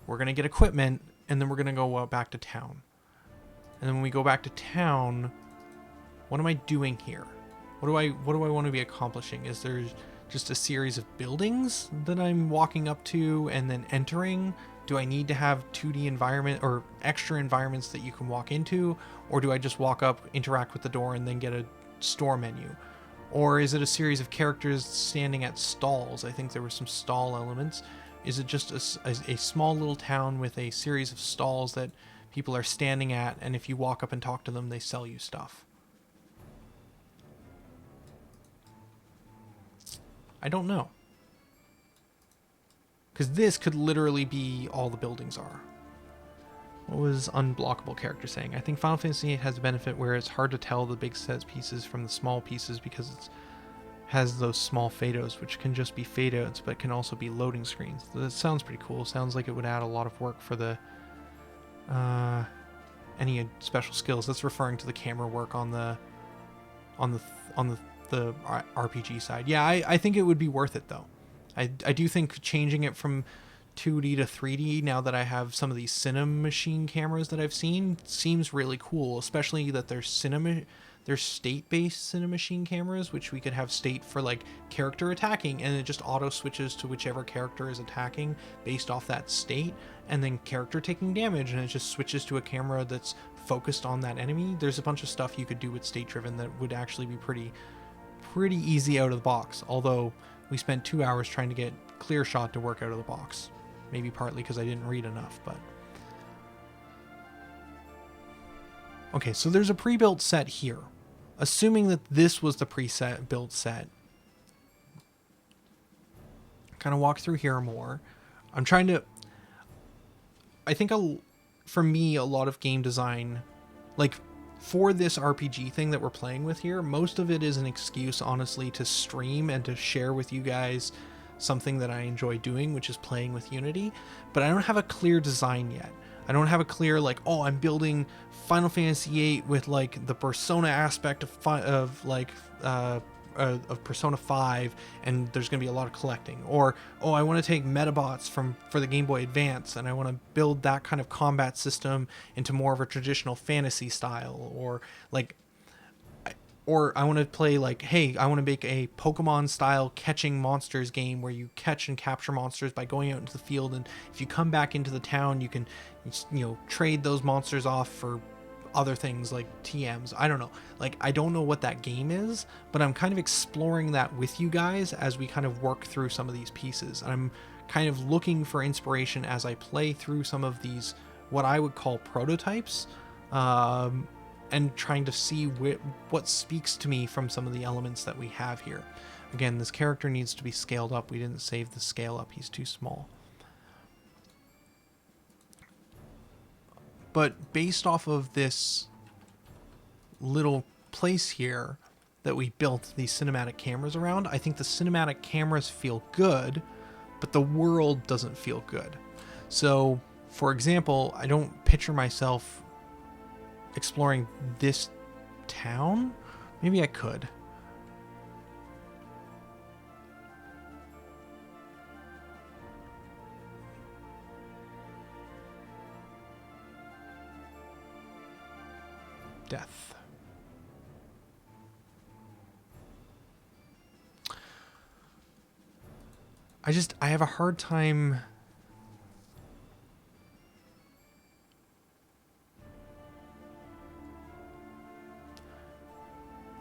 we're going to get equipment, and then we're going to go back to town. And then when we go back to town, what am I doing here? What do I want to be accomplishing? Is just a series of buildings that I'm walking up to and then entering? Do I need to have 2D environment or extra environments that you can walk into? Or do I just walk up, interact with the door, and then get a store menu? Or is it a series of characters standing at stalls? I think there were some stall elements. Is it just a small little town with a series of stalls that people are standing at, and if you walk up and talk to them, they sell you stuff? I don't know. Because this could literally be all the buildings are. What was Unblockable Character saying? I think Final Fantasy VIII has a benefit where it's hard to tell the big set pieces from the small pieces because it has those small fados, which can just be fadeouts, but can also be loading screens. That sounds pretty cool. Sounds like it would add a lot of work for the any special skills. That's referring to the camera work on the RPG side. Yeah, I think it would be worth it though. I do think changing it from 2D to 3D, now that I have some of these Cinema Machine cameras that I've seen, seems really cool, especially that there's state-based Cinema Machine cameras, which we could have state for like character attacking, and it just auto switches to whichever character is attacking based off that state, and then character taking damage, and it just switches to a camera that's focused on that enemy. There's a bunch of stuff you could do with state-driven that would actually be pretty easy out of the box, although we spent 2 hours trying to get Clear Shot to work out of the box. Maybe partly because I didn't read enough, but... Okay, so there's a pre-built set here. Assuming that this was the pre-built set. Kind of walk through here more. I'm trying to... I think for me, a lot of game design... Like, for this RPG thing that we're playing with here, most of it is an excuse, honestly, to stream and to share with you guys something that I enjoy doing, which is playing with Unity, but I don't have a clear design yet. I don't have a clear, like, oh, I'm building Final Fantasy VIII with, like, the Persona aspect of Persona 5, and there's going to be a lot of collecting. Or, oh, I want to take Metabots for the Game Boy Advance, and I want to build that kind of combat system into more of a traditional fantasy style. Or, like... Or I want to play like, hey, I want to make a Pokemon-style catching monsters game where you catch and capture monsters by going out into the field, and if you come back into the town, you can, trade those monsters off for other things like TMs. I don't know. Like, I don't know what that game is, but I'm kind of exploring that with you guys as we kind of work through some of these pieces. I'm kind of looking for inspiration as I play through some of these, what I would call prototypes. And trying to see what speaks to me from some of the elements that we have here. Again, this character needs to be scaled up. We didn't save the scale up. He's too small. But based off of this little place here that we built these cinematic cameras around, I think the cinematic cameras feel good, but the world doesn't feel good. So, for example, I don't picture myself exploring this town. Maybe I could. Death. I have a hard time.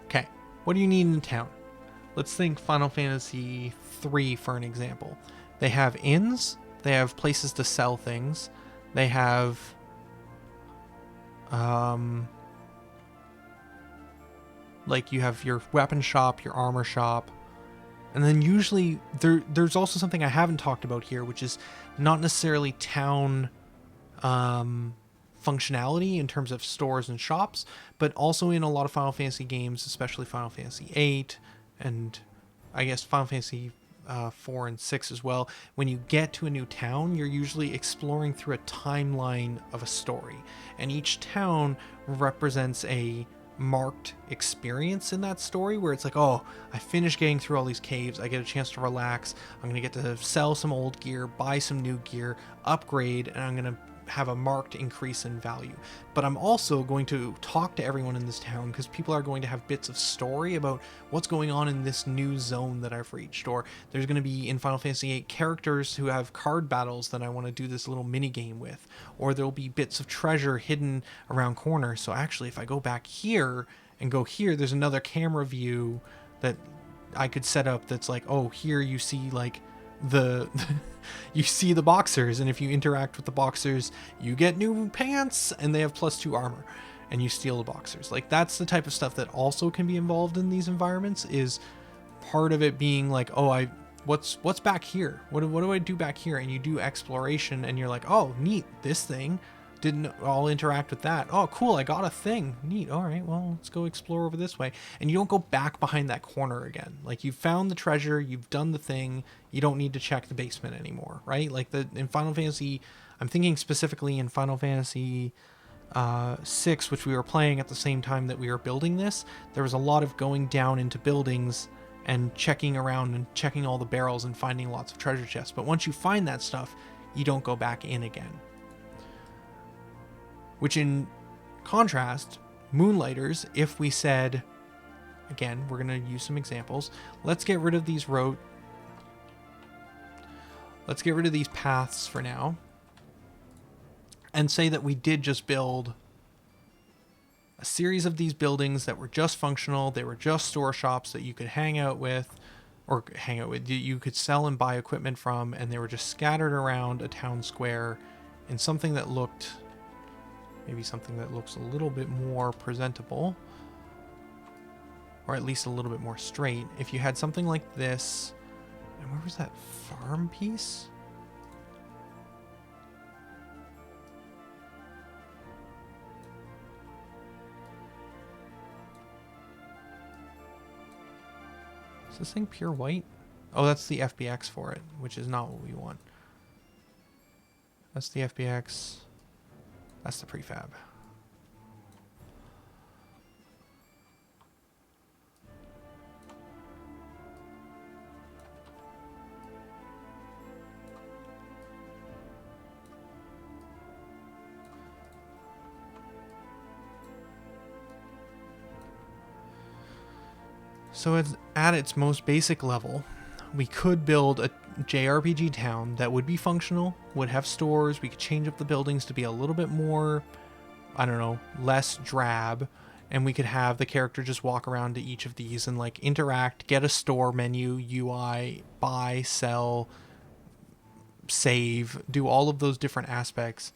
Okay, what do you need in town? Let's think Final Fantasy III for an example. They have inns, they have places to sell things, they have like you have your weapon shop, your armor shop, and then usually there's also something I haven't talked about here, which is not necessarily town functionality in terms of stores and shops, but also in a lot of Final Fantasy games, especially Final Fantasy VIII, and I guess Final Fantasy 4 and 6 as well. When you get to a new town, you're usually exploring through a timeline of a story, and each town represents a marked experience in that story where it's like, oh, I finished getting through all these caves, I get a chance to relax, I'm gonna get to sell some old gear, buy some new gear, upgrade, and I'm gonna have a marked increase in value. But I'm also going to talk to everyone in this town, because people are going to have bits of story about what's going on in this new zone that I've reached. Or there's going to be, in Final Fantasy VIII, characters who have card battles that I want to do this little mini game with. Or there'll be bits of treasure hidden around corners. So actually, if I go back here and go here, there's another camera view that I could set up that's like, oh, here you see like you see the boxers, and if you interact with the boxers, you get new pants, and they have +2 armor, and you steal the boxers. Like, that's the type of stuff that also can be involved in these environments. Is part of it being like, oh, what's back here? What do I do back here? And you do exploration, and you're like, oh, neat, this thing. I'll interact with that. Oh, cool, I got a thing. Neat. All right, well, let's go explore over this way. And you don't go back behind that corner again. Like, you've found the treasure, you've done the thing, you don't need to check the basement anymore, right? Like, in Final Fantasy, I'm thinking specifically in Final Fantasy 6, which we were playing at the same time that we were building this, there was a lot of going down into buildings and checking around and checking all the barrels and finding lots of treasure chests. But once you find that stuff, you don't go back in again. Which, in contrast, Moonlighters, if we said, again, we're going to use some examples. Let's get rid of these Let's get rid of these paths for now. And say that we did just build a series of these buildings that were just functional. They were just store shops that you could hang out with, you could sell and buy equipment from, and they were just scattered around a town square in something that looked... maybe something that looks a little bit more presentable, or at least a little bit more straight. If you had something like this, and where was that farm piece? Is this thing pure white? Oh, that's the FBX for it, which is not what we want. That's the FBX. That's the prefab. So at its most basic level, we could build a JRPG town that would be functional, would have stores. We could change up the buildings to be a little bit more, I don't know, less drab, and we could have the character just walk around to each of these and like interact, get a store menu, UI, buy, sell, save, do all of those different aspects.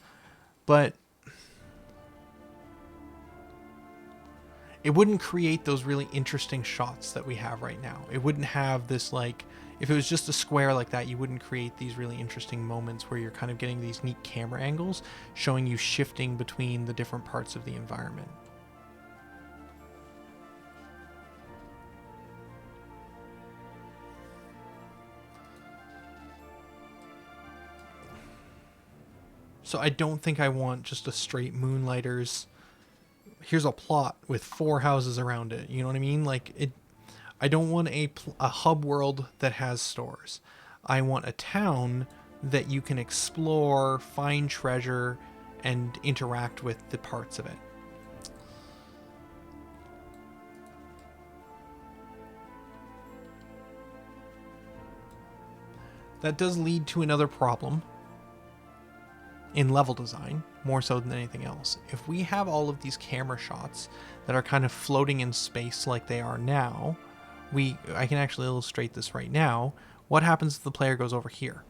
But it wouldn't create those really interesting shots that we have right now. It wouldn't have this, like, if it was just a square like that, you wouldn't create these really interesting moments where you're kind of getting these neat camera angles showing you shifting between the different parts of the environment. So I don't think I want just a straight Moonlighters. Here's a plot with 4 houses around it. You know what I mean? Like, I don't want a hub world that has stores. I want a town that you can explore, find treasure, and interact with the parts of it. That does lead to another problem in level design, more so than anything else. If we have all of these camera shots that are kind of floating in space like they are now, I can actually illustrate this right now. What happens if the player goes over here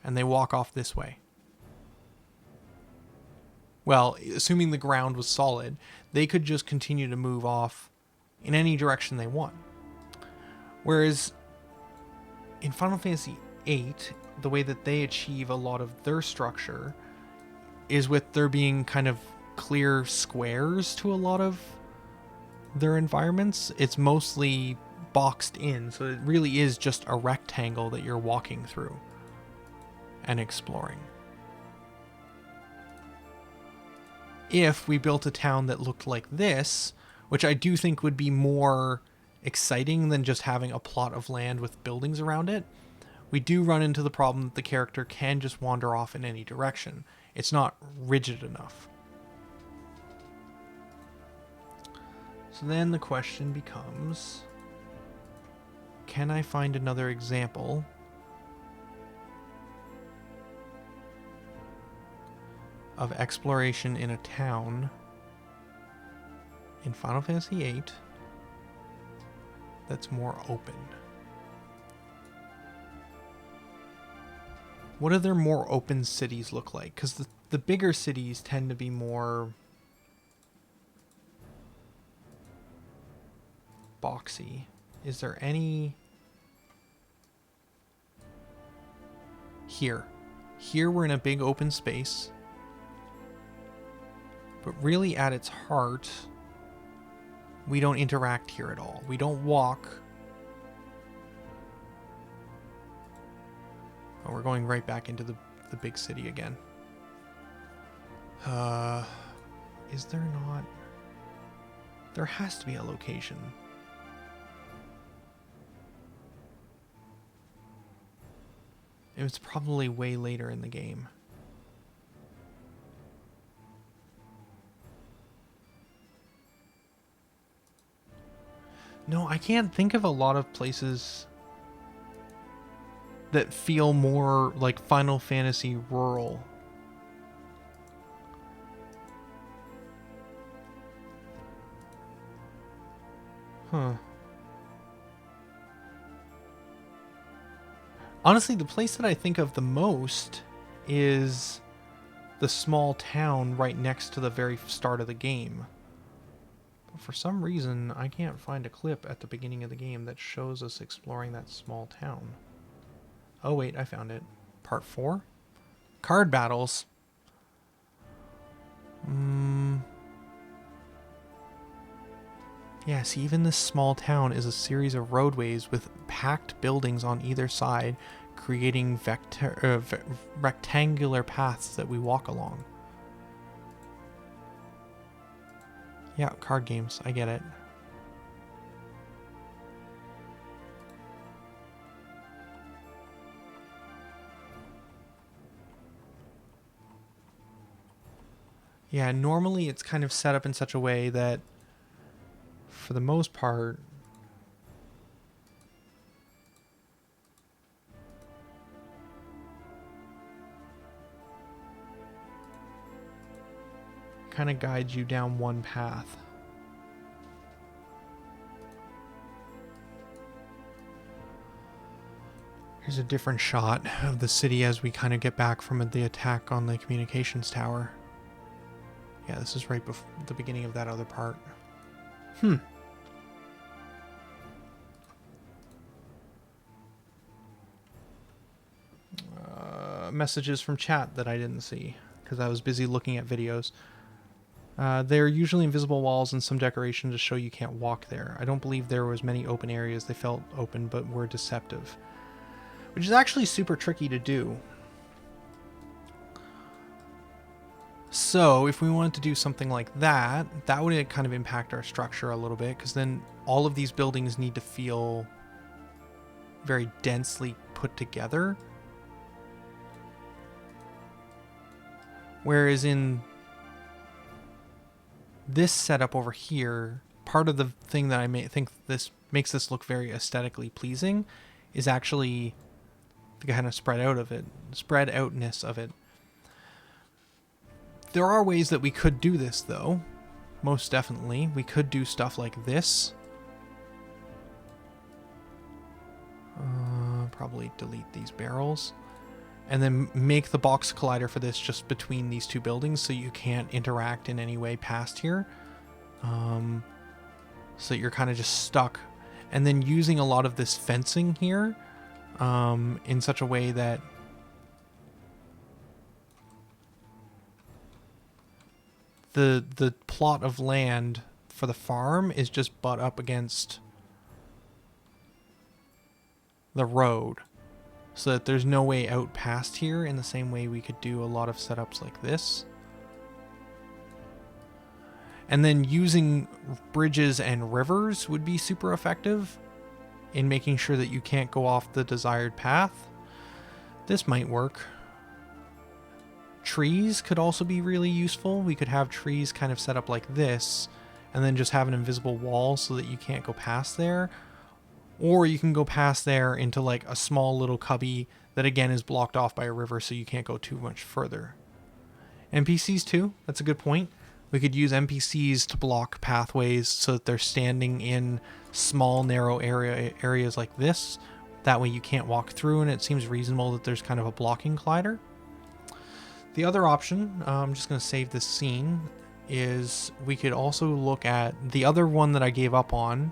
and they walk off this way? Well, assuming the ground was solid, they could just continue to move off in any direction they want. Whereas in Final Fantasy VIII, the way that they achieve a lot of their structure is with there being kind of clear squares to a lot of their environments. It's mostly boxed in, so it really is just a rectangle that you're walking through and exploring. If we built a town that looked like this, which I do think would be more exciting than just having a plot of land with buildings around it, we do run into the problem that the character can just wander off in any direction. It's not rigid enough. So then the question becomes, can I find another example of exploration in a town in Final Fantasy VIII that's more open? What do their more open cities look like? Because the bigger cities tend to be more boxy. Is there any... Here we're in a big open space, but really at its heart, we don't interact here at all. We don't walk. Oh, we're going right back into the big city again. Is there not? There has to be a location. It was probably way later in the game. No, I can't think of a lot of places that feel more like Final Fantasy rural. Huh. Honestly, the place that I think of the most is the small town right next to the very start of the game. But for some reason, I can't find a clip at the beginning of the game that shows us exploring that small town. Oh wait, I found it. Part 4? Card battles. Yeah, see, even this small town is a series of roadways with packed buildings on either side, creating rectangular paths that we walk along. Yeah, card games. I get it. Yeah, normally it's kind of set up in such a way that, for the most part, kind of guides you down one path. Here's a different shot of the city as we kind of get back from the attack on the communications tower. Yeah, this is right before the beginning of that other part. Messages from chat that I didn't see because I was busy looking at videos. They're usually invisible walls and some decoration to show you can't walk there. I don't believe there was many open areas. They felt open but were deceptive, which is actually super tricky to do. So if we wanted to do something like that, that would kind of impact our structure a little bit, because then all of these buildings need to feel very densely put together. Whereas in this setup over here, part of the thing that I think this makes this look very aesthetically pleasing is actually the kind of spread outness of it. There are ways that we could do this, though. Most definitely. We could do stuff like this. Probably delete these barrels. And then make the box collider for this just between these two buildings so you can't interact in any way past here. So you're kind of just stuck. And then using a lot of this fencing here in such a way that the plot of land for the farm is just butt up against the road, so that there's no way out past here, in the same way we could do a lot of setups like this. And then using bridges and rivers would be super effective in making sure that you can't go off the desired path. This might work. Trees could also be really useful. We could have trees kind of set up like this, and then just have an invisible wall so that you can't go past there. Or you can go past there into like a small little cubby that again is blocked off by a river, so you can't go too much further. NPCs too, that's a good point. We could use NPCs to block pathways so that they're standing in small narrow areas like this. That way you can't walk through, and it seems reasonable that there's kind of a blocking collider. The other option, I'm just going to save this scene, is we could also look at the other one that I gave up on,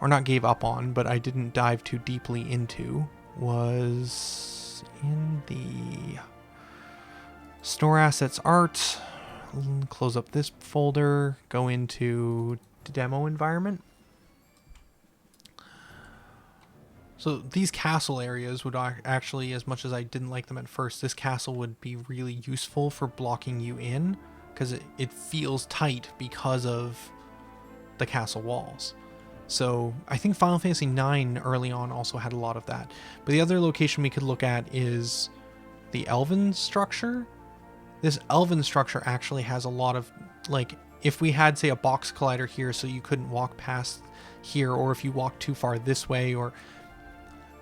or not gave up on, but I didn't dive too deeply into, was in the Store Assets Art. Close up this folder, go into the demo environment. So these castle areas would actually, as much as I didn't like them at first, this castle would be really useful for blocking you in, because it feels tight because of the castle walls. So I think Final Fantasy IX early on also had a lot of that. But the other location we could look at is the Elven structure. This Elven structure actually has a lot of, like, if we had, say, a box collider here so you couldn't walk past here, or if you walk too far this way, or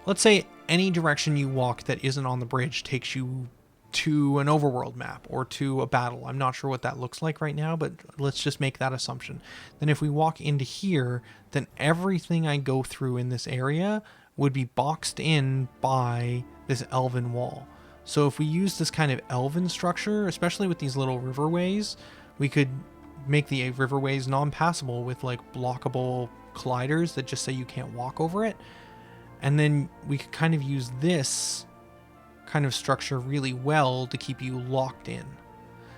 let's say any direction you walk that isn't on the bridge takes you to an overworld map or to a battle. I'm not sure what that looks like right now, but let's just make that assumption. Then if we walk into here, then everything I go through in this area would be boxed in by this elven wall. So if we use this kind of elven structure, especially with these little riverways, we could make the riverways non-passable with like blockable colliders that just say you can't walk over it. And then we could kind of use this kind of structure really well to keep you locked in.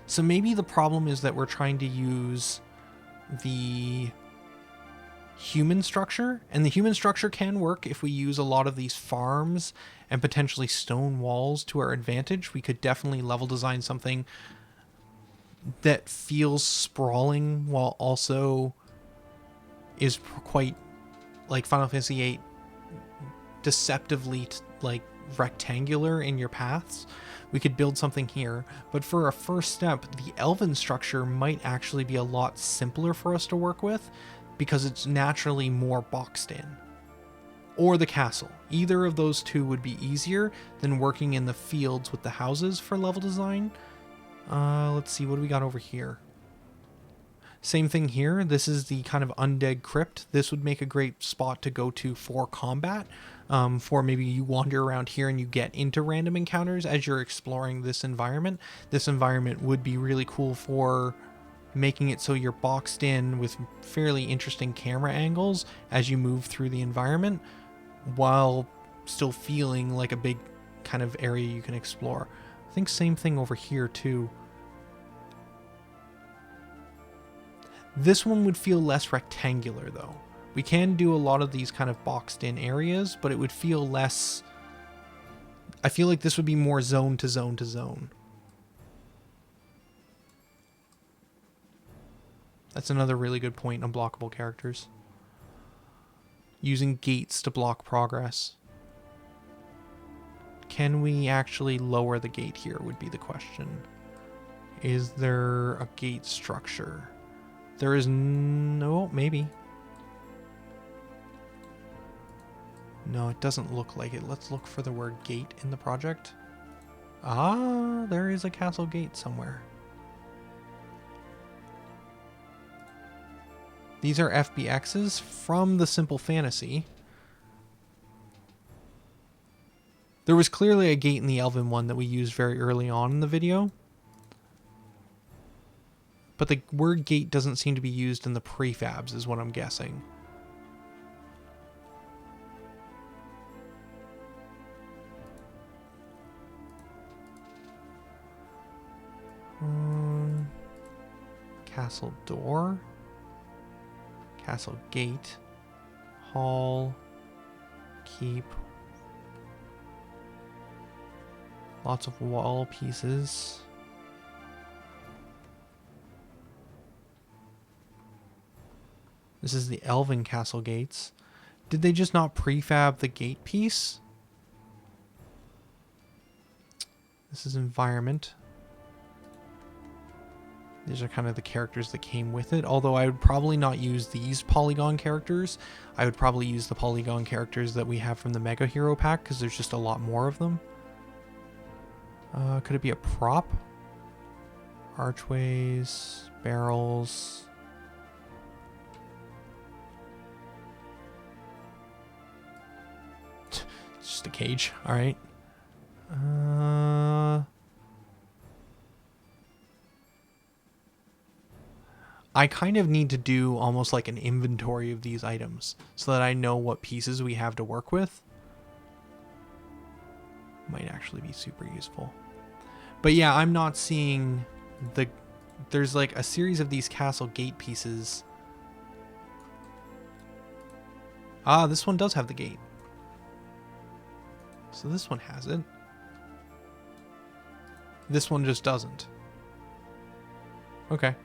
So maybe the problem is that we're trying to use the human structure, and the human structure can work if we use a lot of these farms and potentially stone walls to our advantage. We could definitely level design something that feels sprawling while also is quite like Final Fantasy VIII, deceptively like rectangular in your paths. We could build something here, but for a first step, the elven structure might actually be a lot simpler for us to work with because it's naturally more boxed in. Or the castle. Either of those two would be easier than working in the fields with the houses for level design. Let's see, what do we got over here? Same thing here. This is the kind of undead crypt. This would make a great spot to go to for combat. For maybe you wander around here and you get into random encounters as you're exploring this environment. This environment would be really cool for making it so you're boxed in with fairly interesting camera angles as you move through the environment while still feeling like a big kind of area you can explore. I think same thing over here too. This one would feel less rectangular though. We can do a lot of these kind of boxed in areas, but it would feel less... I feel like this would be more zone to zone to zone. That's another really good point on blockable characters. Using gates to block progress. Can we actually lower the gate here would be the question. Is there a gate structure? There is no... maybe. No, it doesn't look like it. Let's look for the word gate in the project. Ah, there is a castle gate somewhere. These are FBXs from the Simple Fantasy. There was clearly a gate in the Elven one that we used very early on in the video. But the word gate doesn't seem to be used in the prefabs, is what I'm guessing. Castle door. Castle gate. Hall. Keep. Lots of wall pieces. This is the Elven castle gates. Did they just not prefab the gate piece? This is environment. These are kind of the characters that came with it, although I would probably not use these polygon characters. I would probably use the polygon characters that we have from the Mega Hero pack, because there's just a lot more of them. Could it be a prop? Archways, barrels. It's just a cage, alright. I kind of need to do almost like an inventory of these items so that I know what pieces we have to work with. Might actually be super useful. But yeah, I'm not seeing the... There's like a series of these castle gate pieces. Ah, this one does have the gate. So this one has it. This one just doesn't. Okay.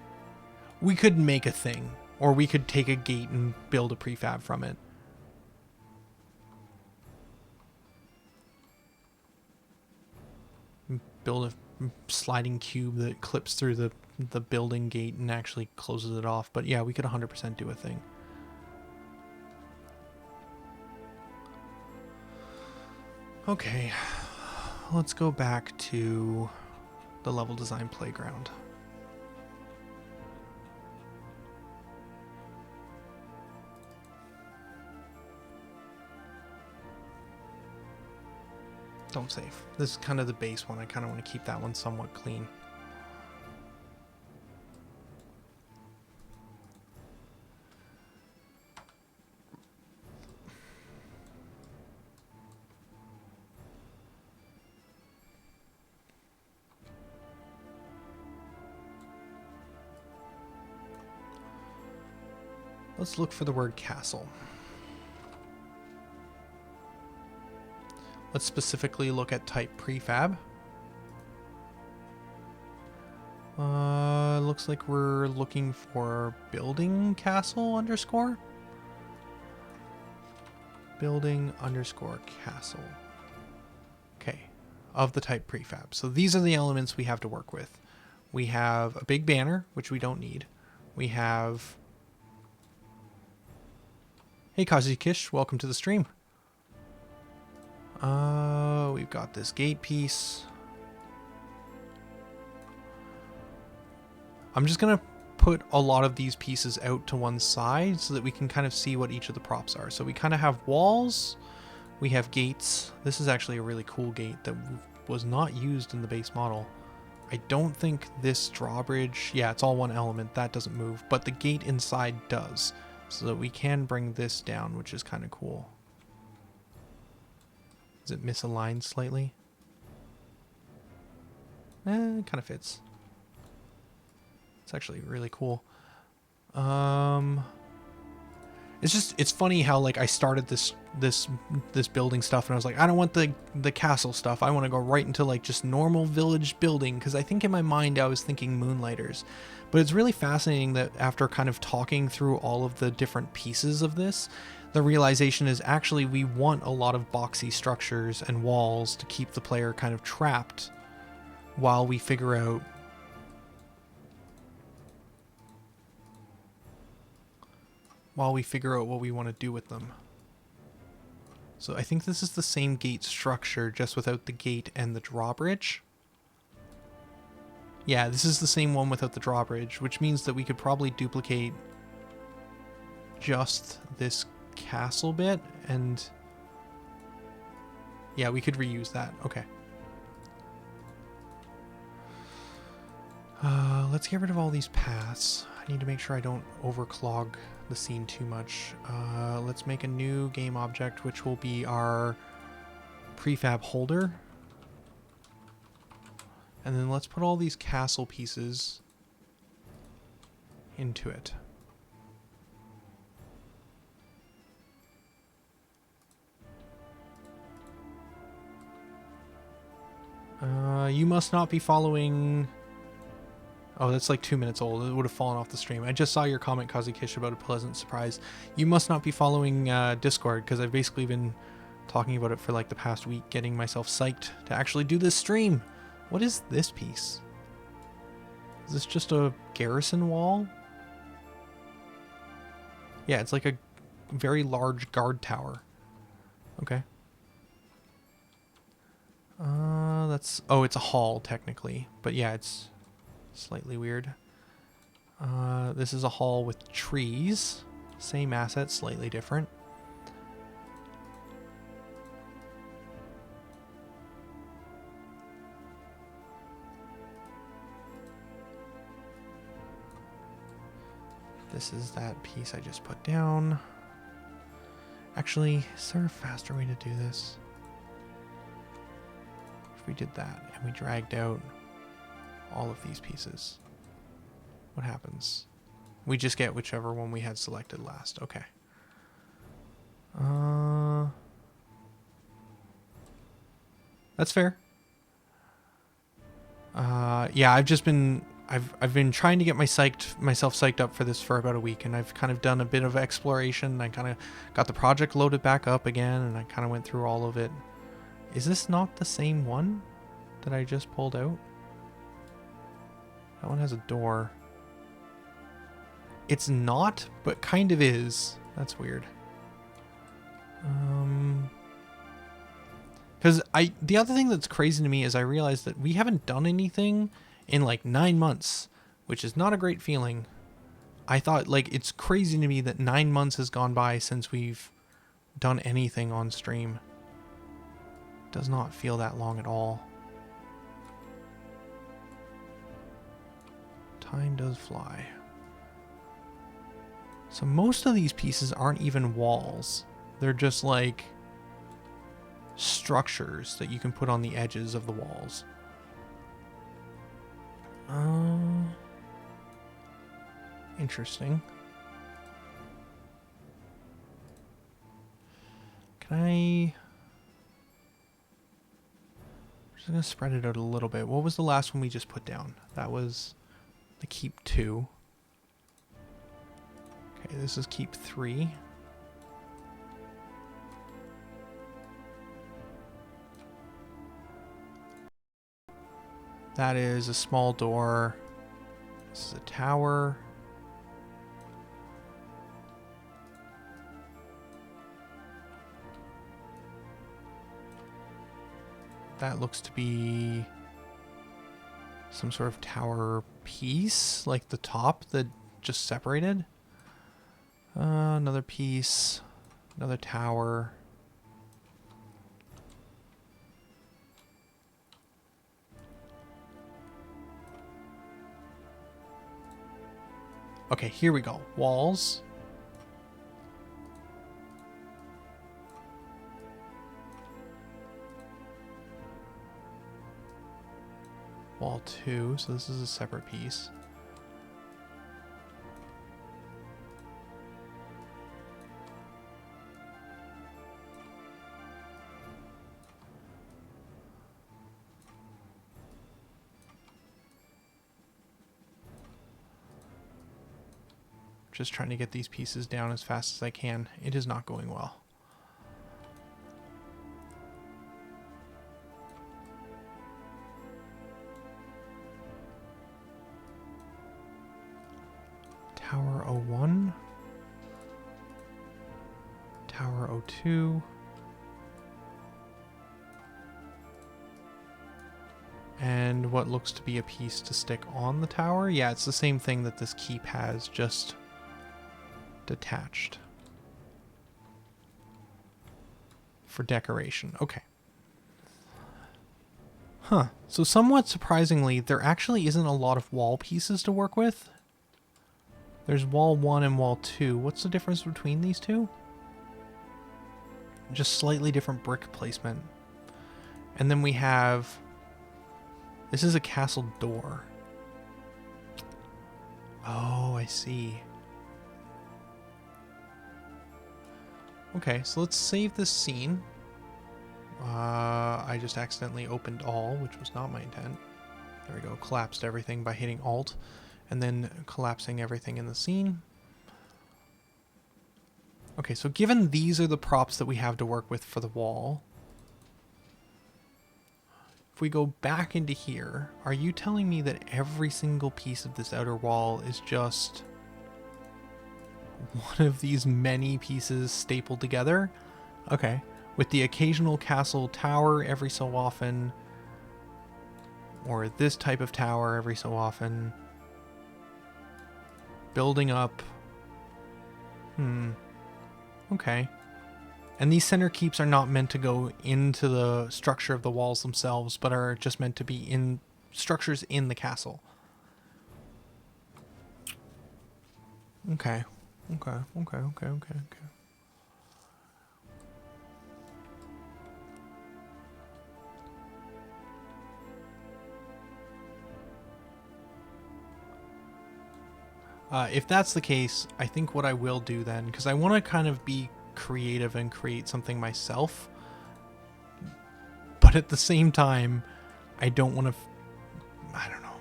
We could make a thing, or we could take a gate and build a prefab from it. Build a sliding cube that clips through the building gate and actually closes it off. But yeah, we could 100% do a thing. Okay, let's go back to the level design playground. Don't save. This is kind of the base one. I kind of want to keep that one somewhat clean. Let's look for the word castle. Let's specifically look at type prefab. Looks like we're looking for building castle underscore. Building underscore castle. Okay, of the type prefab. So these are the elements we have to work with. We have a big banner, which we don't need. We have... Hey Kazukish, welcome to the stream. We've got this gate piece. I'm just gonna put a lot of these pieces out to one side so that we can kind of see what each of the props are. So we kind of have walls, we have gates. This is actually a really cool gate that was not used in the base model. I don't think this drawbridge, yeah, it's all one element, that doesn't move, but the gate inside does. So that we can bring this down, which is kind of cool. Is it misaligned slightly? It kind of fits. It's actually really cool. It's funny how like I started this building stuff and I was like, I don't want the castle stuff. I want to go right into like just normal village building, because I think in my mind I was thinking Moonlighters. But it's really fascinating that after kind of talking through all of the different pieces of this, the realization is actually we want a lot of boxy structures and walls to keep the player kind of trapped while we figure out what we want to do with them. So I think this is the same gate structure, just without the gate and the drawbridge. Yeah, this is the same one without the drawbridge, which means that we could probably duplicate just this castle bit, and yeah, we could reuse that. Okay. Let's get rid of all these paths. I need to make sure I don't overclog the scene too much. Let's make a new game object, which will be our prefab holder. And then let's put all these castle pieces into it. You must not be following... Oh, that's like 2 minutes old. It would have fallen off the stream. I just saw your comment, Kazukish, about a pleasant surprise. You must not be following Discord, because I've basically been talking about it for like the past week, getting myself psyched to actually do this stream. What is this piece? Is this just a garrison wall? Yeah, it's like a very large guard tower. Okay. That's... Oh, it's a hall, technically. But yeah, it's slightly weird. This is a hall with trees. Same asset, slightly different. This is that piece I just put down. Actually, is there a faster way to do this? If we did that and we dragged out all of these pieces, what happens? We just get whichever one we had selected last. Okay. That's fair. Yeah, I've been trying to get myself psyched up for this for about a week, and I've kind of done a bit of exploration. I kind of got the project loaded back up again, and I kind of went through all of it. Is this not the same one that I just pulled out? That one has a door. It's not, but kind of is. That's weird. Because the other thing that's crazy to me is I realized that we haven't done anything in like 9 months, which is not a great feeling. I thought, like, it's crazy to me that 9 months has gone by since we've done anything on stream. Does not feel that long at all. Time does fly. So most of these pieces aren't even walls. They're just like structures that you can put on the edges of the walls. Interesting. I'm just gonna spread it out a little bit. What was the last one we just put down? That was the keep 2. Okay, this is keep 3. That is a small door. This is a tower. That looks to be some sort of tower piece, like the top that just separated. Another piece, another tower. Okay, here we go. Walls. Wall 2, so this is a separate piece. Just trying to get these pieces down as fast as I can. It is not going well. Tower 01. Tower 02. And what looks to be a piece to stick on the tower. Yeah, it's the same thing that this keep has, just detached. For decoration. Okay. Huh. So somewhat surprisingly, there actually isn't a lot of wall pieces to work with. There's wall 1 and wall 2. What's the difference between these two? Just slightly different brick placement. And then we have... This is a castle door. Oh, I see. Okay, so let's save this scene. I just accidentally opened all, which was not my intent. There we go, collapsed everything by hitting Alt, and then collapsing everything in the scene. Okay, so given these are the props that we have to work with for the wall, if if we go back into here, are you telling me that every single piece of this outer wall is just one of these many pieces stapled together? Okay. With the occasional castle tower every so often, or this type of tower every so often, building up. Okay. And these center keeps are not meant to go into the structure of the walls themselves, but are just meant to be in structures in the castle. Okay. Okay. If that's the case, I think what I will do then, because I want to kind of be creative and create something myself, but at the same time, I don't want to. I don't know.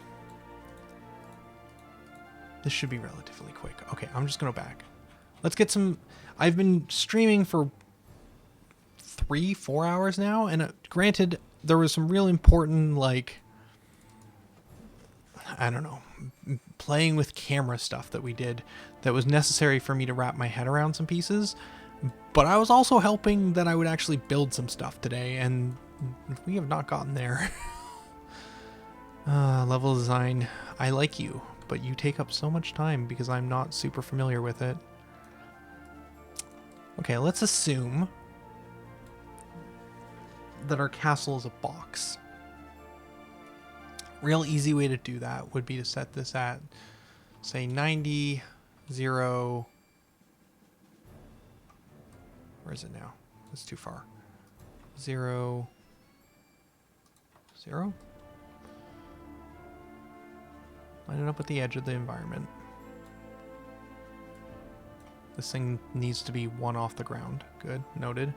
This should be relatively quick. Okay, I'm just gonna back. Let's get some. I've been streaming for 3-4 hours now, and granted, there was some real important, like, I don't know, playing with camera stuff that we did that was necessary for me to wrap my head around some pieces. But I was also helping that I would actually build some stuff today, and we have not gotten there. Level design. I like you, but you take up so much time because I'm not super familiar with it. Okay, let's assume that our castle is a box. Real easy way to do that would be to set this at, say, 90, 0. Where is it now? That's too far. 0, 0. Line it up with the edge of the environment. This thing needs to be 1 off the ground. Good, noted.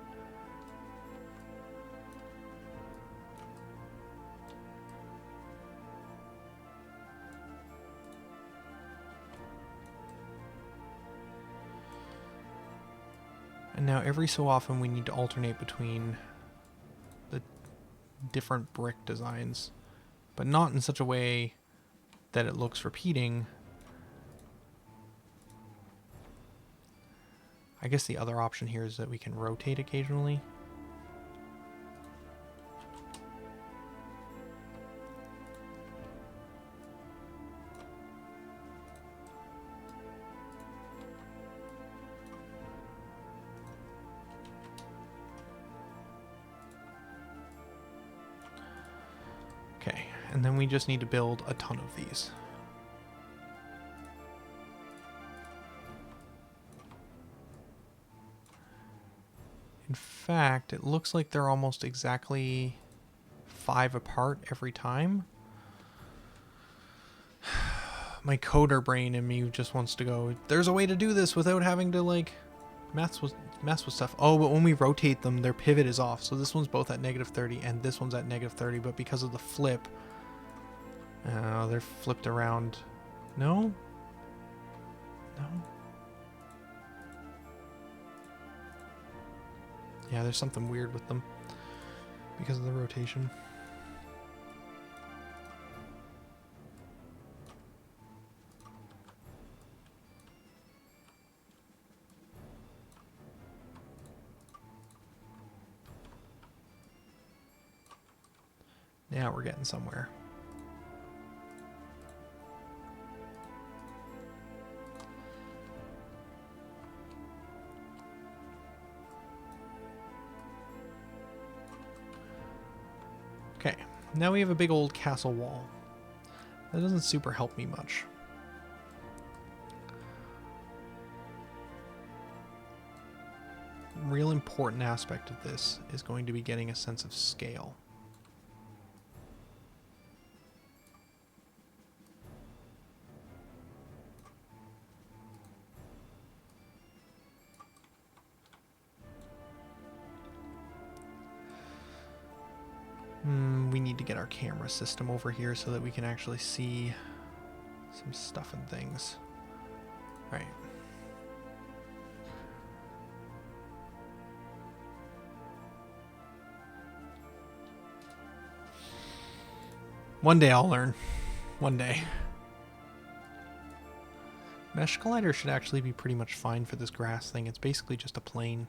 And now every so often we need to alternate between the different brick designs, but not in such a way that it looks repeating. I guess the other option here is that we can rotate occasionally. Okay, and then we just need to build a ton of these. In fact, it looks like they're almost exactly 5 apart every time. My coder brain in me just wants to go, there's a way to do this without having to, like, mess with stuff. Oh, but when we rotate them, their pivot is off. So this one's both at -30 and this one's at -30, but because of the flip, they're flipped around. No? No? Yeah, there's something weird with them because of the rotation. Now we're getting somewhere. Okay, now we have a big old castle wall. That doesn't super help me much. Real important aspect of this is going to be getting a sense of scale. We need to get our camera system over here so that we can actually see some stuff and things. All right. One day I'll learn. One day. Mesh Collider should actually be pretty much fine for this grass thing. It's basically just a plane.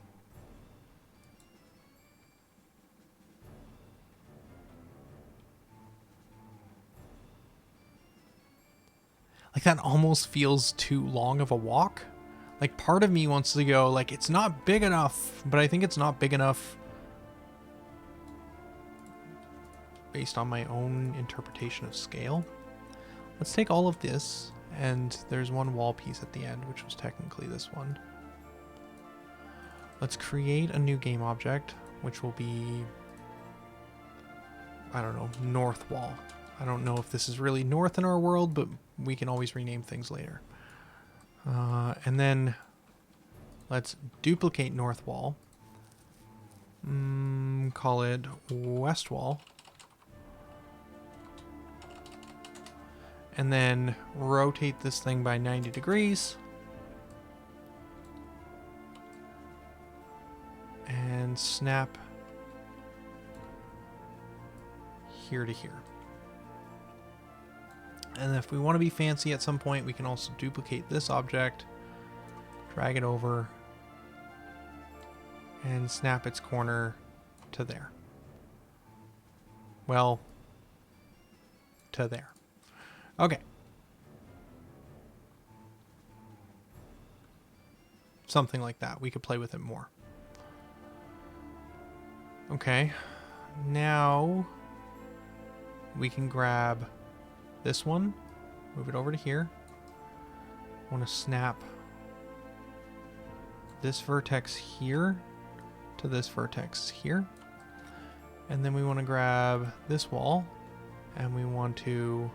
Like, that almost feels too long of a walk. Like, part of me wants to go, like, it's not big enough, but I think it's not big enough based on my own interpretation of scale. Let's take all of this, and there's one wall piece at the end, which was technically this one. Let's create a new game object, which will be, I don't know, north wall. I don't know if this is really north in our world, but we can always rename things later. And then let's duplicate north wall. Call it west wall. And then rotate this thing by 90 degrees. And snap here to here. And if we want to be fancy at some point, we can also duplicate this object, drag it over, and snap its corner to there. Well, to there. Okay. Something like that. We could play with it more. Okay. Now we can grab this one, move it over to here. I want to snap this vertex here to this vertex here. And then we want to grab this wall, and we want to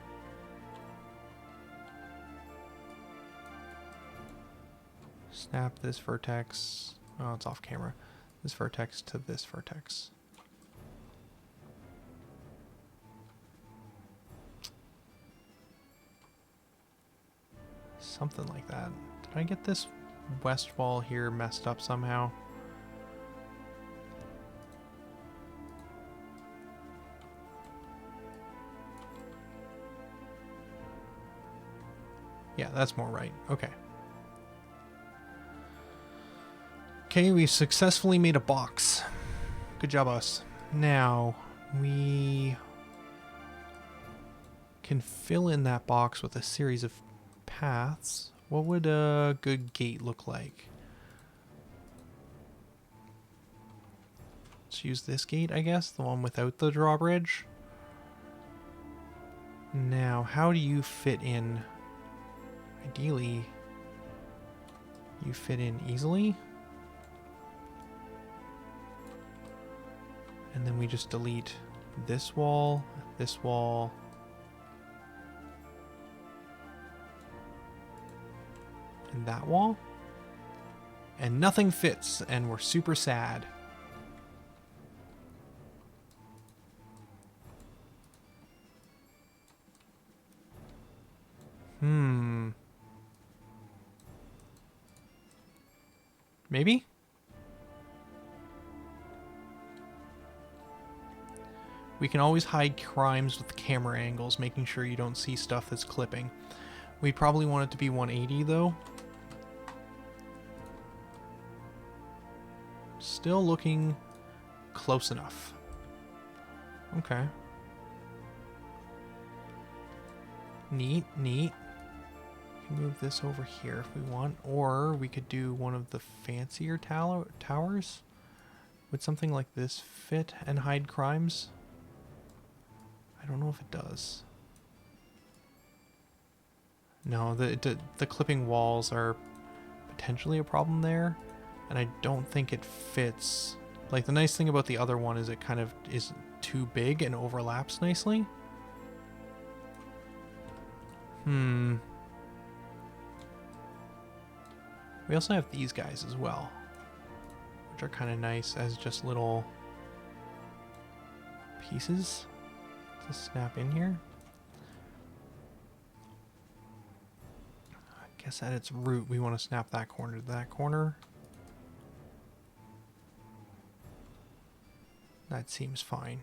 snap this vertex. Oh, it's off camera. This vertex to this vertex. Something like that. Did I get this west wall here messed up somehow? Yeah, that's more right. Okay. Okay, we successfully made a box. Good job, us. Now, we can fill in that box with a series of paths. What would a good gate look like? Let's use this gate, I guess, the one without the drawbridge. Now, how do you fit in? Ideally, you fit in easily. And then we just delete this wall, and that wall. And nothing fits, and we're super sad. Maybe? We can always hide crimes with camera angles, making sure you don't see stuff that's clipping. We probably want it to be 180 though. Still looking close enough. Okay. Neat, neat. We can move this over here if we want, or we could do one of the fancier towers. Would something like this fit and hide crimes? I don't know if it does. No, the clipping walls are potentially a problem there, and I don't think it fits. Like, the nice thing about the other one is it kind of is too big and overlaps nicely. We also have these guys as well, which are kind of nice as just little pieces to snap in here. I guess at its root we want to snap that corner to that corner. That seems fine.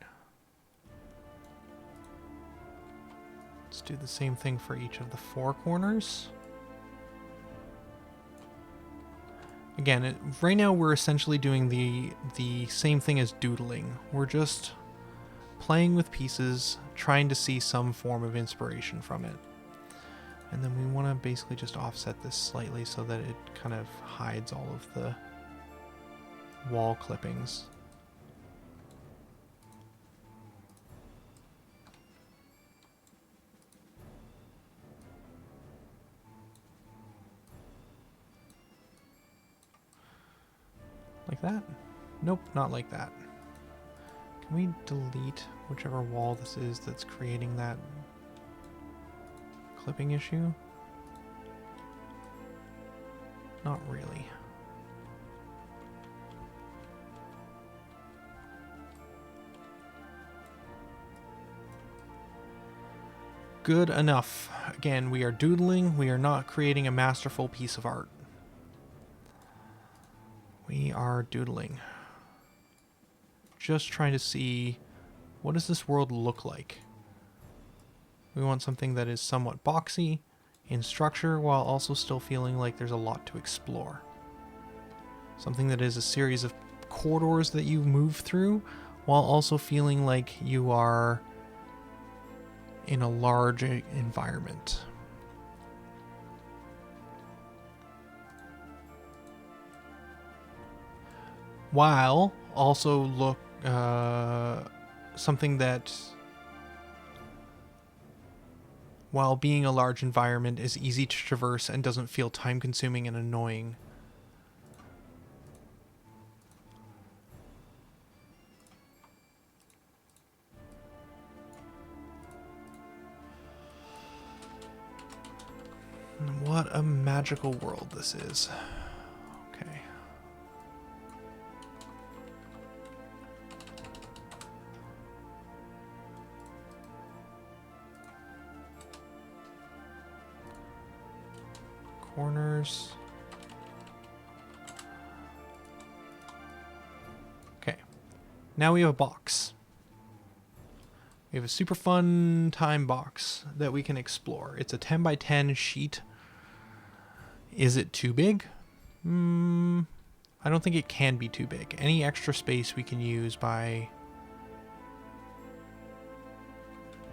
do the same thing for each of the 4 corners. Again, right now we're essentially doing the same thing as doodling. We're just playing with pieces, trying to see some form of inspiration from it. And then we want to basically just offset this slightly so that it kind of hides all of the wall clippings. Like that? Nope, not like that. Can we delete whichever wall this is that's creating that clipping issue? Not really. Good enough. Again, we are doodling. We are not creating a masterful piece of art. We are doodling. Just trying to see, what does this world look like? We want something that is somewhat boxy in structure while also still feeling like there's a lot to explore. Something that is a series of corridors that you move through while also feeling like you are in a large environment. While also look something that, while being a large environment, is easy to traverse and doesn't feel time consuming and annoying. What a magical world this is. Okay. Corners. Okay. Now we have a box. We have a super fun time box that we can explore. It's a 10 by 10 sheet. Is it too big? I don't think it can be too big. Any extra space we can use by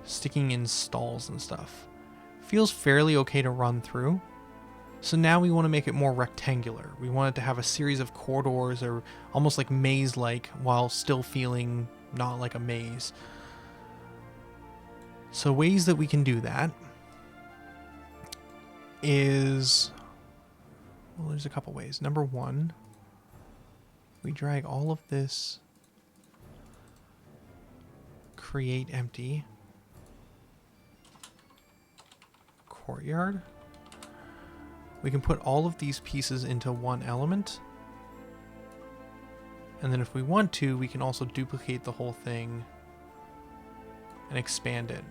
sticking in stalls and stuff. Feels fairly okay to run through. So now we want to make it more rectangular. We want it to have a series of corridors or almost like maze-like while still feeling not like a maze. So ways that we can do that is, well, there's a couple ways. Number one, we drag all of this, create empty courtyard. We can put all of these pieces into one element. And then if we want to, we can also duplicate the whole thing and expand it.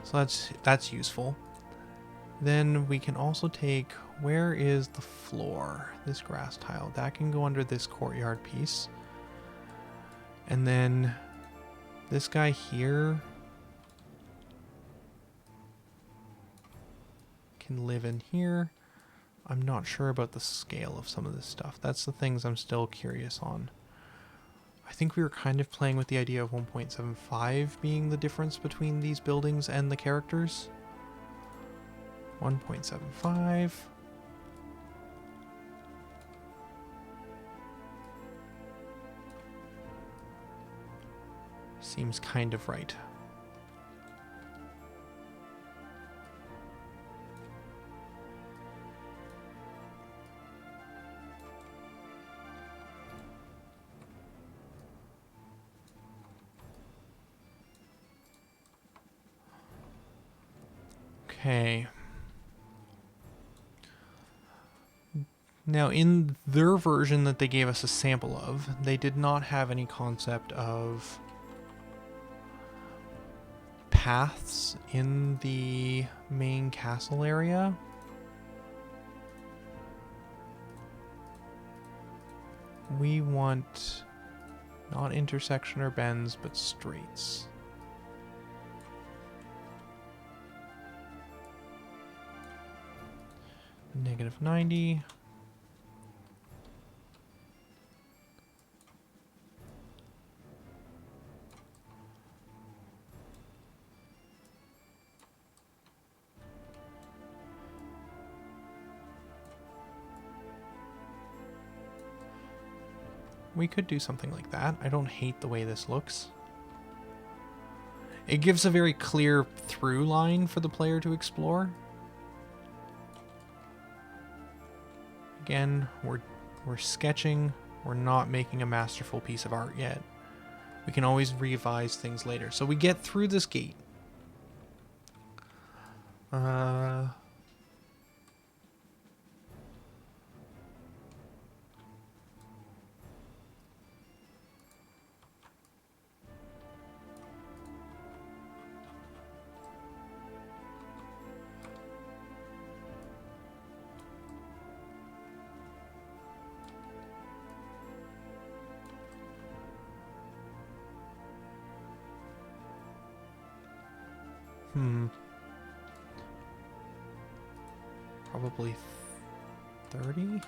So that's useful. Then we can also take, where is the floor? This grass tile. That can go under this courtyard piece. And then this guy here can live in here. I'm not sure about the scale of some of this stuff. That's the things I'm still curious on. I think we were kind of playing with the idea of 1.75 being the difference between these buildings and the characters. 1.75. Seems kind of right. Okay. Now, in their version that they gave us a sample of, they did not have any concept of paths in the main castle area. We want not intersection or bends, but straights. -90. We could do something like that. I don't hate the way this looks. It gives a very clear through line for the player to explore. Again, we're sketching. We're not making a masterful piece of art yet. We can always revise things later. So we get through this gate. Probably 30?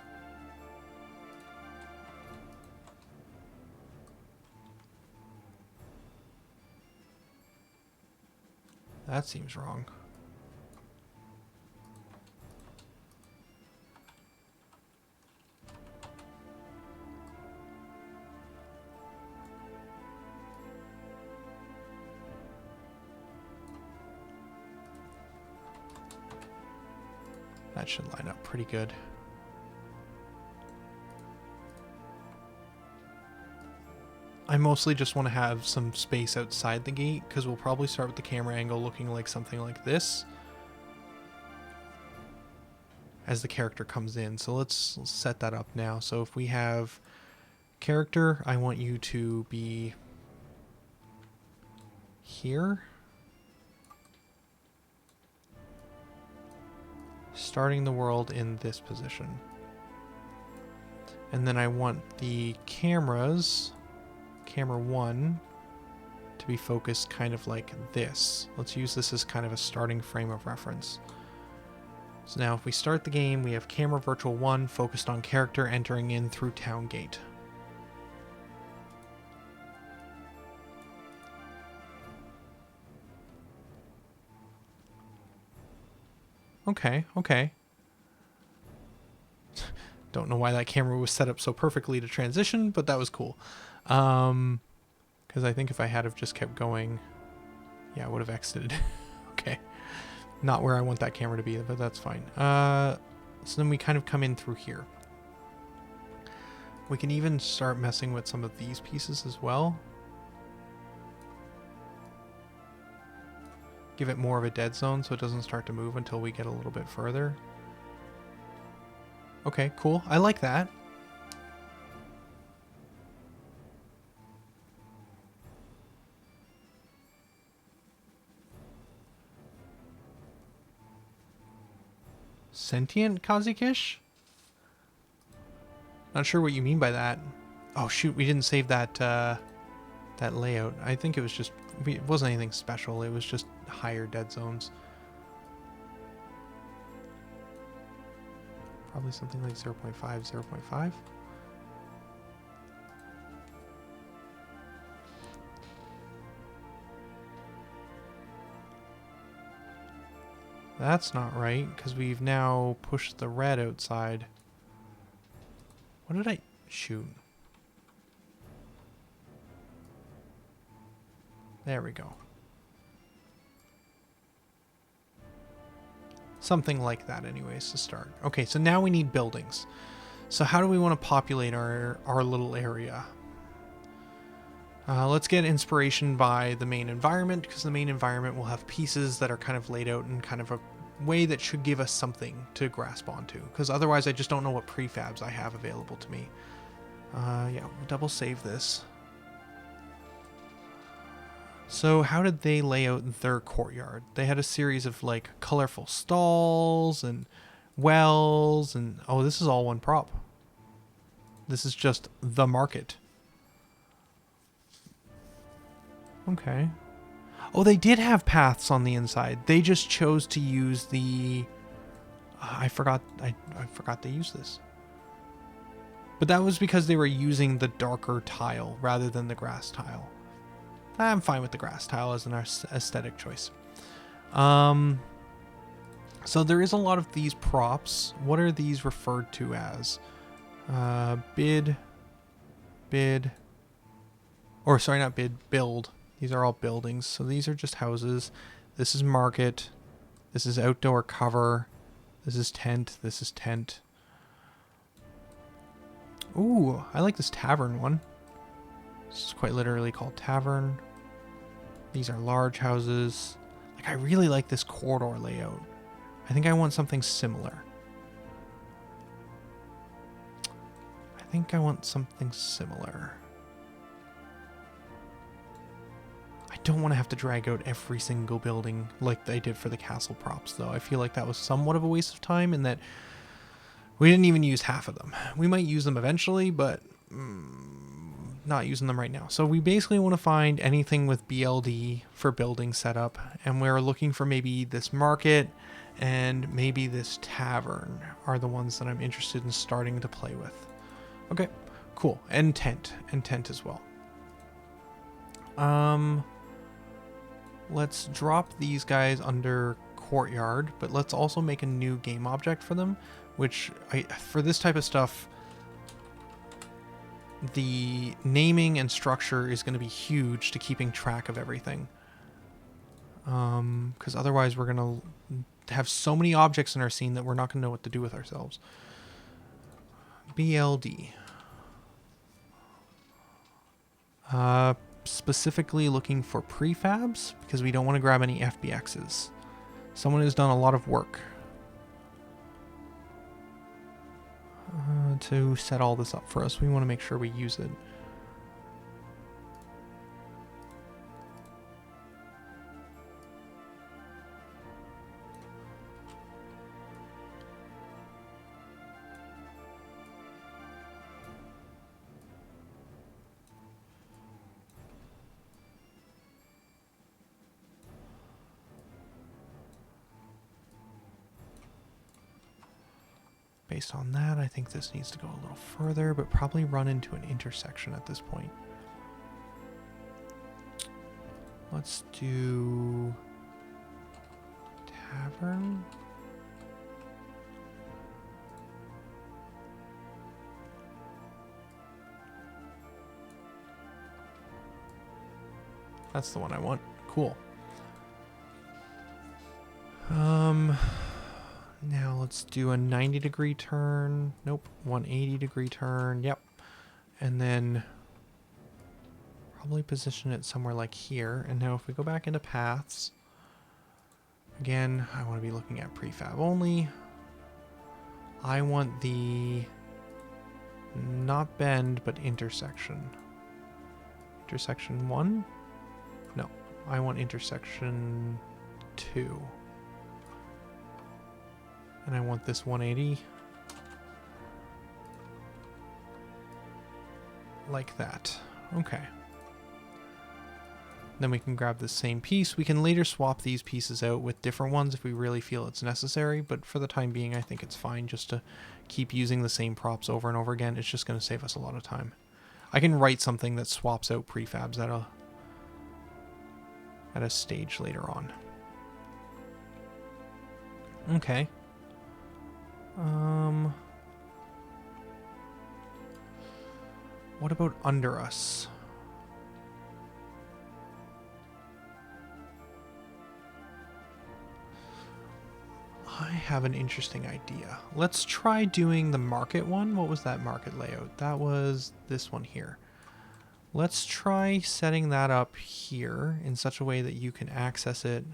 That seems wrong. That should line up pretty good. I mostly just want to have some space outside the gate because we'll probably start with the camera angle looking like something like this as the character comes in. So let's set that up now. So if we have character, I want you to be here. Starting the world in this position. And then I want the cameras, camera 1, to be focused kind of like this. Let's use this as kind of a starting frame of reference. So now if we start the game, we have camera virtual 1 focused on character entering in through town gate. Okay, okay. Don't know why that camera was set up so perfectly to transition, but that was cool. Because I think if I had have just kept going, yeah, I would have exited. Okay. Not where I want that camera to be, but that's fine. So then we kind of come in through here. We can even start messing with some of these pieces as well. Give it more of a dead zone so it doesn't start to move until we get a little bit further. Okay, cool. I like that. Sentient Kazikish? Not sure what you mean by that. Oh shoot, we didn't save that that layout. I think it was just, it wasn't anything special. It was just higher dead zones. Probably something like 0.5, 0.5. That's not right, because we've now pushed the red outside. What did I shoot? There we go. Something like that anyways to start. Okay, so now we need buildings. So how do we want to populate our little area? Let's get inspiration by the main environment, because the main environment will have pieces that are kind of laid out in kind of a way that should give us something to grasp onto, because otherwise I just don't know what prefabs I have available to me. Yeah, we'll double save this. So how did they lay out their courtyard? They had a series of like colorful stalls and wells and, oh, this is all one prop. This is just the market. Okay. Oh, they did have paths on the inside. They just chose to use the I forgot to use this. But that was because they were using the darker tile rather than the grass tile. I'm fine with the grass tile as an aesthetic choice. So there is a lot of these props. What are these referred to as? Bid, or sorry, not bid, build. These are all buildings. So these are just houses. This is market. This is outdoor cover. This is tent. This is tent. Ooh, I like this tavern one. This is quite literally called tavern. These are large houses. Like, I really like this corridor layout. I think I want something similar. I don't want to have to drag out every single building like they did for the castle props, though. I feel like that was somewhat of a waste of time in that we didn't even use half of them. We might use them eventually, but not using them right now. So we basically want to find anything with BLD for building setup, and we're looking for maybe this market and maybe this tavern are the ones that I'm interested in starting to play with. Okay, cool. And tent as well. Let's drop these guys under courtyard, but let's also make a new game object for them, which for this type of stuff, the naming and structure is going to be huge to keeping track of everything. Because otherwise we're going to have so many objects in our scene that we're not going to know what to do with ourselves. BLD. Specifically looking for prefabs because we don't want to grab any FBXs. Someone who's done a lot of work to set all this up for us. We want to make sure we use it. Based on that, I think this needs to go a little further, but probably run into an intersection at this point. Let's do tavern. That's the one I want. Cool. Now let's do a 90-degree turn. Nope, 180-degree turn. Yep. And then probably position it somewhere like here. And now if we go back into paths, again, I want to be looking at prefab only. I want the not bend, but intersection. Intersection 1? No, I want intersection 2. And I want this 180. Like that. Okay. Then we can grab the same piece. We can later swap these pieces out with different ones if we really feel it's necessary, but for the time being, I think it's fine just to keep using the same props over and over again. It's just going to save us a lot of time. I can write something that swaps out prefabs at a stage later on. Okay. What about under us? I have an interesting idea. Let's try doing the market one. What was that market layout? That was this one here. Let's try setting that up here in such a way that you can access it .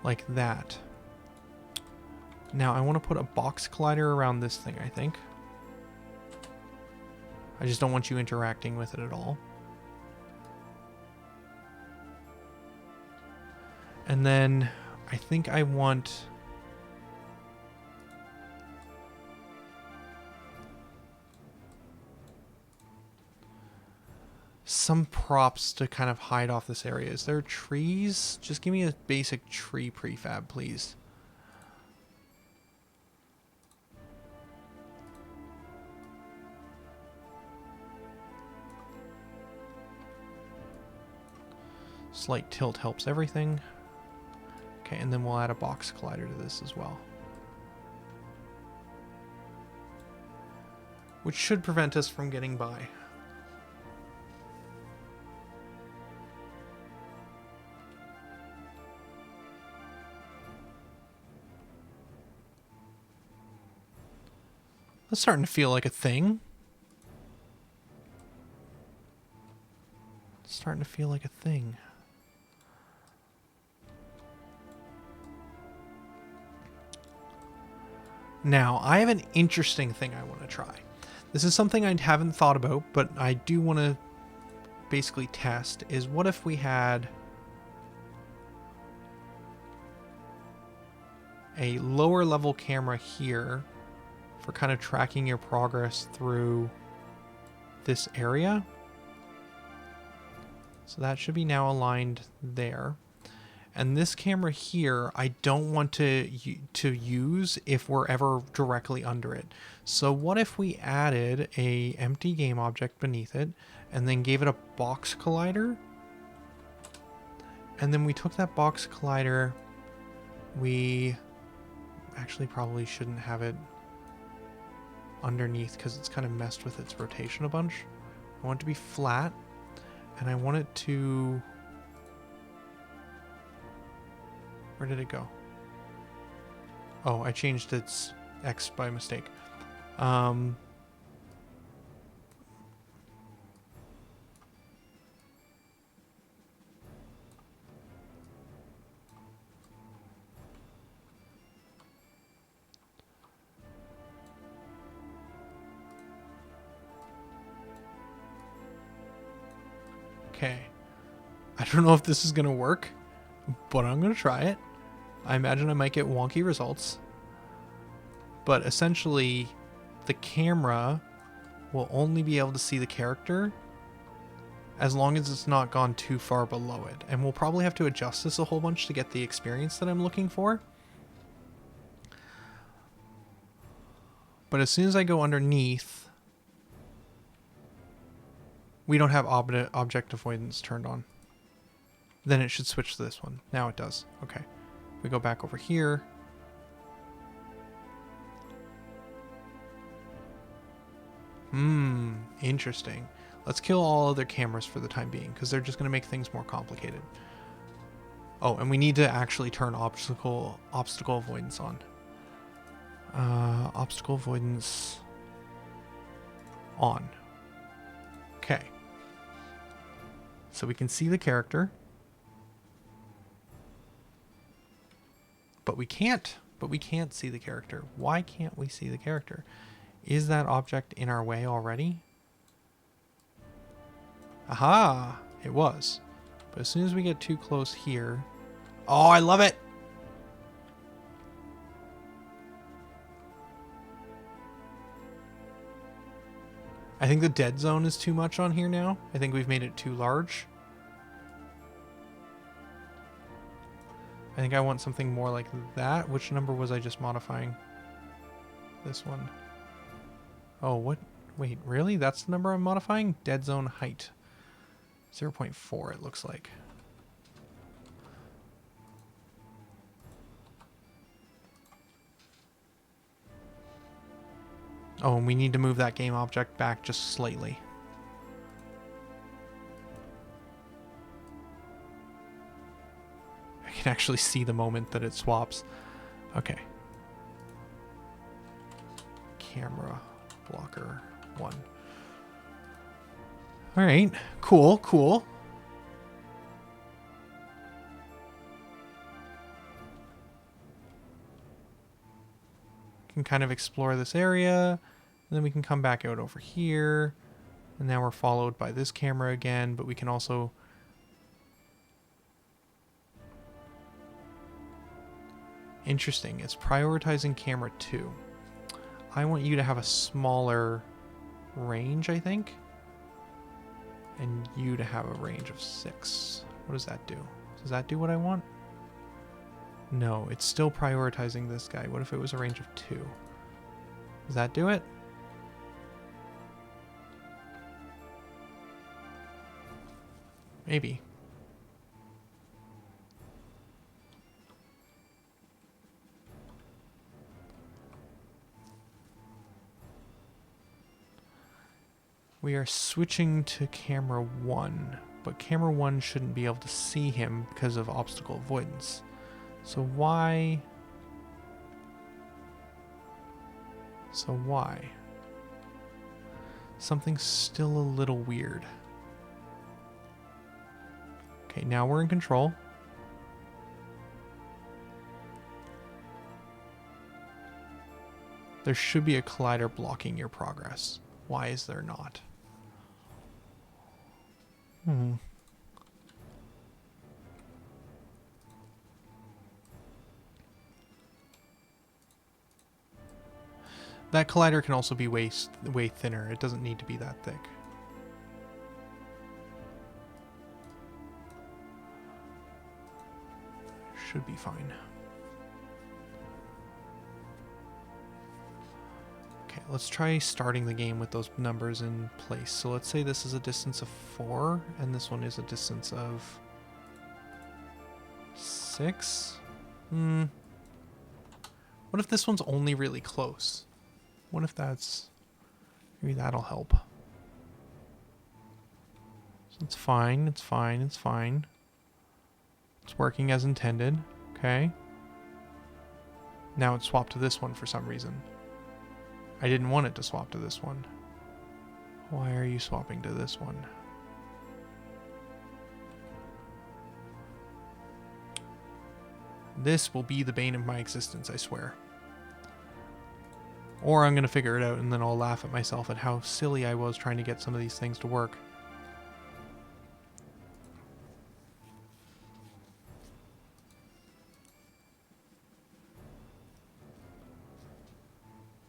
Like that. Now I want to put a box collider around this thing, I think. I just don't want you interacting with it at all. And then I think I want... some props to kind of hide off this area. Is there trees? Just give me a basic tree prefab, please. Slight tilt helps everything. Okay, and then we'll add a box collider to this as well, which should prevent us from getting by. That's starting to feel like a thing. It's starting to feel like a thing. Now, I have an interesting thing I want to try. This is something I haven't thought about, but I do want to basically test, is what if we had a lower level camera here for kind of tracking your progress through this area. So that should be now aligned there. And this camera here, I don't want to use if we're ever directly under it. So what if we added a empty game object beneath it and then gave it a box collider? And then we took that box collider, we actually probably shouldn't have it underneath because it's kind of messed with its rotation a bunch. I want it to be flat, and I want it to... Where did it go? Oh, I changed its X by mistake. Okay. I don't know if this is going to work, but I'm going to try it. I imagine I might get wonky results. But essentially, the camera will only be able to see the character as long as it's not gone too far below it. And we'll probably have to adjust this a whole bunch to get the experience that I'm looking for. But as soon as I go underneath, we don't have object avoidance turned on. Then it should switch to this one. Now it does. Okay. We go back over here. Interesting. Let's kill all other cameras for the time being, because they're just going to make things more complicated. Oh, and we need to actually turn obstacle avoidance on. Obstacle avoidance on. Okay. So we can see the character. But we can't see the character. Why can't we see the character? Is that object in our way already? Aha! It was. But as soon as we get too close here... Oh, I love it! I think the dead zone is too much on here now. I think we've made it too large. I think I want something more like that. Which number was I just modifying? This one. Oh, what? Wait, really? That's the number I'm modifying? Dead zone height. 0.4 it looks like. Oh, and we need to move that game object back just slightly. I can actually see the moment that it swaps. Okay. Camera blocker 1. All right, cool, cool. Can kind of explore this area, and then we can come back out over here, and now we're followed by this camera again, but we can also... Interesting, it's prioritizing camera 2. I want you to have a smaller range, I think. and you to have a range of 6. What does that do? Does that do what I want? No, it's still prioritizing this guy. What if it was a range of 2? Does that do it? Maybe. We are switching to camera 1, but camera 1 shouldn't be able to see him because of obstacle avoidance. So why? Something's still a little weird. Okay, now we're in control. There should be a collider blocking your progress. Why is there not? That collider can also be way thinner. It doesn't need to be that thick. Should be fine. Okay, let's try starting the game with those numbers in place. So let's say this is a distance of 4, and this one is a distance of 6. What if this one's only really close? What if that's... Maybe that'll help. So it's fine, it's fine, it's fine. It's working as intended. Okay. Now it's swapped to this one for some reason. I didn't want it to swap to this one. Why are you swapping to this one? This will be the bane of my existence, I swear. Or I'm going to figure it out and then I'll laugh at myself at how silly I was trying to get some of these things to work.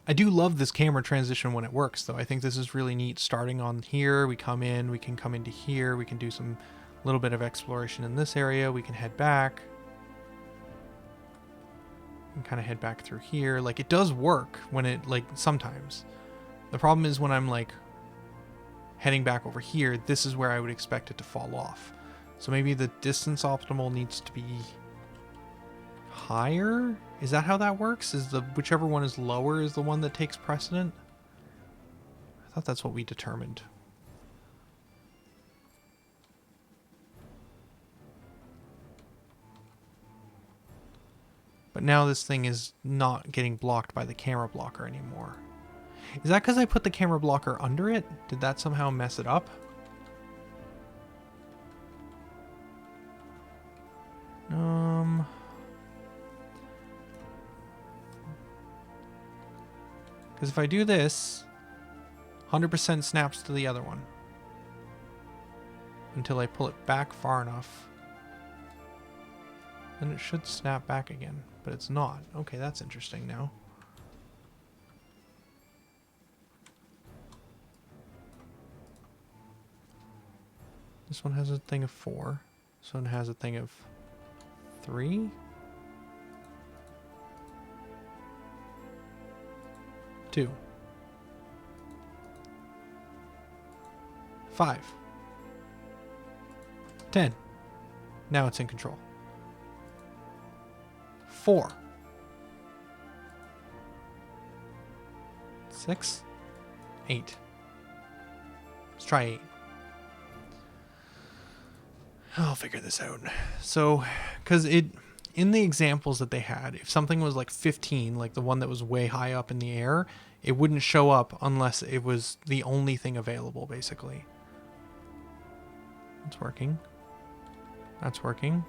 I do love this camera transition when it works, though. I think this is really neat. Starting on here, we come in, we can come into here, we can do some little bit of exploration in this area, we can head back. And kind of head back through here. Like, it does work when it, like, sometimes. The problem is when I'm, like, heading back over here, this is where I would expect it to fall off. So maybe the distance optimal needs to be higher? Is that how that works? Is the whichever one is lower is the one that takes precedent? I thought that's what we determined. But now this thing is not getting blocked by the camera blocker anymore. Is that because I put the camera blocker under it? Did that somehow mess it up? Because if I do this, 100% snaps to the other one. Until I pull it back far enough. Then it should snap back again, but it's not. Okay, that's interesting now. This one has a thing of 4. This one has a thing of 3. 2. 5. 10. Now it's in control. 4. 6. 8. Let's try 8. I'll figure this out. So, because in the examples that they had, if something was like 15, like the one that was way high up in the air, it wouldn't show up unless it was the only thing available, basically. That's working. That's working.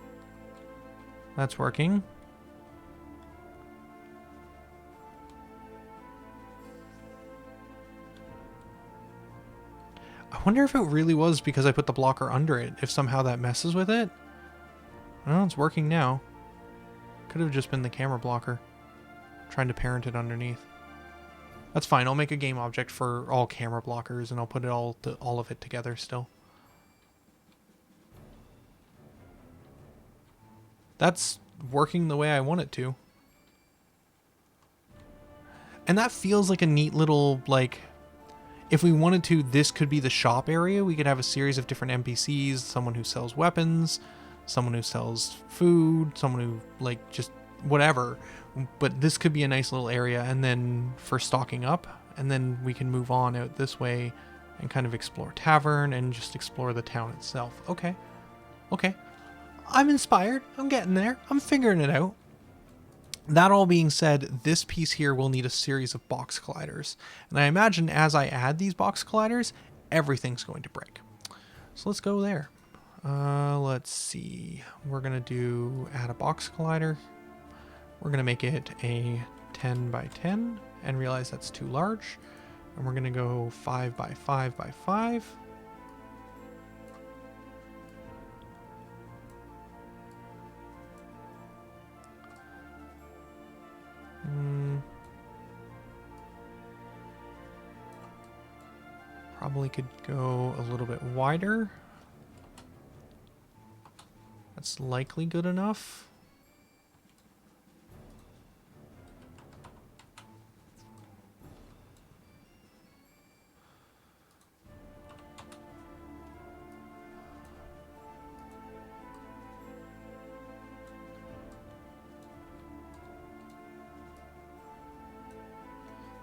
That's working. I wonder if it really was because I put the blocker under it, if somehow that messes with it. Well, it's working now. Could have just been the camera blocker. Trying to parent it underneath. That's fine, I'll make a game object for all camera blockers and I'll put it all of it together still. That's working the way I want it to. And that feels like a neat little, like, if we wanted to, this could be the shop area. We could have a series of different NPCs, someone who sells weapons, someone who sells food, someone who, like, just whatever. But this could be a nice little area, and then for stocking up, and then we can move on out this way and kind of explore tavern and just explore the town itself. Okay. Okay. I'm inspired. I'm getting there. I'm figuring it out. That all being said, this piece here will need a series of box colliders. And I imagine as I add these box colliders, everything's going to break. So let's go there. Let's see. We're going to add a box collider. We're going to make it a 10 by 10 and realize that's too large. And we're going to go 5 by 5 by 5. Probably could go a little bit wider. That's likely good enough.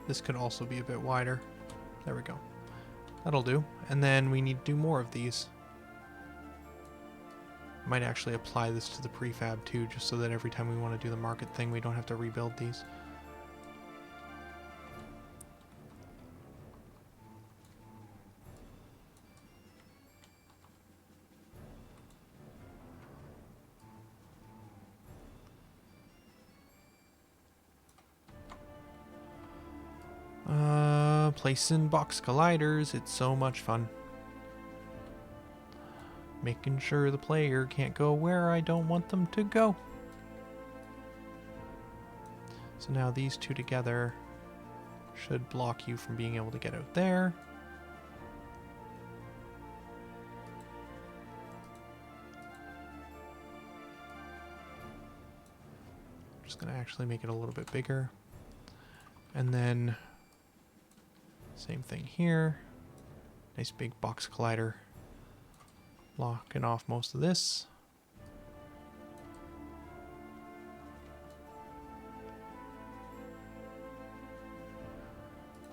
This could also be a bit wider. There we go. That'll do. And then we need to do more of these. Might actually apply this to the prefab too, just so that every time we want to do the market thing, we don't have to rebuild these. Placing box colliders, it's so much fun. Making sure the player can't go where I don't want them to go. So now these two together should block you from being able to get out there. I'm just going to actually make it a little bit bigger. And then same thing here. Nice big box collider. Blocking off most of this.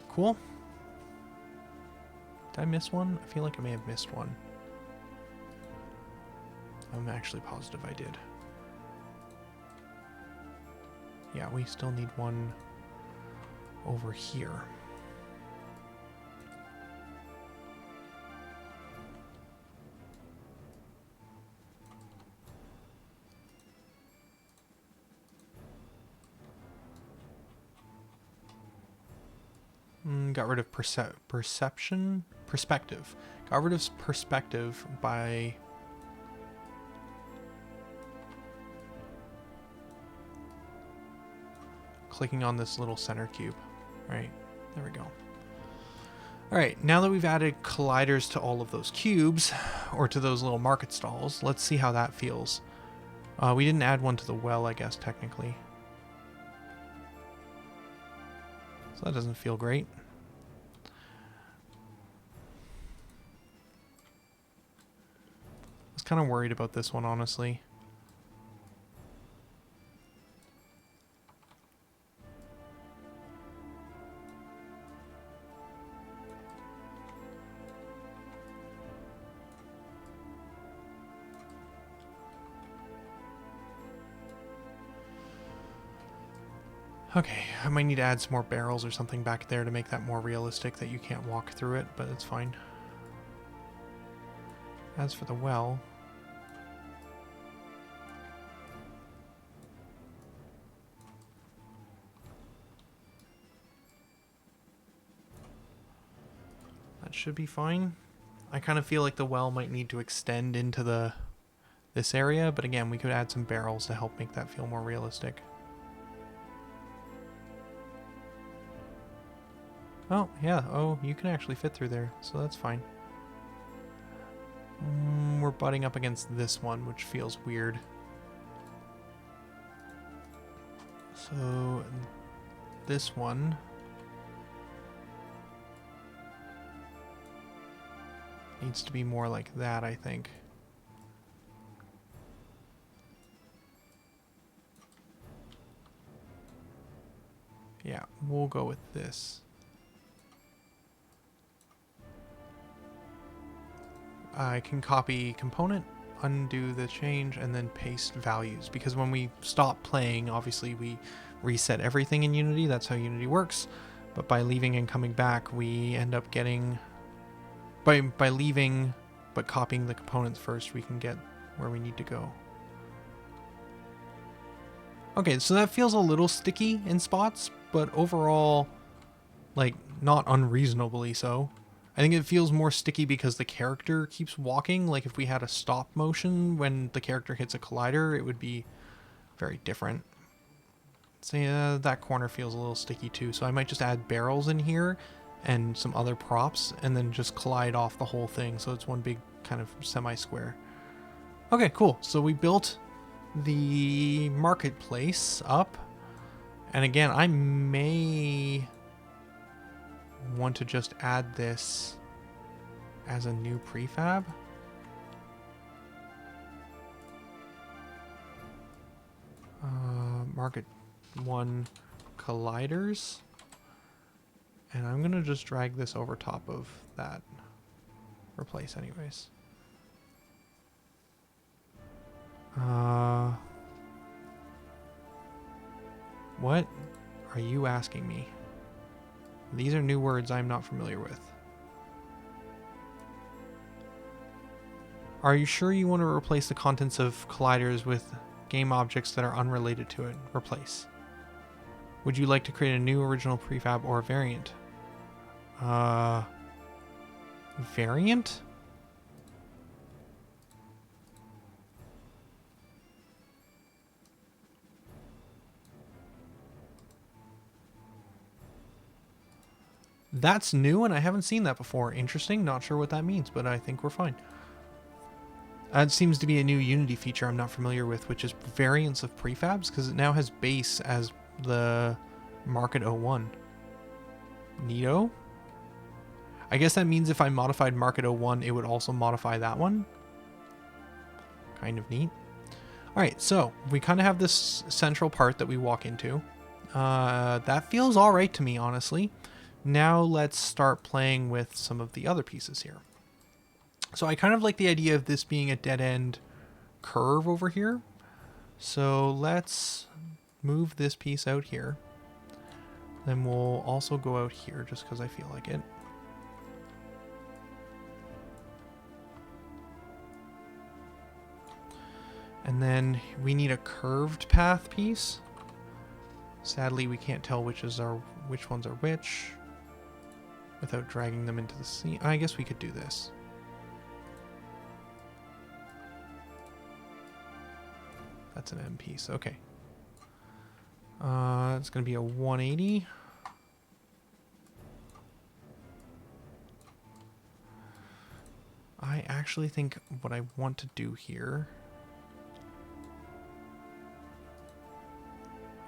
Cool. Did I miss one? I feel like I may have missed one. I'm actually positive I did. Yeah, we still need one over here. Got rid of perspective. Got rid of perspective by clicking on this little center cube. Right, there we go. All right, now that we've added colliders to all of those cubes, or to those little market stalls, let's see how that feels. We didn't add one to the well, I guess, technically. So that doesn't feel great. I was kind of worried about this one, honestly. Okay, I might need to add some more barrels or something back there to make that more realistic, that you can't walk through it, but it's fine. As for the well, that should be fine. I kind of feel like the well might need to extend into this area, but again, we could add some barrels to help make that feel more realistic. Oh, yeah. Oh, you can actually fit through there, so that's fine. We're butting up against this one, which feels weird. So this one needs to be more like that, I think. Yeah, we'll go with this. I can copy component, undo the change, and then paste values. Because when we stop playing, obviously we reset everything in Unity. That's how Unity works. But by leaving and coming back, we end up getting... By leaving but copying the components first, we can get where we need to go. Okay, so that feels a little sticky in spots, but overall, like, not unreasonably so. I think it feels more sticky because the character keeps walking. Like, if we had a stop motion when the character hits a collider, it would be very different. So yeah, that corner feels a little sticky too, so I might just add barrels in here and some other props, and then just collide off the whole thing, so it's one big kind of semi-square. Okay, cool. So we built the marketplace up, and again, I may want to just add this as a new prefab. Market 1 colliders. And I'm gonna just drag this over top of that. Replace anyways. What are you asking me? These are new words I'm not familiar with. Are you sure you want to replace the contents of colliders with game objects that are unrelated to it? Replace. Would you like to create a new original prefab or a variant? Variant? That's new and I haven't seen that before. Interesting. Not sure what that means, but I think we're fine. That seems to be a new Unity feature I'm not familiar with, which is variants of prefabs, because it now has base as the Market 01. Neato? I guess that means if I modified Market 01, it would also modify that one. Kind of neat. Alright, so we kind of have this central part that we walk into. That feels alright to me, honestly. Now let's start playing with some of the other pieces here. So I kind of like the idea of this being a dead-end curve over here. So let's move this piece out here. Then we'll also go out here just because I feel like it. And then we need a curved path piece. Sadly, we can't tell which ones are which without dragging them into the scene. I guess we could do this. That's an M piece. Okay. It's going to be a 180. I actually think what I want to do here...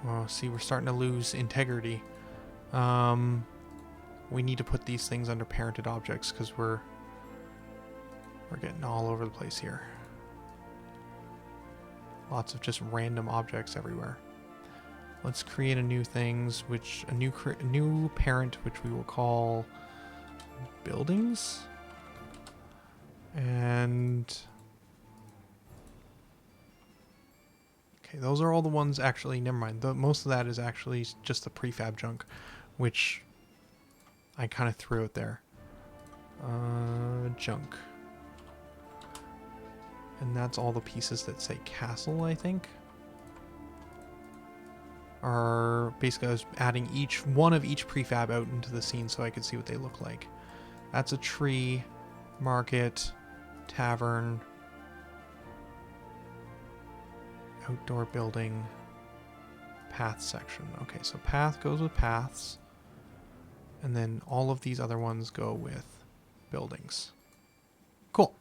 Oh, see, we're starting to lose integrity. We need to put these things under parented objects because we're getting all over the place here. Lots of just random objects everywhere. Let's create a new things, a new parent, which we will call buildings. And okay, those are all the ones. Actually, never mind. Most of that is actually just the prefab junk, which I kind of threw it there. Junk. And that's all the pieces that say castle, I think. Are basically I was adding each one of each prefab out into the scene so I could see what they look like. That's a tree, market, tavern, outdoor building, path section. Okay, so path goes with paths. And then all of these other ones go with buildings. Cool.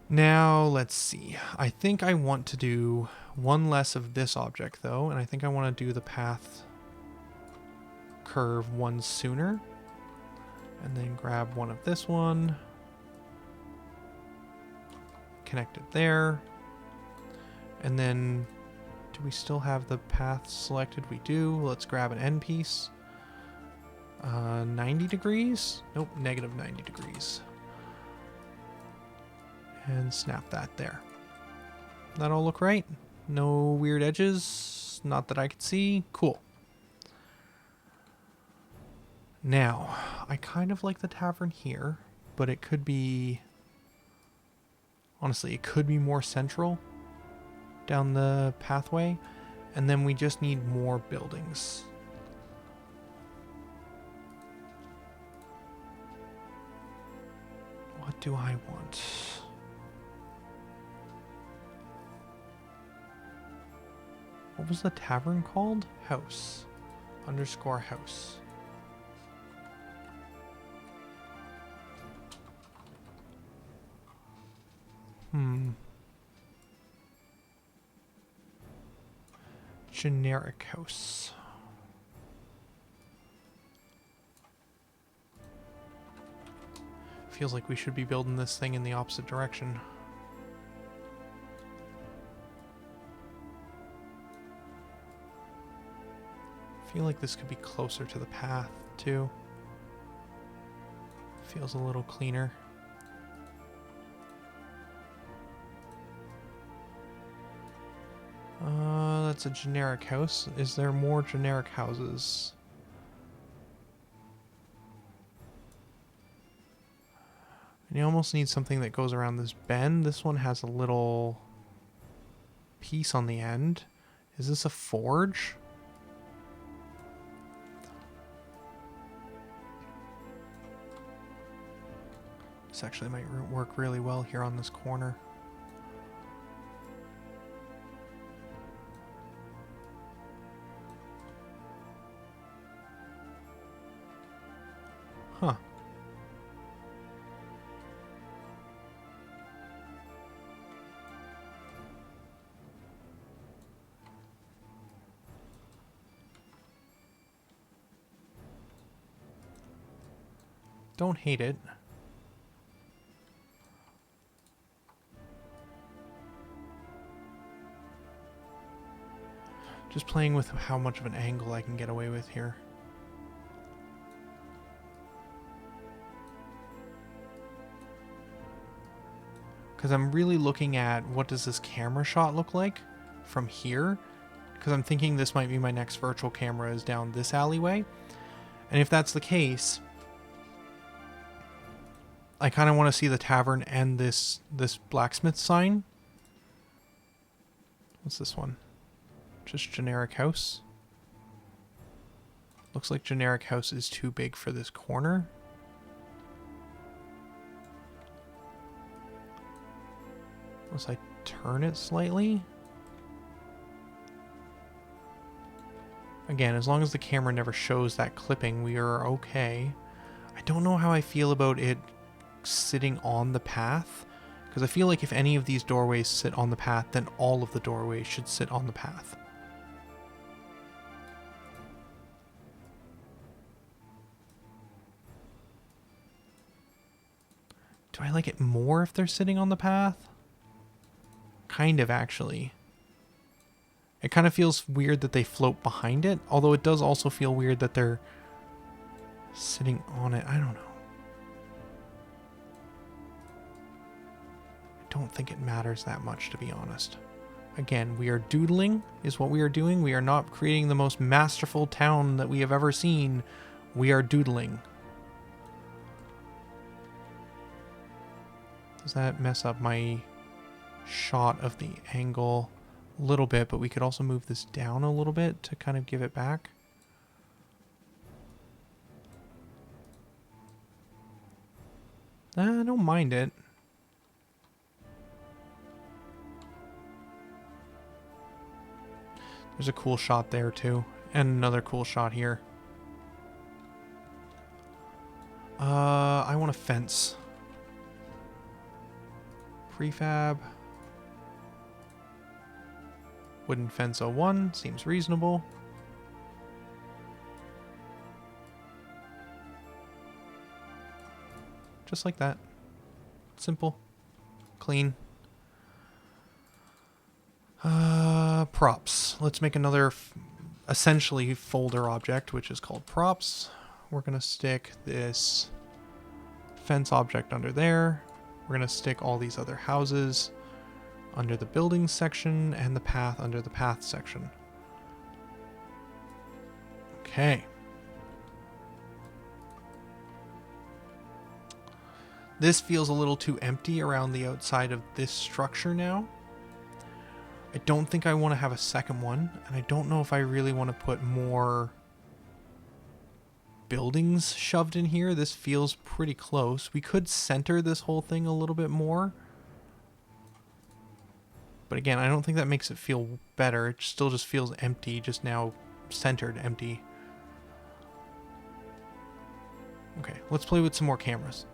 Now, let's see. I think I want to do one less of this object, though, and I think I want to do the path curve one sooner. And then grab one of this one. Connect it there. And then, do we still have the path selected? We do. Let's grab an end piece. 90 degrees? Nope, negative 90 degrees. And snap that there. That all look right? No weird edges? Not that I could see? Cool. Now, I kind of like the tavern here, but it could be... Honestly, it could be more central down the pathway. And then we just need more buildings. What do I want? What was the tavern called? House. _ house. Generic house. Feels like we should be building this thing in the opposite direction. Feel like this could be closer to the path, too. Feels a little cleaner. That's a generic house. Is there more generic houses? And you almost need something that goes around this bend. This one has a little piece on the end. Is this a forge? This actually might work really well here on this corner. Huh. Don't hate it. Just playing with how much of an angle I can get away with here. Because I'm really looking at what does this camera shot look like from here. Because I'm thinking this might be my next virtual camera is down this alleyway. And if that's the case, I kind of want to see the tavern and this blacksmith sign. What's this one? Just generic house. Looks like generic house is too big for this corner. Unless I turn it slightly. Again, as long as the camera never shows that clipping, we are okay. I don't know how I feel about it sitting on the path, because I feel like if any of these doorways sit on the path, then all of the doorways should sit on the path. Do I like it more if they're sitting on the path? Kind of, actually. It kind of feels weird that they float behind it, although it does also feel weird that they're sitting on it. I don't know. I don't think it matters that much, to be honest. Again, we are doodling is what we are doing. We are not creating the most masterful town that we have ever seen. We are doodling. Does that mess up my shot of the angle a little bit? But we could also move this down a little bit to kind of give it back. I don't mind it. There's a cool shot there too. And another cool shot here. I want a fence. Prefab. Wooden fence 01 seems reasonable. Just like that. Simple. Clean. Props. Let's make another essentially folder object, which is called props. We're going to stick this fence object under there. We're going to stick all these other houses under the buildings section and the path under the path section. Okay. This feels a little too empty around the outside of this structure now. I don't think I want to have a second one, and I don't know if I really want to put more buildings shoved in here. This feels pretty close. We could center this whole thing a little bit more. But again, I don't think that makes it feel better. It still just feels empty, just now centered empty. Okay, let's play with some more cameras.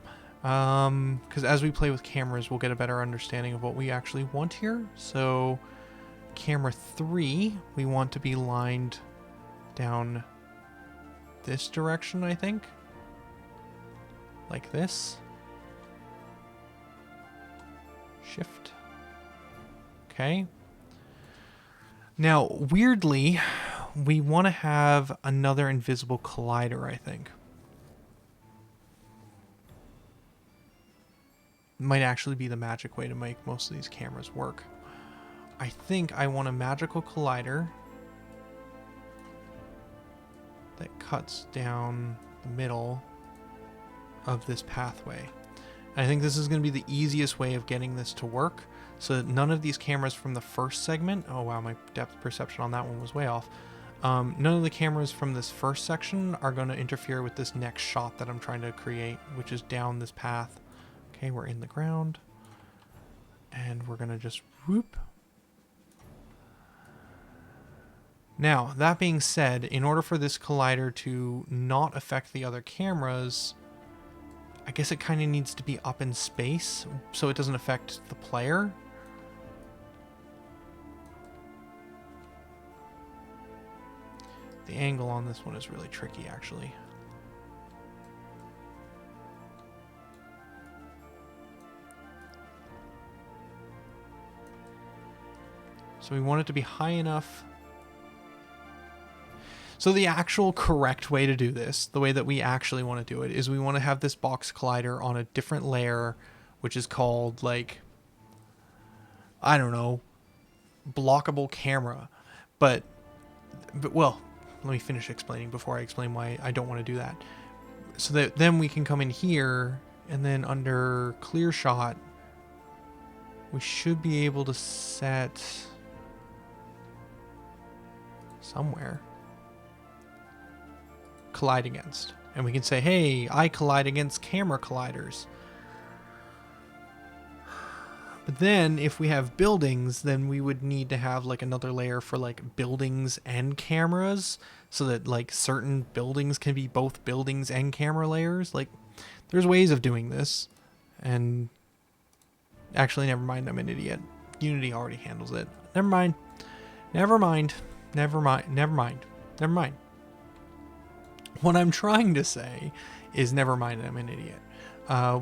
Because as we play with cameras, we'll get a better understanding of what we actually want here. So camera 3, we want to be lined down this direction, I think. Like this. Shift. Okay. Now, weirdly, we want to have another invisible collider, I think. Might actually be the magic way to make most of these cameras work. I think I want a magical collider that cuts down the middle of this pathway. And I think this is going to be the easiest way of getting this to work, so that none of these cameras from the first segment, oh wow, my depth perception on that one was way off. None of the cameras from this first section are going to interfere with this next shot that I'm trying to create, which is down this path. Okay, we're in the ground. And we're going to just whoop. Now, that being said, in order for this collider to not affect the other cameras, I guess it kind of needs to be up in space so it doesn't affect the player. The angle on this one is really tricky, actually. So we want it to be high enough. So the actual correct way to do this, the way that we actually want to do it, is we want to have this box collider on a different layer, which is called, like, I don't know, blockable camera. But well, let me finish explaining before I explain why I don't want to do that. So that then we can come in here, and then under clear shot, we should be able to set somewhere collide against, and we can say, hey, I collide against camera colliders. But then if we have buildings, then we would need to have like another layer for like buildings and cameras, so that like certain buildings can be both buildings and camera layers. Like, there's ways of doing this. And actually, never mind, I'm an idiot. Unity already handles it. Never mind. Never mind. Never mind. Never mind. Never mind. What I'm trying to say is never mind, I'm an idiot.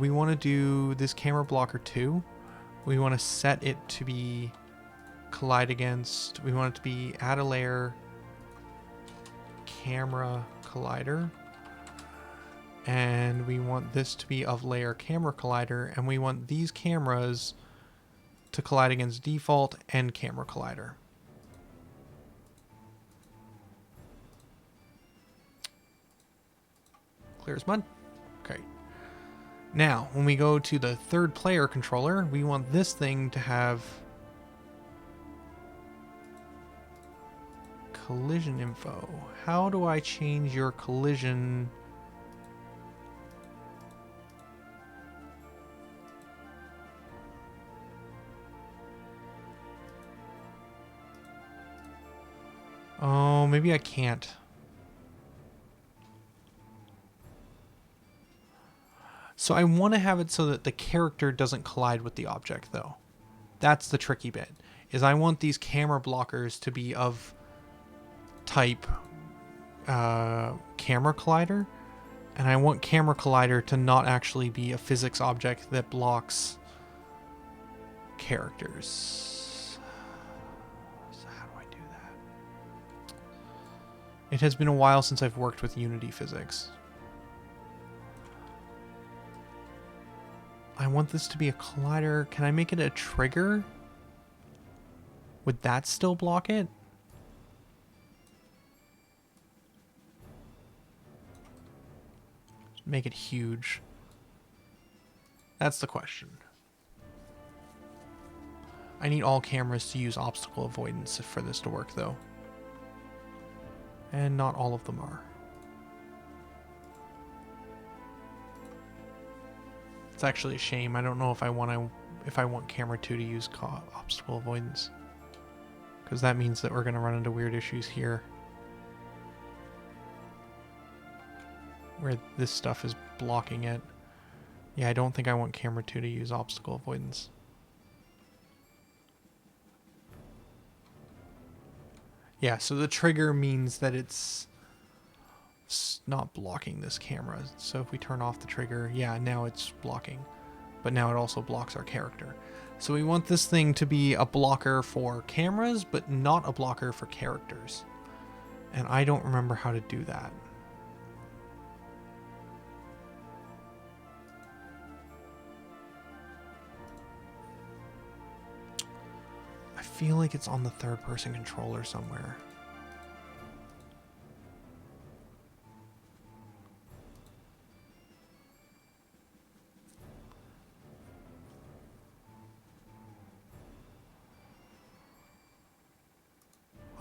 We want to do this camera blocker 2. We want to set it to be collide against. We want it to be add a layer camera collider. And we want this to be of layer camera collider. And we want these cameras to collide against default and camera collider. Clear as mud. Okay. Now, when we go to the third player controller, we want this thing to have collision info. How do I change your collision? Oh, maybe I can't. So I want to have it so that the character doesn't collide with the object, though. That's the tricky bit, is I want these camera blockers to be of type camera collider, and I want camera collider to not actually be a physics object that blocks characters. So how do I do that? It has been a while since I've worked with Unity physics. I want this to be a collider. Can I make it a trigger? Would that still block it? Make it huge. That's the question. I need all cameras to use obstacle avoidance for this to work, though. And not all of them are. It's actually a shame. I don't know if I want camera 2 to use obstacle avoidance, because that means that we're going to run into weird issues here, where this stuff is blocking it. Yeah, I don't think I want camera 2 to use obstacle avoidance. Yeah, so the trigger means that it's not blocking this camera. So if we turn off the trigger, yeah, now it's blocking. But now it also blocks our character. So we want this thing to be a blocker for cameras, but not a blocker for characters. And I don't remember how to do that. I feel like it's on the third-person controller somewhere.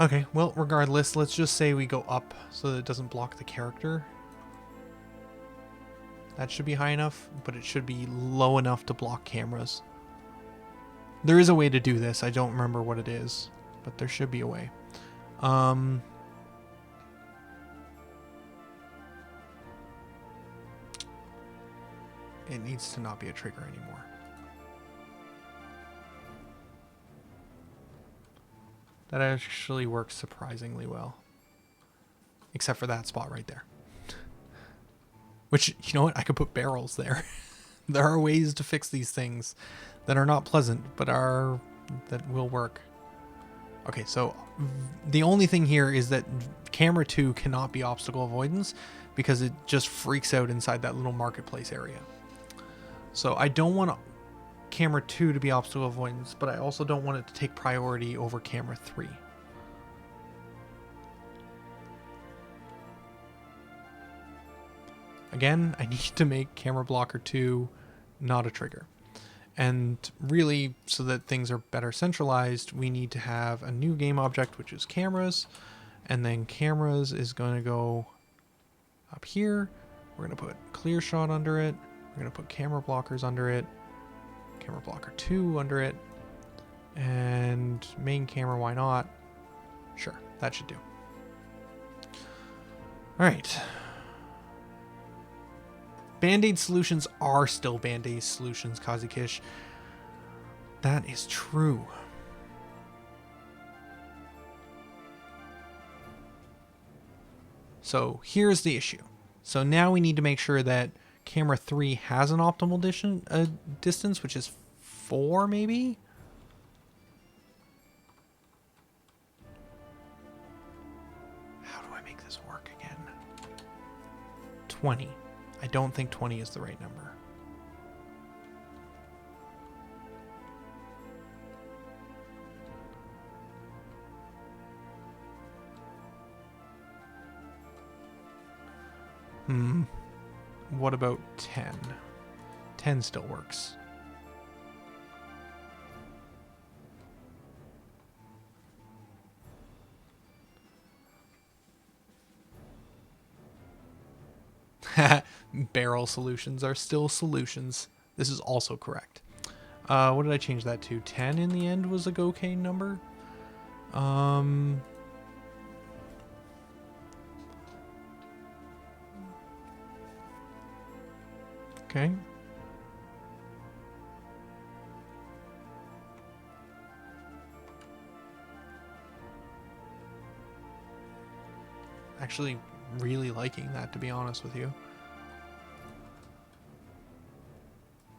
Okay, well, regardless, let's just say we go up so that it doesn't block the character. That should be high enough, but it should be low enough to block cameras. There is a way to do this. I don't remember what it is, but there should be a way. It needs to not be a trigger anymore. That actually works surprisingly well. Except for that spot right there. Which, you know what? I could put barrels there. There are ways to fix these things that are not pleasant, but that will work. Okay, so the only thing here is that camera 2 cannot be obstacle avoidance because it just freaks out inside that little marketplace area. So I don't want camera 2 to be obstacle avoidance, but I also don't want it to take priority over camera 3. Again, I need to make camera blocker 2 not a trigger. And really, so that things are better centralized, we need to have a new game object, which is cameras. And then cameras is going to go up here. We're going to put clear shot under it. We're going to put camera blockers under it. Camera blocker 2 under it. And main camera, why not? Sure, that should do. All right. Band-Aid solutions are still Band-Aid solutions, Kazukish. That is true. So here's the issue. So now we need to make sure that camera 3 has an optimal distance, which is 4 maybe? How do I make this work again? 20. I don't think 20 is the right number. What about 10? 10 still works. Barrel solutions are still solutions. This is also correct. What did I change that to? 10 in the end was a okay number. Okay, Okay. Actually really liking that, to be honest with you.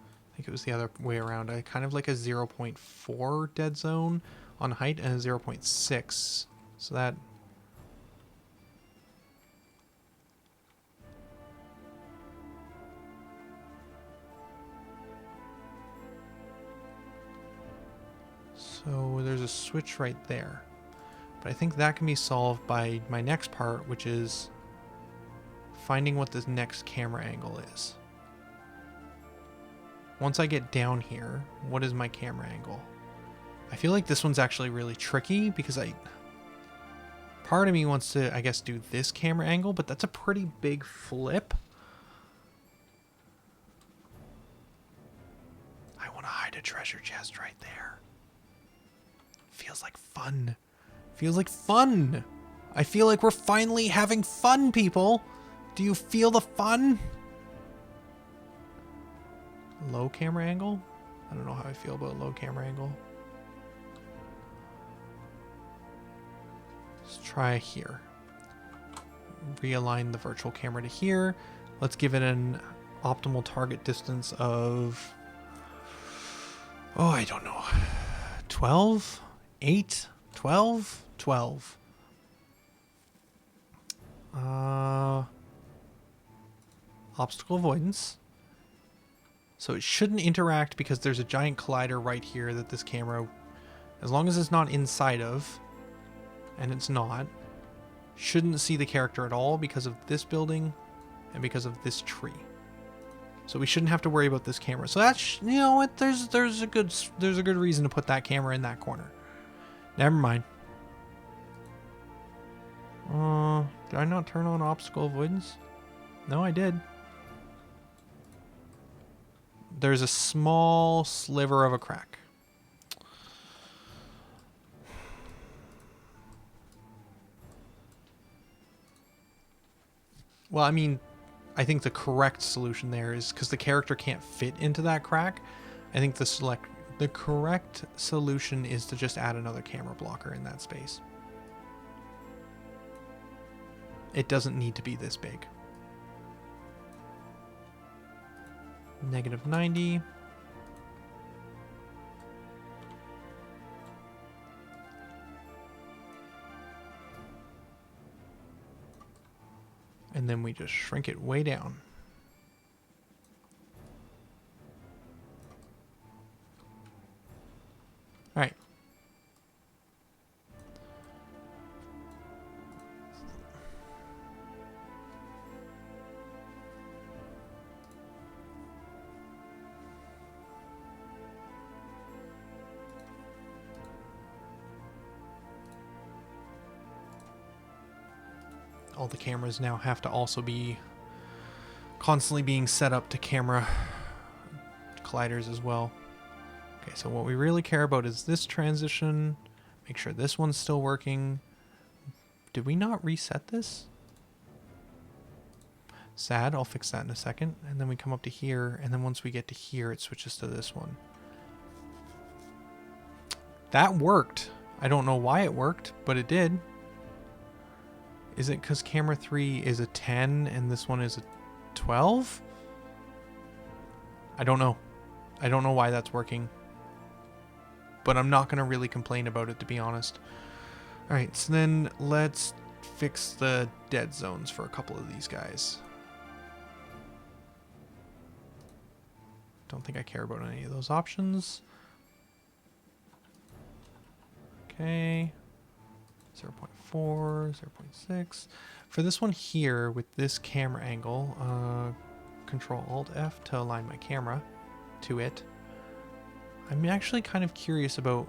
I think it was the other way around. I kind of like a 0.4 dead zone on height and a 0.6. So that... So there's a switch right there. But I think that can be solved by my next part, which is finding what this next camera angle is. Once I get down here, what is my camera angle? I feel like this one's actually really tricky because part of me wants to, I guess, do this camera angle, but that's a pretty big flip. I want to hide a treasure chest right there. Feels like fun. Feels like fun. I feel like we're finally having fun, people. Do you feel the fun? Low camera angle? I don't know how I feel about low camera angle. Let's try here. Realign the virtual camera to here. Let's give it an optimal target distance of... Oh, I don't know. 12? 8? 12? 12. Obstacle avoidance. So it shouldn't interact because there's a giant collider right here that this camera, as long as it's not inside of, and it's not, shouldn't see the character at all because of this building and because of this tree. So we shouldn't have to worry about this camera. So that's, you know what, there's a good reason to put that camera in that corner. Never mind. Did I not turn on obstacle avoidance? No, I did. There's a small sliver of a crack. Well, I mean, I think the correct solution there is because the character can't fit into that crack. I think the correct solution is to just add another camera blocker in that space. It doesn't need to be this big. -90. And then we just shrink it way down. All right. All the cameras now have to also be constantly being set up to camera colliders as well. Okay, so what we really care about is this transition. Make sure this one's still working. Did we not reset this? Sad, I'll fix that in a second. And then we come up to here, and then once we get to here, it switches to this one. That worked. I don't know why it worked, but it did. Is it because camera 3 is a 10 and this one is a 12? I don't know. I don't know why that's working. But I'm not going to really complain about it, to be honest. Alright, so then let's fix the dead zones for a couple of these guys. Don't think I care about any of those options. Okay. 0.4, 0.6. For this one here, with this camera angle, Control-Alt-F to align my camera to it. I'm actually kind of curious about...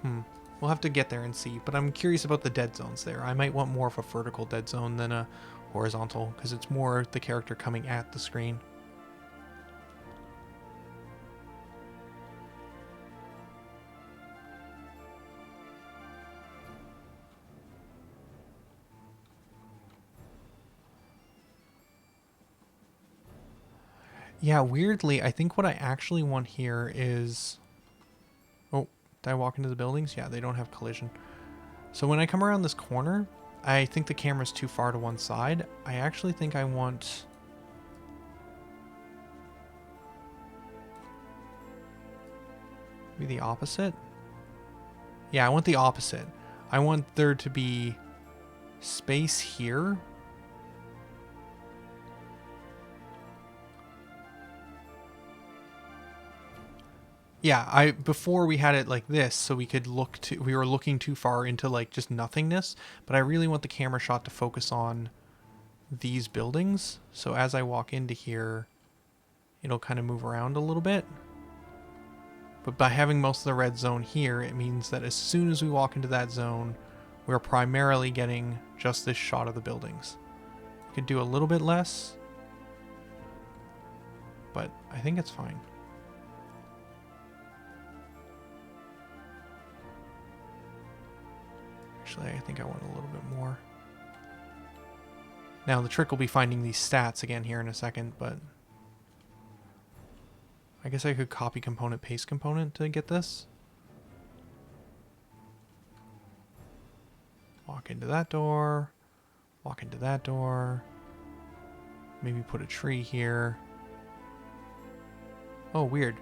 We'll have to get there and see, but I'm curious about the dead zones there. I might want more of a vertical dead zone than a horizontal, because it's more the character coming at the screen. Yeah, weirdly, I think what I actually want here is... Oh, did I walk into the buildings? Yeah, they don't have collision. So when I come around this corner, I think the camera's too far to one side. I actually think I want... maybe the opposite? Yeah, I want the opposite. I want there to be space here. Yeah, before we had it like this, so we could we were looking too far into like just nothingness, but I really want the camera shot to focus on these buildings. So as I walk into here, it'll kind of move around a little bit. But by having most of the red zone here, it means that as soon as we walk into that zone, we're primarily getting just this shot of the buildings. We could do a little bit less, but I think it's fine. Actually, I think I want a little bit more. Now, the trick will be finding these stats again here in a second, but I guess I could copy component, paste component to get this. Walk into that door. Walk into that door. Maybe put a tree here. Oh, weird.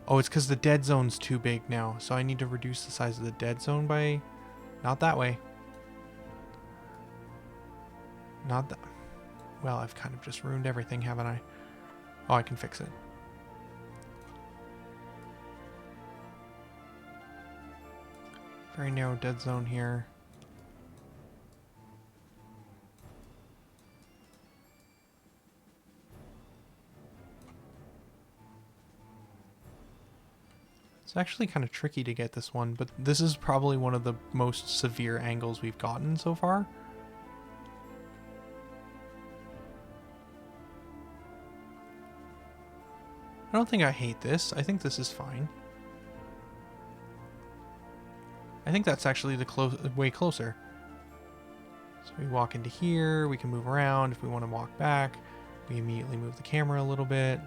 Oh, it's because the dead zone's too big now, so I need to reduce the size of the dead zone by... Not that way. Not that... Well, I've kind of just ruined everything, haven't I? Oh, I can fix it. Very narrow dead zone here. It's actually kind of tricky to get this one, but this is probably one of the most severe angles we've gotten so far. I don't think I hate this. I think this is fine. I think that's actually the way closer. So we walk into here, we can move around. If we want to walk back, we immediately move the camera a little bit.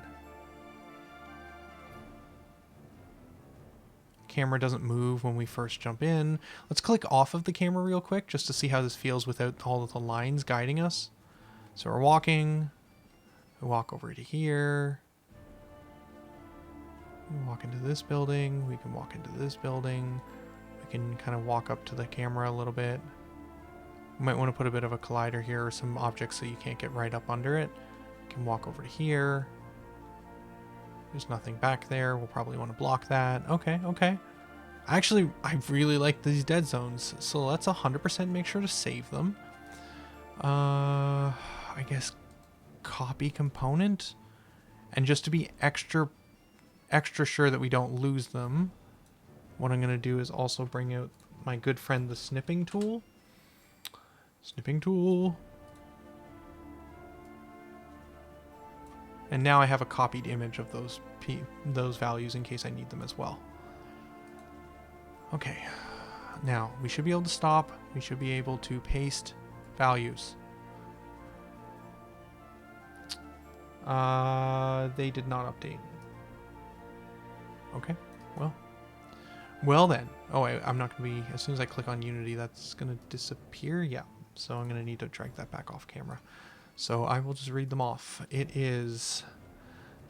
Camera doesn't move when we first jump in. Let's click off of the camera real quick just to see how this feels without all of the lines guiding us. So we're walking. We walk over to here. We walk into this building. We can walk into this building. We can kind of walk up to the camera a little bit. We might want to put a bit of a collider here or some objects so you can't get right up under it. We can walk over to here. There's nothing back there. We'll probably want to block that. Okay, okay. Actually, I really like these dead zones. So let's 100% make sure to save them. I guess copy component. And just to be extra sure that we don't lose them, what I'm going to do is also bring out my good friend, the snipping tool. Snipping tool. And now I have a copied image of those values in case I need them as well. Okay, now we should be able to stop. We should be able to paste values. They did not update. Okay, well then. Oh, I'm not going to be, as soon as I click on Unity, that's going to disappear. Yeah, so I'm going to need to drag that back off camera. So I will just read them off. It is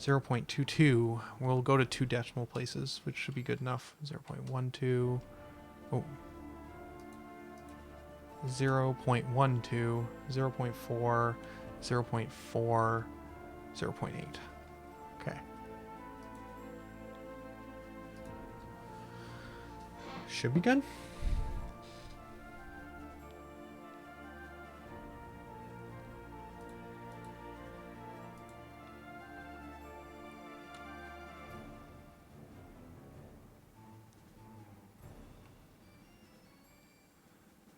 0.22. We'll go to 2 decimal places, which should be good enough. 0.12. Oh. 0.12. 0.4. 0.4. 0.8. Okay. Should be good.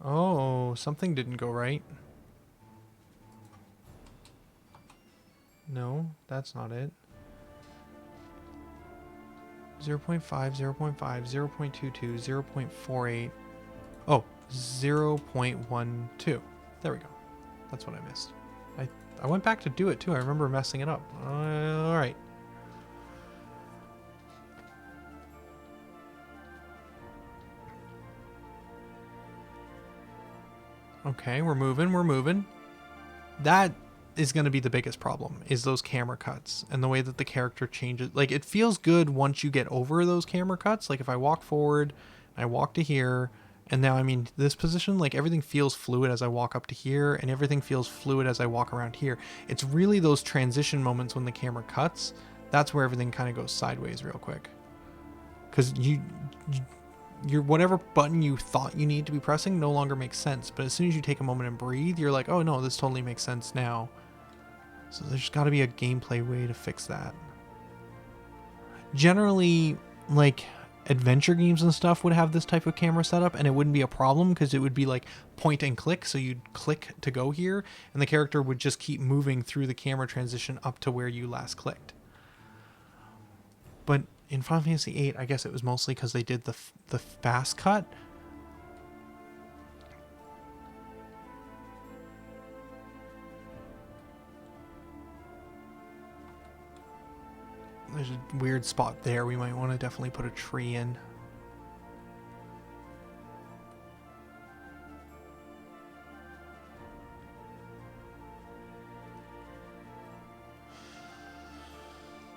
Oh, something didn't go right. No, that's not it. 0.5, 0.5, 0.22, 0.48. Oh, 0.12. There we go. That's what I missed. I went back to do it too. I remember messing it up. All right. Okay, we're moving. We're moving. That is going to be the biggest problem, is those camera cuts and the way that the character changes. Like, it feels good once you get over those camera cuts. Like, if I walk forward, I walk to here, and now I'm in this position, like, everything feels fluid as I walk up to here, and everything feels fluid as I walk around here. It's really those transition moments when the camera cuts. That's where everything kind of goes sideways real quick. Because your whatever button you thought you need to be pressing no longer makes sense. But as soon as you take a moment and breathe, you're like, oh no, this totally makes sense now. So there's got to be a gameplay way to fix that. Generally, like, adventure games and stuff would have this type of camera setup, and it wouldn't be a problem because it would be like point and click. So you'd click to go here, and the character would just keep moving through the camera transition up to where you last clicked. But in Final Fantasy VIII, I guess it was mostly because they did the fast cut. There's a weird spot there. We might want to definitely put a tree in.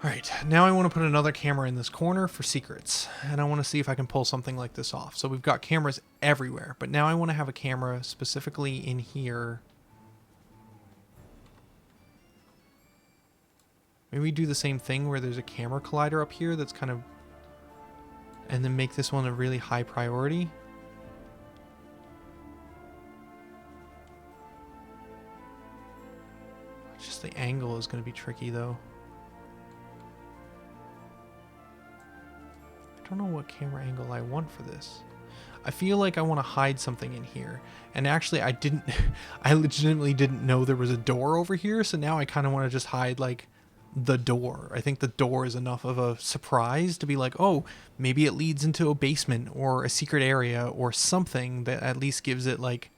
Alright, now I want to put another camera in this corner for secrets, and I want to see if I can pull something like this off. So we've got cameras everywhere, but now I want to have a camera specifically in here. Maybe we do the same thing where there's a camera collider up here that's kind of... and then make this one a really high priority. Just the angle is going to be tricky though. I don't know what camera angle I want for this. I feel like I want to hide something in here. And actually I didn't, I legitimately didn't know there was a door over here. So now I kind of want to just hide like the door. I think the door is enough of a surprise to be like, oh, maybe it leads into a basement or a secret area or something that at least gives it like,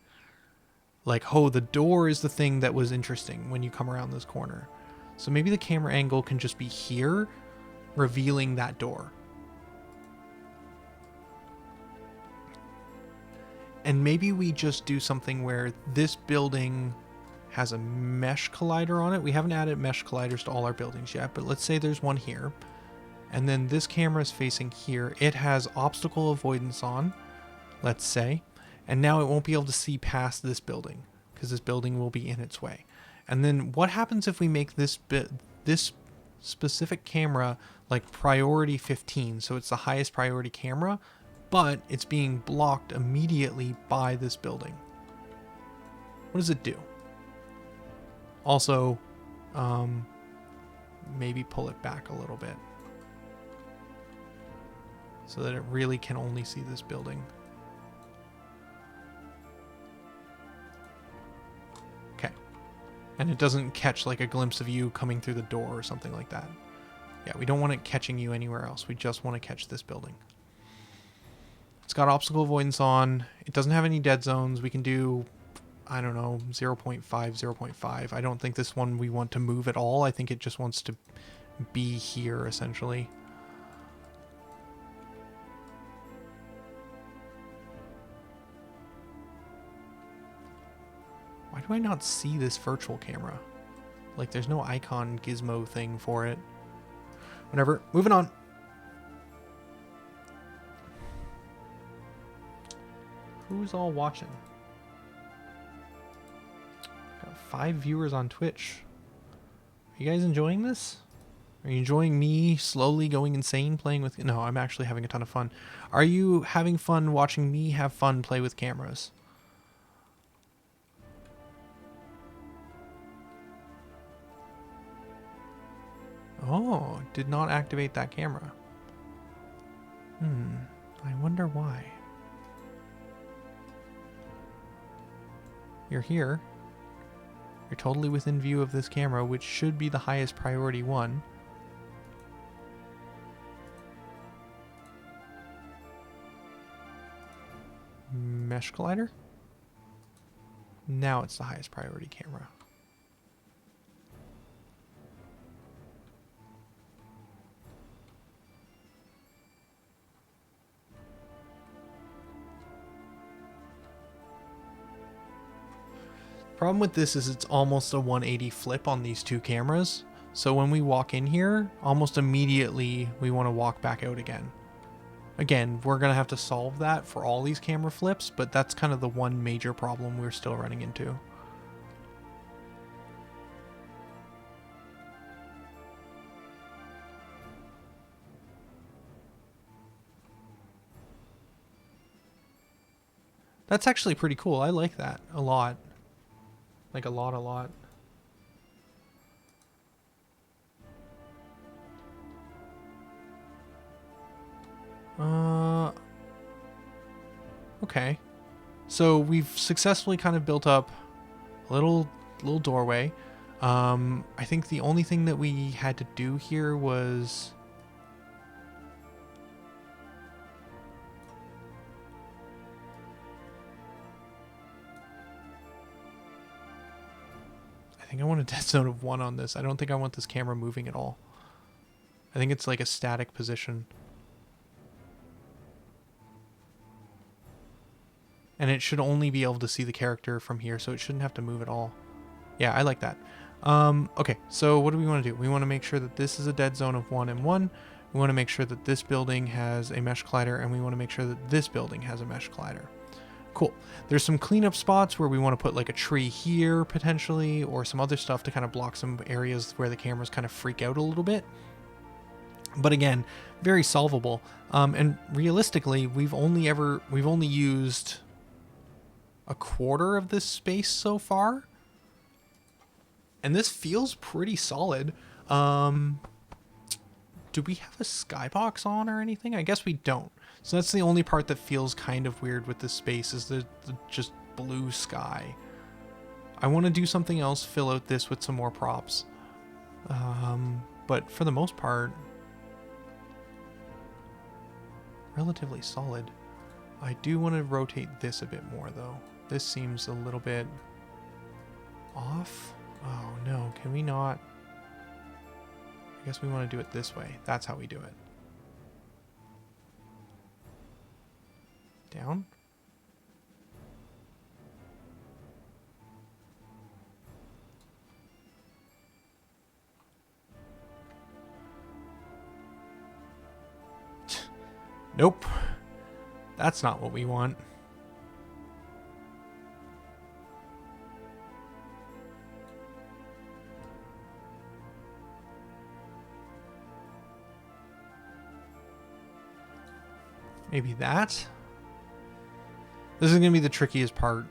oh, the door is the thing that was interesting when you come around this corner. So maybe the camera angle can just be here, revealing that door. And maybe we just do something where this building has a mesh collider on it. We haven't added mesh colliders to all our buildings yet, but let's say there's one here. And then this camera is facing here. It has obstacle avoidance on, let's say. And now it won't be able to see past this building because this building will be in its way. And then what happens if we make this specific camera like priority 15? So it's the highest priority camera, but it's being blocked immediately by this building. What does it do? Also, maybe pull it back a little bit so that it really can only see this building. Okay. And it doesn't catch like a glimpse of you coming through the door or something like that. Yeah, we don't want it catching you anywhere else. We just want to catch this building. It's got obstacle avoidance on. It doesn't have any dead zones. We can do, I don't know, 0.5, 0.5. I don't think this one we want to move at all. I think it just wants to be here, essentially. Why do I not see this virtual camera? Like, there's no icon gizmo thing for it. Whatever. Moving on. Who's all watching? Got 5 viewers on Twitch. Are you guys enjoying this? Are you enjoying me slowly going insane playing with... No, I'm actually having a ton of fun. Are you having fun watching me have fun play with cameras? Oh, did not activate that camera. I wonder why. You're here. You're totally within view of this camera, which should be the highest priority one. Mesh collider? Now it's the highest priority camera. Problem with this is it's almost a 180 flip on these two cameras. So when we walk in here, almost immediately we want to walk back out again. Again, we're going to have to solve that for all these camera flips, but that's kind of the one major problem we're still running into. That's actually pretty cool. I like that a lot. Like a lot. Okay. So we've successfully kind of built up a little doorway. I think the only thing that we had to do here was... I think I want a dead zone of 1 on this. I don't think I want this camera moving at all. I think it's like a static position. And it should only be able to see the character from here, so it shouldn't have to move at all. Yeah, I like that. Okay, so what do we want to do? We want to make sure that this is a dead zone of 1 and 1. We want to make sure that this building has a mesh collider, and we want to make sure that this building has a mesh collider. Cool. There's some cleanup spots where we want to put like a tree here, potentially, or some other stuff to kind of block some areas where the cameras kind of freak out a little bit. But again, very solvable. And realistically, we've only used a quarter of this space so far, and this feels pretty solid. Do we have a skybox on or anything? I guess we don't. So that's the only part that feels kind of weird with this space, is the just blue sky. I want to do something else, fill out this with some more props. But for the most part, relatively solid. I do want to rotate this a bit more though. This seems a little bit off. Oh no, can we not? I guess we want to do it this way. That's how we do it. Down. Nope. That's not what we want. Maybe that? This is going to be the trickiest part.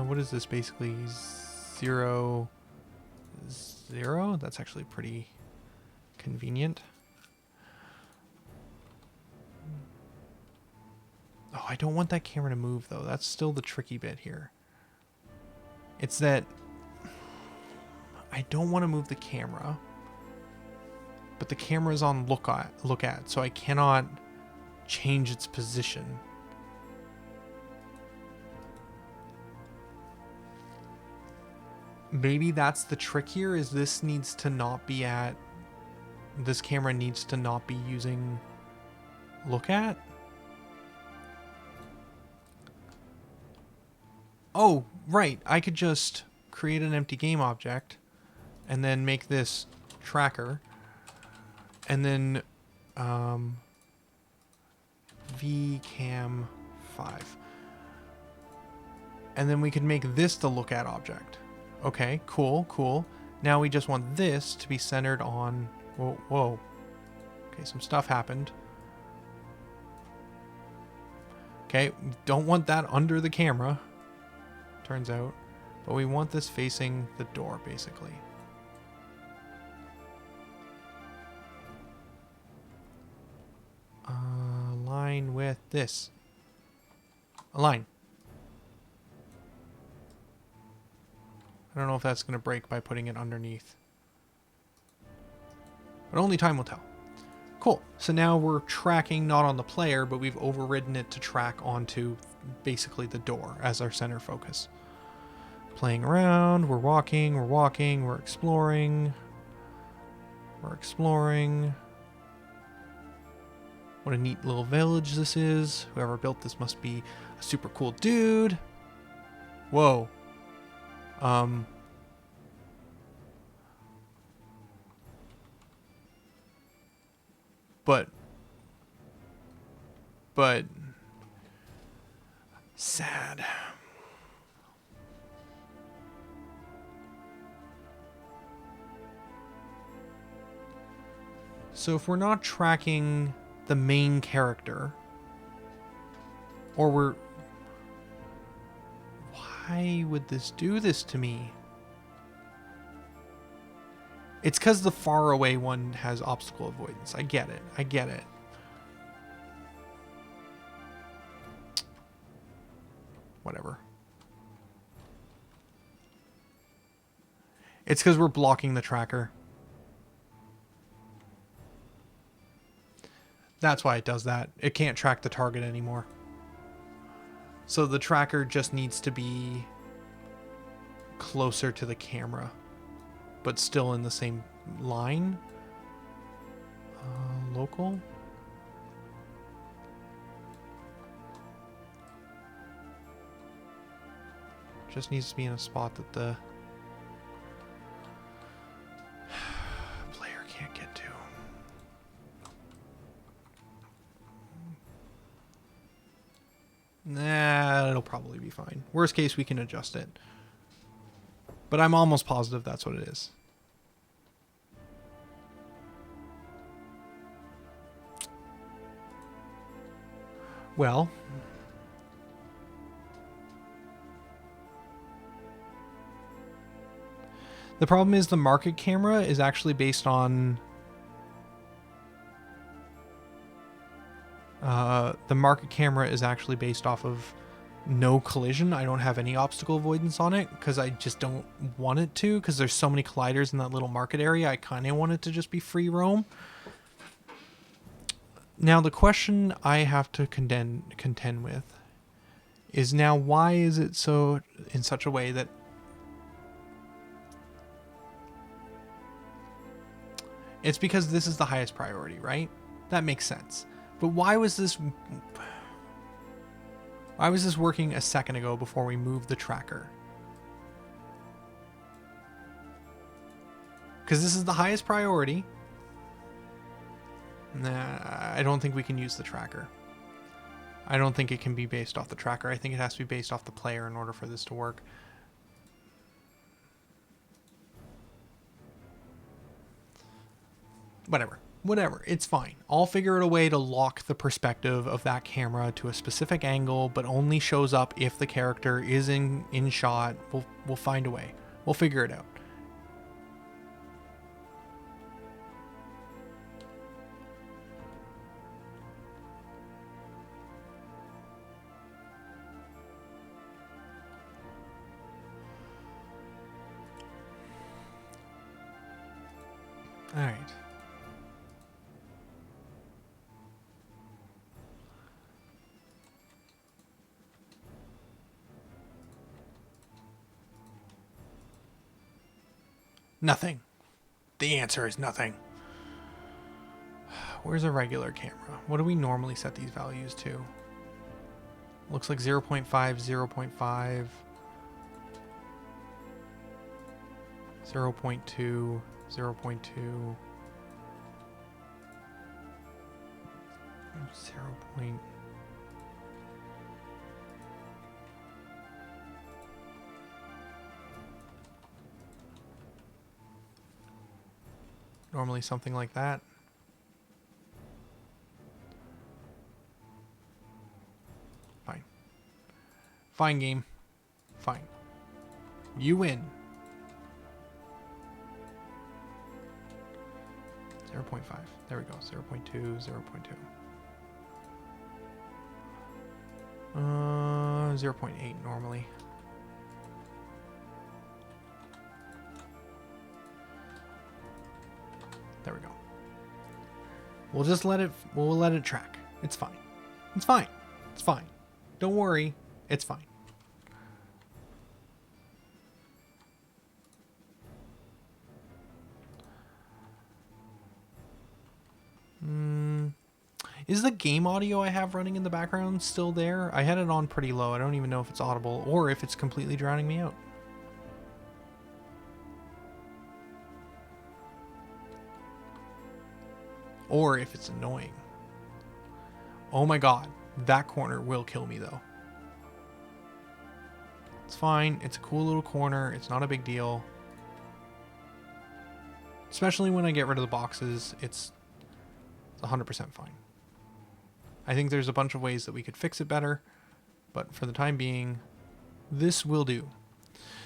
What is this basically? 0, 0? That's actually pretty convenient. Oh, I don't want that camera to move though. That's still the tricky bit here. It's that I don't want to move the camera, but the camera is on look at, so I cannot change its position. Maybe that's the trick here, is this needs to not be at, this camera needs to not be using look at. Oh, right. I could just create an empty game object and then make this tracker and then vcam 5. And then we could make this the look at object. Okay, cool. Now we just want this to be centered on... Whoa. Okay, some stuff happened. Okay, don't want that under the camera, turns out. But we want this facing the door, basically. Align with this. Align. I don't know if that's going to break by putting it underneath. But only time will tell. Cool. So now we're tracking not on the player, but we've overridden it to track onto basically the door as our center focus. Playing around, we're walking, we're exploring. What a neat little village this is. Whoever built this must be a super cool dude. Whoa. Um, but sad. So if we're not tracking the main character, or we're... Why would this do this to me? It's because the far away one has obstacle avoidance. I get it. I get it. Whatever. It's because we're blocking the tracker. That's why it does that. It can't track the target anymore. So the tracker just needs to be closer to the camera, but still in the same line. Local. Just needs to be in a spot that the player can't get to. Nah, it'll probably be fine. Worst case, we can adjust it. But I'm almost positive that's what it is. Well, the problem is the market camera is actually based on... the market camera is actually based off of no collision. I don't have any obstacle avoidance on it because I just don't want it to, because there's so many colliders in that little market area. I kind of want it to just be free roam. Now the question I have to contend with is, now why is it so in such a way that it's because this is the highest priority, right? That makes sense. But why was this working a second ago before we moved the tracker? Because this is the highest priority. Nah, I don't think we can use the tracker. I don't think it can be based off the tracker. I think it has to be based off the player in order for this to work. Whatever, it's fine. I'll figure out a way to lock the perspective of that camera to a specific angle, but only shows up if the character is in shot. We'll find a way. We'll figure it out. All right. Nothing. The answer is nothing. Where's a regular camera? What do we normally set these values to? Looks like 0.5, 0.5, 0.2, 0.2, 0. Normally something like that. Fine. Fine, game. Fine. You win. 0.5. There we go. 0.2, 0.2. 0.8 normally. There we go. We'll let it track. It's fine. It's fine. It's fine. Don't worry. It's fine. Is the game audio I have running in the background still there? I had it on pretty low. I don't even know if it's audible or if it's completely drowning me out. or if it's annoying. Oh my god, that corner will kill me though. It's fine. It's a cool little corner. It's not a big deal. Especially when I get rid of the boxes, it's 100% fine. I think there's a bunch of ways that we could fix it better, but for the time being, this will do.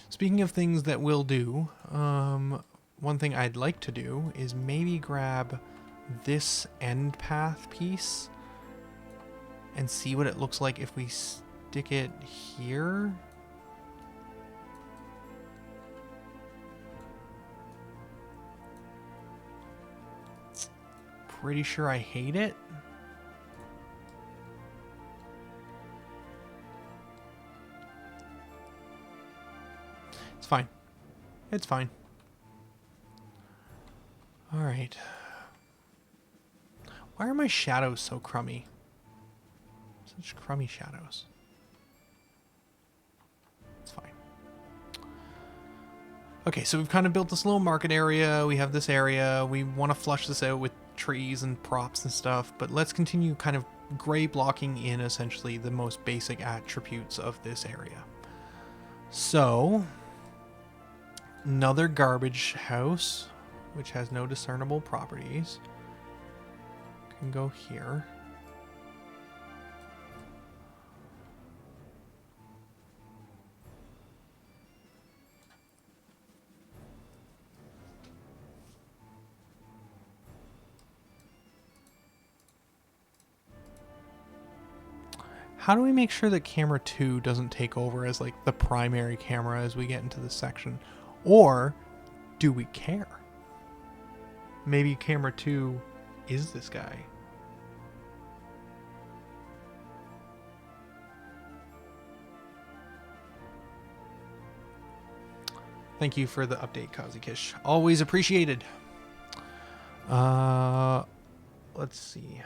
Speaking of things that will do, one thing I'd like to do is maybe grab this end path piece and see what it looks like if we stick it here. Pretty sure I hate it. It's fine. It's fine. All right. Why are my shadows so crummy? Such crummy shadows. It's fine. Okay, so we've kind of built this little market area. We have this area. We want to flush this out with trees and props and stuff, but let's continue kind of gray blocking in essentially the most basic attributes of this area. So, another garbage house, which has no discernible properties, can go here. How do we make sure that camera 2 doesn't take over as like the primary camera as we get into this section? Or do we care? Maybe camera 2 is this guy. Thank you for the update, Kazukish. Always appreciated. Let's see.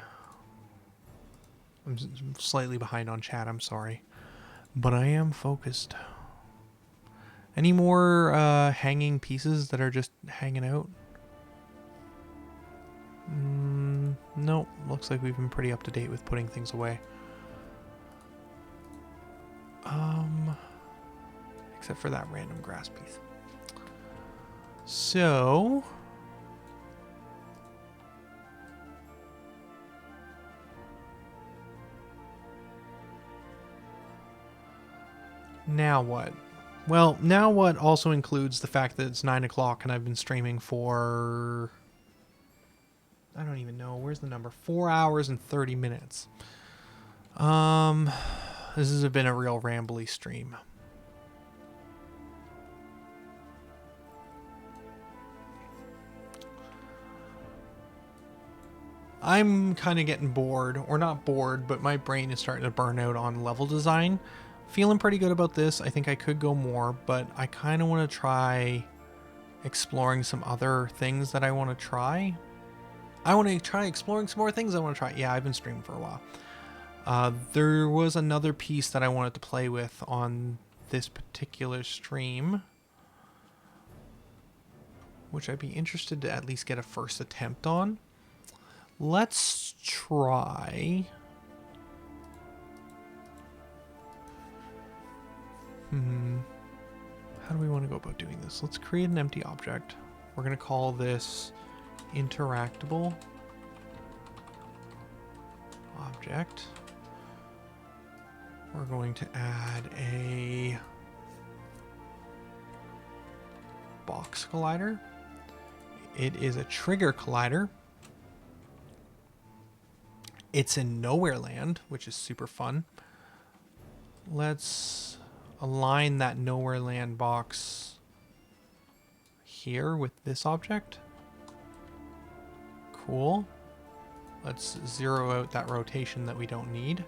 I'm slightly behind on chat, I'm sorry. But I am focused. Any more hanging pieces that are just hanging out? Nope. Looks like we've been pretty up to date with putting things away. Except for that random grass piece. So... now what? Well, now what also includes the fact that it's 9 o'clock and I've been streaming for... I don't even know. Where's the number? 4 hours and 30 minutes. This has been a real rambly stream. I'm kind of getting bored, or not bored, but my brain is starting to burn out on level design. Feeling pretty good about this. I think I could go more, but I kind of want to try exploring some other things that I want to try. I want to try exploring some more things I want to try. Yeah, I've been streaming for a while. There was another piece that I wanted to play with on this particular stream, which I'd be interested to at least get a first attempt on. Let's try... How do we want to go about doing this? Let's create an empty object. We're going to call this interactable object. We're going to add a box collider. It is a trigger collider. It's in nowhere land, which is super fun. Let's align that nowhere land box here with this object. Cool. Let's zero out that rotation that we don't need.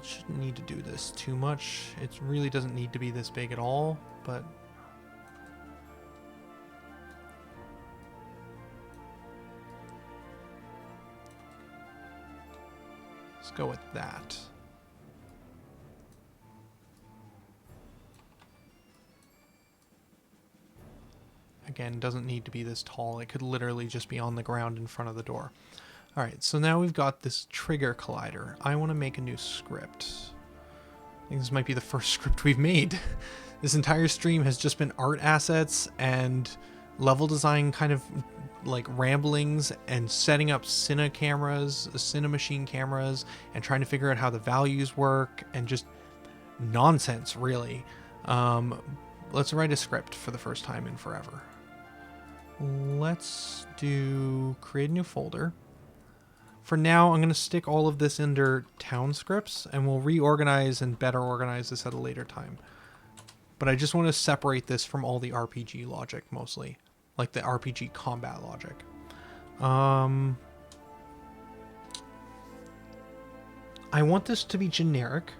Shouldn't need to do this too much. It really doesn't need to be this big at all, but let's go with that. Again, doesn't need to be this tall. It could literally just be on the ground in front of the door. All right, so now we've got this trigger collider. I want to make a new script. I think this might be the first script we've made. This entire stream has just been art assets and level design kind of like ramblings and setting up cine machine cameras, and trying to figure out how the values work, and just nonsense, really. Let's write a script for the first time in forever. Let's do create a new folder. For now, I'm going to stick all of this under town scripts, and we'll reorganize and better organize this at a later time. But I just want to separate this from all the RPG logic, mostly. Like the RPG combat logic. I want this to be generic.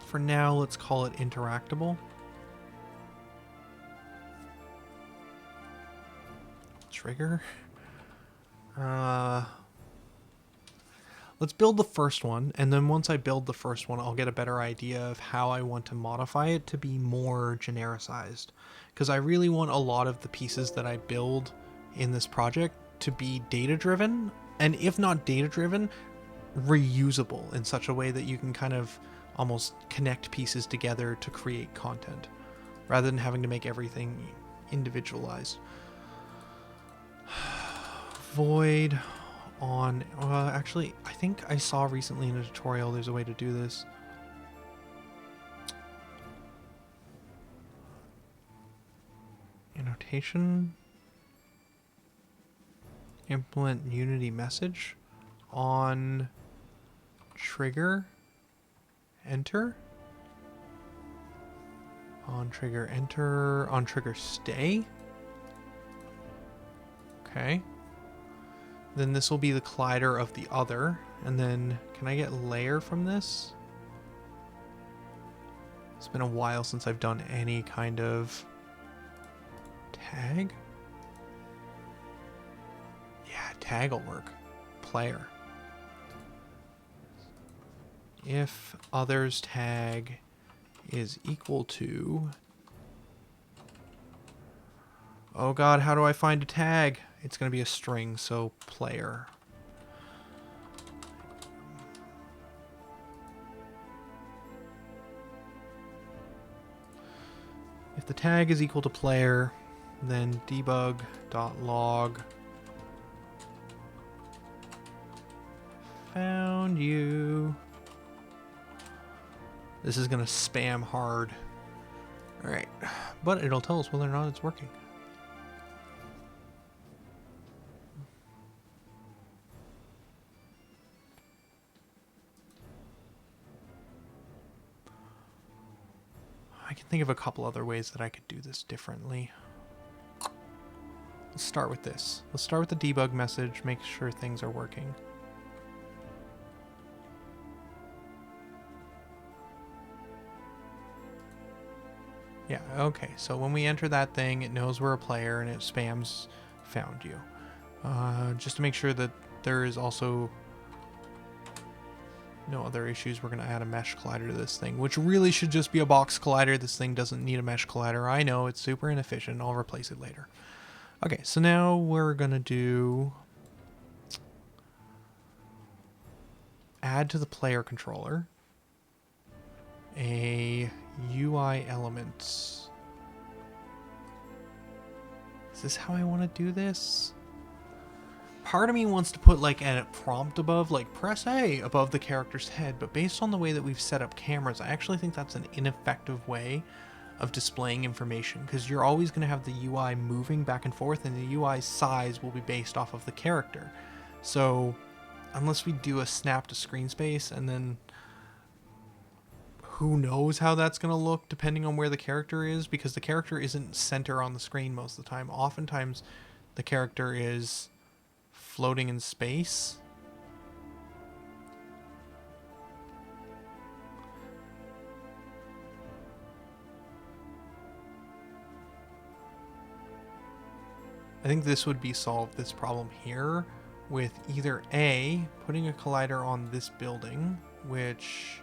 For now, let's call it interactable. Trigger. Let's build the first one, and then once I build the first one, I'll get a better idea of how I want to modify it to be more genericized. Because I really want a lot of the pieces that I build in this project to be data-driven, and if not data-driven, reusable in such a way that you can kind of almost connect pieces together to create content, rather than having to make everything individualized. Void on... actually, I think I saw recently in a tutorial there's a way to do this. Annotation. Implement Unity message on trigger. Enter. On trigger enter. On trigger stay. Okay. Then this will be the collider of the other. And then, can I get layer from this? It's been a while since I've done any kind of tag. Yeah, tag will work. Player. If others tag is equal to... Oh god, how do I find a tag? It's going to be a string, so player. If the tag is equal to player, then debug.log found you. This is going to spam hard. Alright, but it'll tell us whether or not it's working. I can think of a couple other ways that I could do this differently. Let's start with this. Let's start with the debug message, make sure things are working. Yeah, okay, so when we enter that thing, it knows we're a player and it spams found you. Just to make sure that there is also no other issues, we're going to add a mesh collider to this thing, which really should just be a box collider. This thing doesn't need a mesh collider. I know, it's super inefficient. I'll replace it later. Okay, so now we're going to do add to the player controller a UI element. Is this how I want to do this? Part of me wants to put like a prompt above, like press A above the character's head, but based on the way that we've set up cameras, I actually think that's an ineffective way of displaying information, because you're always going to have the UI moving back and forth, and the UI size will be based off of the character. So unless we do a snap to screen space, and then who knows how that's going to look depending on where the character is, because the character isn't center on the screen most of the time. Oftentimes the character is floating in space. I think this would be solved, this problem here, with either A, putting a collider on this building, which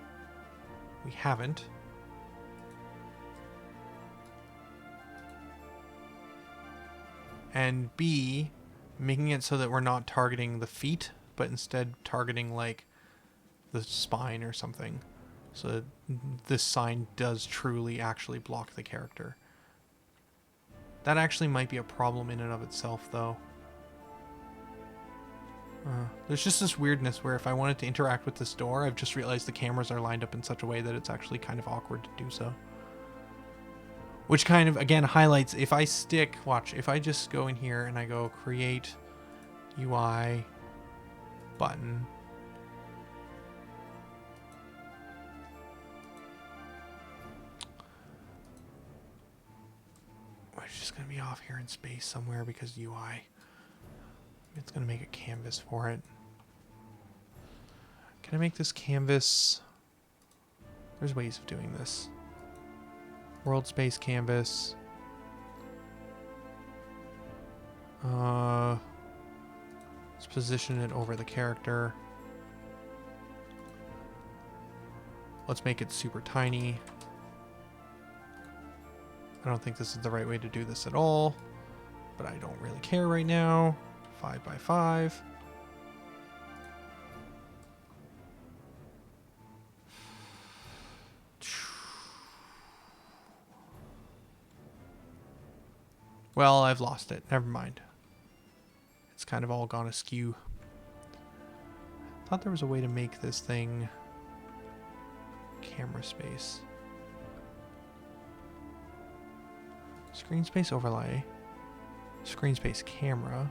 we haven't. And B, making it so that we're not targeting the feet, but instead targeting like the spine or something. So that this sign does truly actually block the character. That actually might be a problem in and of itself, though. There's just this weirdness where if I wanted to interact with this door, I've just realized the cameras are lined up in such a way that it's actually kind of awkward to do so. Which kind of, again, highlights, if I stick, watch, if I just go in here and I go create UI button. We're just going to be off here in space somewhere because UI. It's going to make a canvas for it. Can I make this canvas? There's ways of doing this. World space canvas. Let's position it over the character. Let's make it super tiny. I don't think this is the right way to do this at all, but I don't really care right now. 5 by 5. Well, I've lost it. Never mind. It's kind of all gone askew. I thought there was a way to make this thing camera space. Screen space overlay. Screen space camera.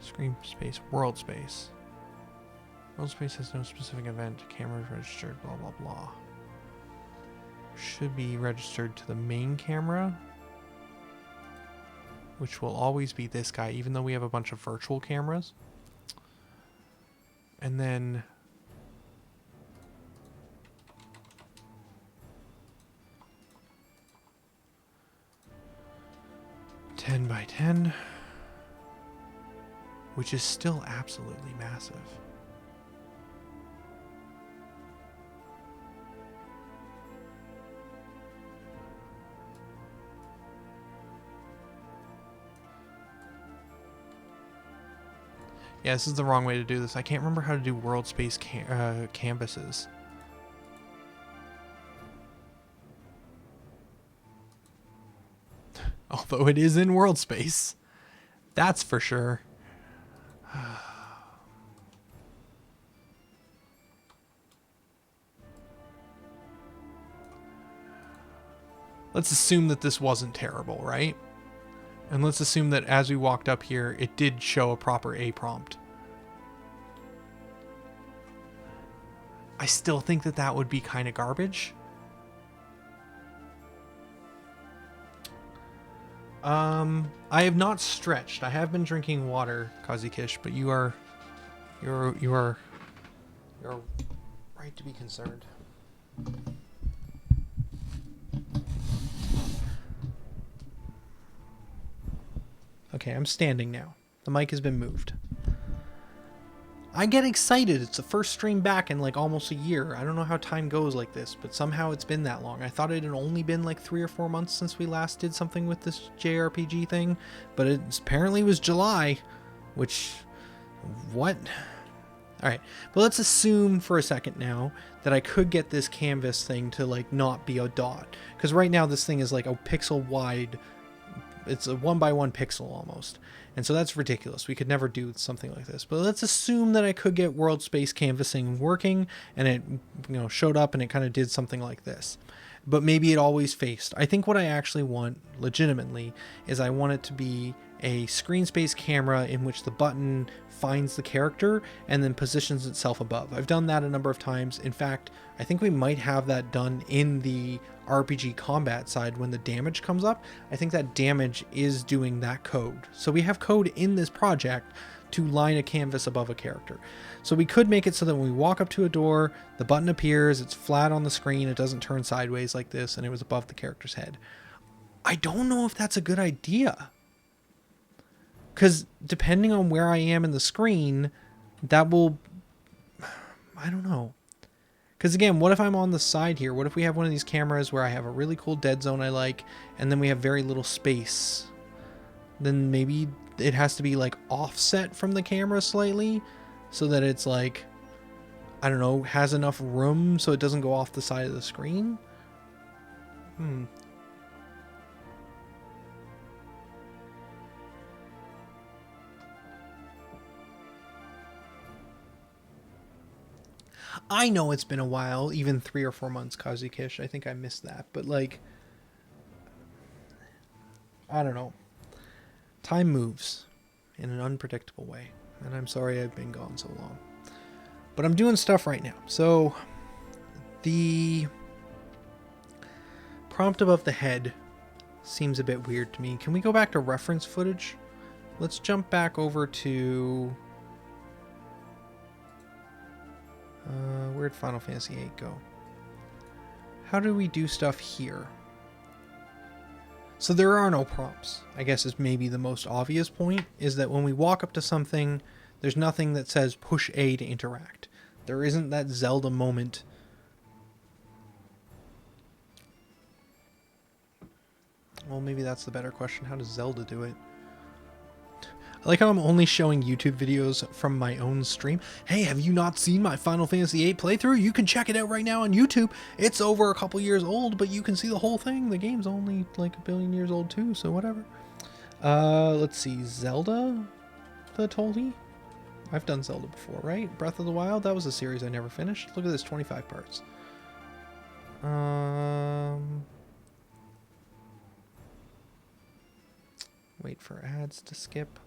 Screen space world space. World space has no specific event. Camera is registered, blah, blah, blah. Should be registered to the main camera, which will always be this guy, even though we have a bunch of virtual cameras. And then ten by 10, which is still absolutely massive. Yeah, this is the wrong way to do this. I can't remember how to do world space canvases. Although it is in world space. That's for sure. Let's assume that this wasn't terrible, right? And let's assume that as we walked up here, it did show a proper A prompt. I still think that that would be kind of garbage. I have not stretched. I have been drinking water, Kazikish, but you're right to be concerned. Okay, I'm standing now. The mic has been moved. I get excited. It's the first stream back in like almost a year. I don't know how time goes like this, but somehow it's been that long. I thought it had only been like 3 or 4 months since we last did something with this JRPG thing, but it apparently was July, which, what? All right, but let's assume for a second now that I could get this canvas thing to like not be a dot, because right now this thing is like a pixel wide. It's a 1 by 1 pixel almost. And so that's ridiculous. We could never do something like this. But let's assume that I could get world space canvassing working and it, showed up and it kind of did something like this. But maybe it always faced. I think what I actually want legitimately is I want it to be a screen space camera in which the button finds the character and then positions itself above. I've done that a number of times. In fact, I think we might have that done in the RPG combat side when the damage comes up. I think that damage is doing that code. So we have code in this project to line a canvas above a character. So we could make it so that when we walk up to a door, the button appears, it's flat on the screen, it doesn't turn sideways like this, and it was above the character's head. I don't know if that's a good idea. Because depending on where I am in the screen, that will... I don't know. Because again, what if I'm on the side here? What if we have one of these cameras where I have a really cool dead zone I like, and then we have very little space? Then maybe it has to be like offset from the camera slightly so that it's like, I don't know, has enough room so it doesn't go off the side of the screen? I know it's been a while, even 3 or 4 months, Kazukish. I think I missed that. But, like, I don't know. Time moves in an unpredictable way. And I'm sorry I've been gone so long. But I'm doing stuff right now. So, the prompt above the head seems a bit weird to me. Can we go back to reference footage? Let's jump back over to... where'd Final Fantasy VIII go? How do we do stuff here? So there are no prompts, I guess is maybe the most obvious point, is that when we walk up to something, there's nothing that says push A to interact. There isn't that Zelda moment. Well, maybe that's the better question. How does Zelda do it? I like how I'm only showing YouTube videos from my own stream. Hey, have you not seen my Final Fantasy VIII playthrough? You can check it out right now on YouTube. It's over a couple years old, but you can see the whole thing. The game's only like 1 billion years old too, so whatever. Let's see. Zelda? The Tolly? I've done Zelda before, right? Breath of the Wild? That was a series I never finished. Look at this, 25 parts. Wait for ads to skip.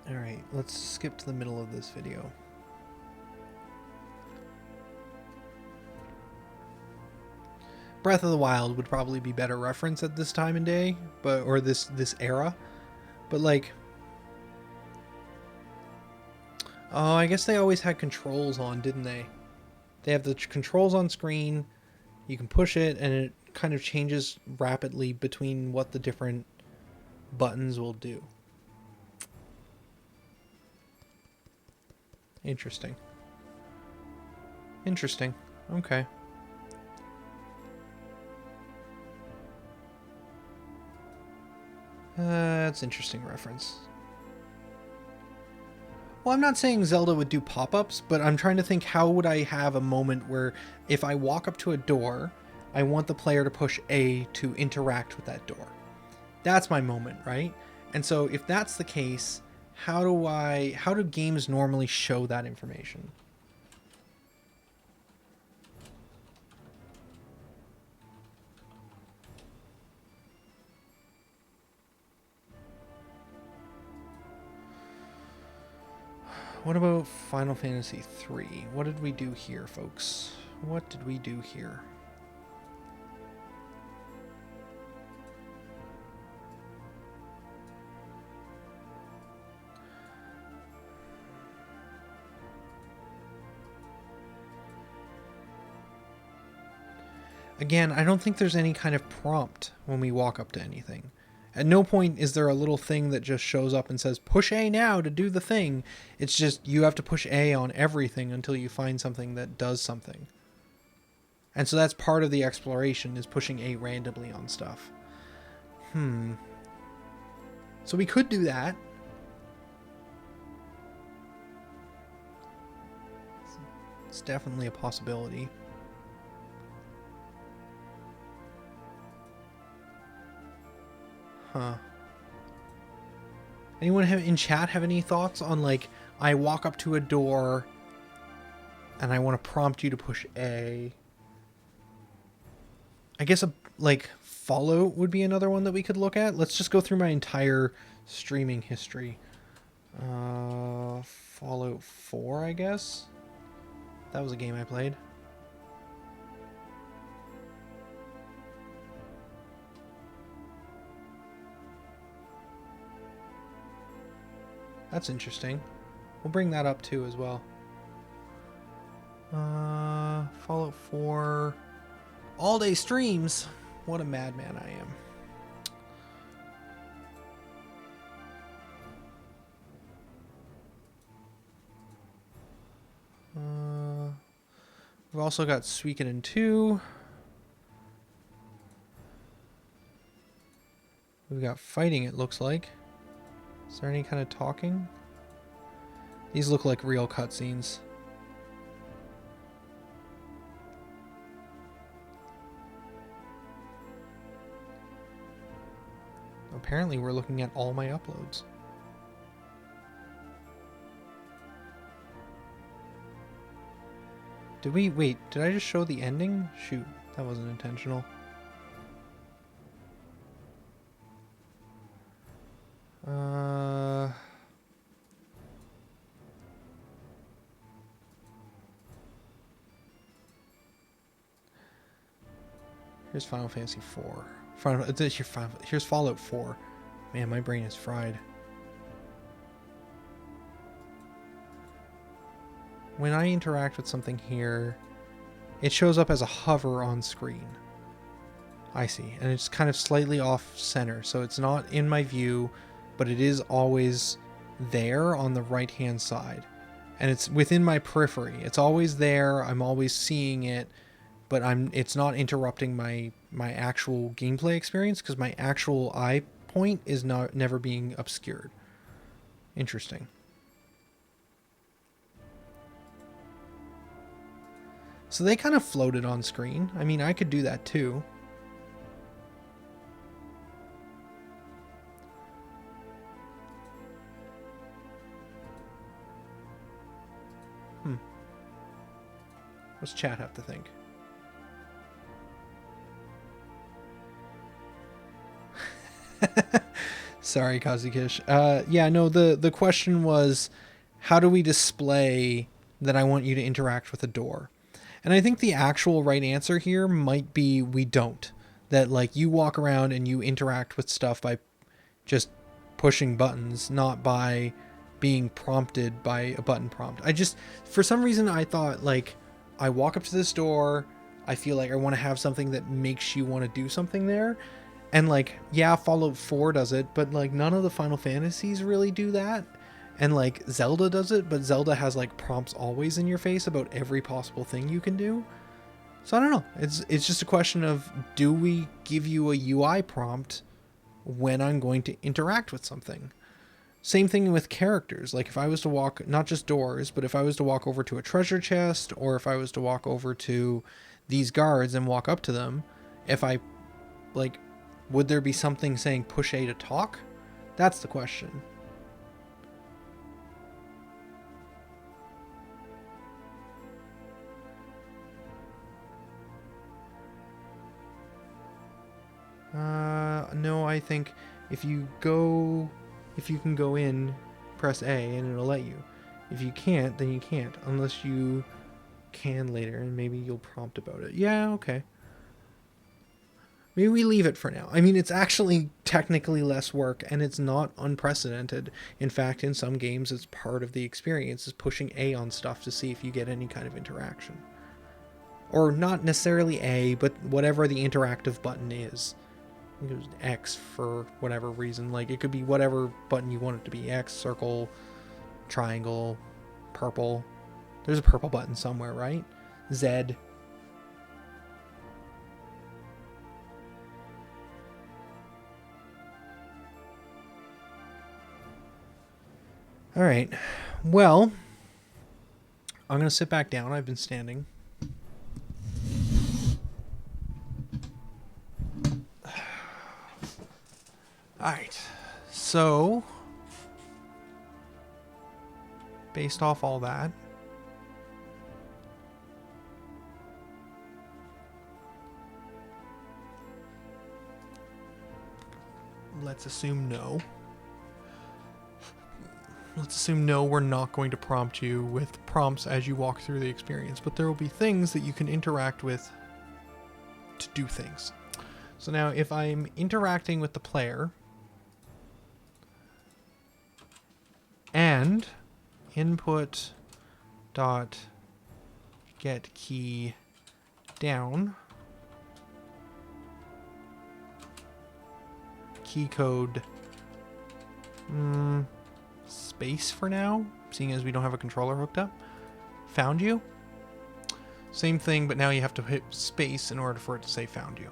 Alright, let's skip to the middle of this video. Breath of the Wild would probably be better reference at this time and day, or this era. But like, oh, I guess they always had controls on, didn't they? They have the controls on screen. You can push it, and it kind of changes rapidly between what the different buttons will do. Interesting. Interesting. Okay. That's interesting reference. Well, I'm not saying Zelda would do pop-ups, but I'm trying to think how would I have a moment where if I walk up to a door, I want the player to push A to interact with that door. That's my moment, right? And so if that's the case, how do games normally show that information? What about Final Fantasy III? What did we do here, folks? What did we do here? Again, I don't think there's any kind of prompt when we walk up to anything. At no point is there a little thing that just shows up and says, push A now to do the thing. It's just you have to push A on everything until you find something that does something. And so that's part of the exploration, is pushing A randomly on stuff. So we could do that. It's definitely a possibility. Anyone in chat have any thoughts on, like, I walk up to a door and I want to prompt you to push A? I guess like Fallout would be another one that we could look at. Let's just go through my entire streaming history. Fallout 4, I guess. That was a game I played. That's interesting. We'll bring that up too as well. Fallout 4 all-day streams. What a madman I am. We've also got Suikoden 2. We've got fighting, it looks like. Is there any kind of talking? These look like real cutscenes. Apparently we're looking at all my uploads. Wait, did I just show the ending? Shoot, that wasn't intentional. Here's Final Fantasy 4. Here's Fallout 4. Man, my brain is fried. When I interact with something here, it shows up as a hover on screen. I see. And it's kind of slightly off center, so it's not in my view, but it is always there on the right-hand side. And it's within my periphery. It's always there. I'm always seeing it, but it's not interrupting my actual gameplay experience because my actual eye point is never being obscured. Interesting. So they kind of floated on screen. I mean, I could do that too. What's chat have to think? Sorry, Kazukish. Yeah, no, the question was, how do we display that I want you to interact with a door? And I think the actual right answer here might be we don't. That, like, you walk around and you interact with stuff by just pushing buttons, not by being prompted by a button prompt. For some reason, I thought, like, I walk up to this door, I feel like I want to have something that makes you want to do something there. And, like, yeah, Fallout 4 does it, but, like, none of the Final Fantasies really do that. And, like, Zelda does it, but Zelda has, like, prompts always in your face about every possible thing you can do. So I don't know. It's just a question of, do we give you a UI prompt when I'm going to interact with something? Same thing with characters. Like, if I was to walk, not just doors, but if I was to walk over to a treasure chest, or if I was to walk over to these guards and walk up to them, would there be something saying push A to talk? That's the question. No, I think if you can go in, press A and it'll let you. If you can't, then you can't, unless you can later, and maybe you'll prompt about it. Yeah, okay. Maybe we leave it for now. I mean, it's actually technically less work, and it's not unprecedented. In fact, in some games, it's part of the experience, is pushing A on stuff to see if you get any kind of interaction. Or not necessarily A, but whatever the interactive button is. I think it was X for whatever reason. Like, it could be whatever button you want it to be. X, circle, triangle, purple. There's a purple button somewhere, right? Z. All right. Well, I'm going to sit back down. I've been standing. All right. So, based off all that, let's assume no. Let's assume no, we're not going to prompt you with prompts as you walk through the experience, but there will be things that you can interact with to do things. So now if I'm interacting with the player and input dot get key down, key code space for now, seeing as we don't have a controller hooked up. Found you. Same thing, but now you have to hit space in order for it to say found you.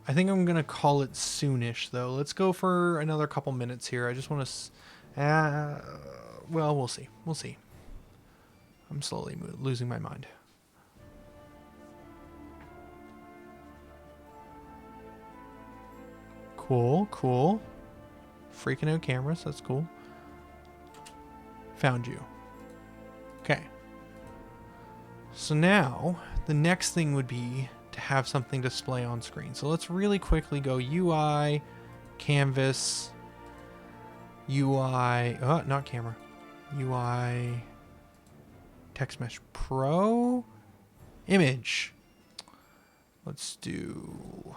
I think I'm going to call it soonish, though. Let's go for another couple minutes here. I just want to... well, we'll see. We'll see. I'm slowly losing my mind. Cool, cool. Freaking out cameras. That's cool. Found you. Okay. So now, the next thing would be to have something display on screen. So let's really quickly go UI, canvas, UI, not camera, UI, text mesh pro, image. Let's do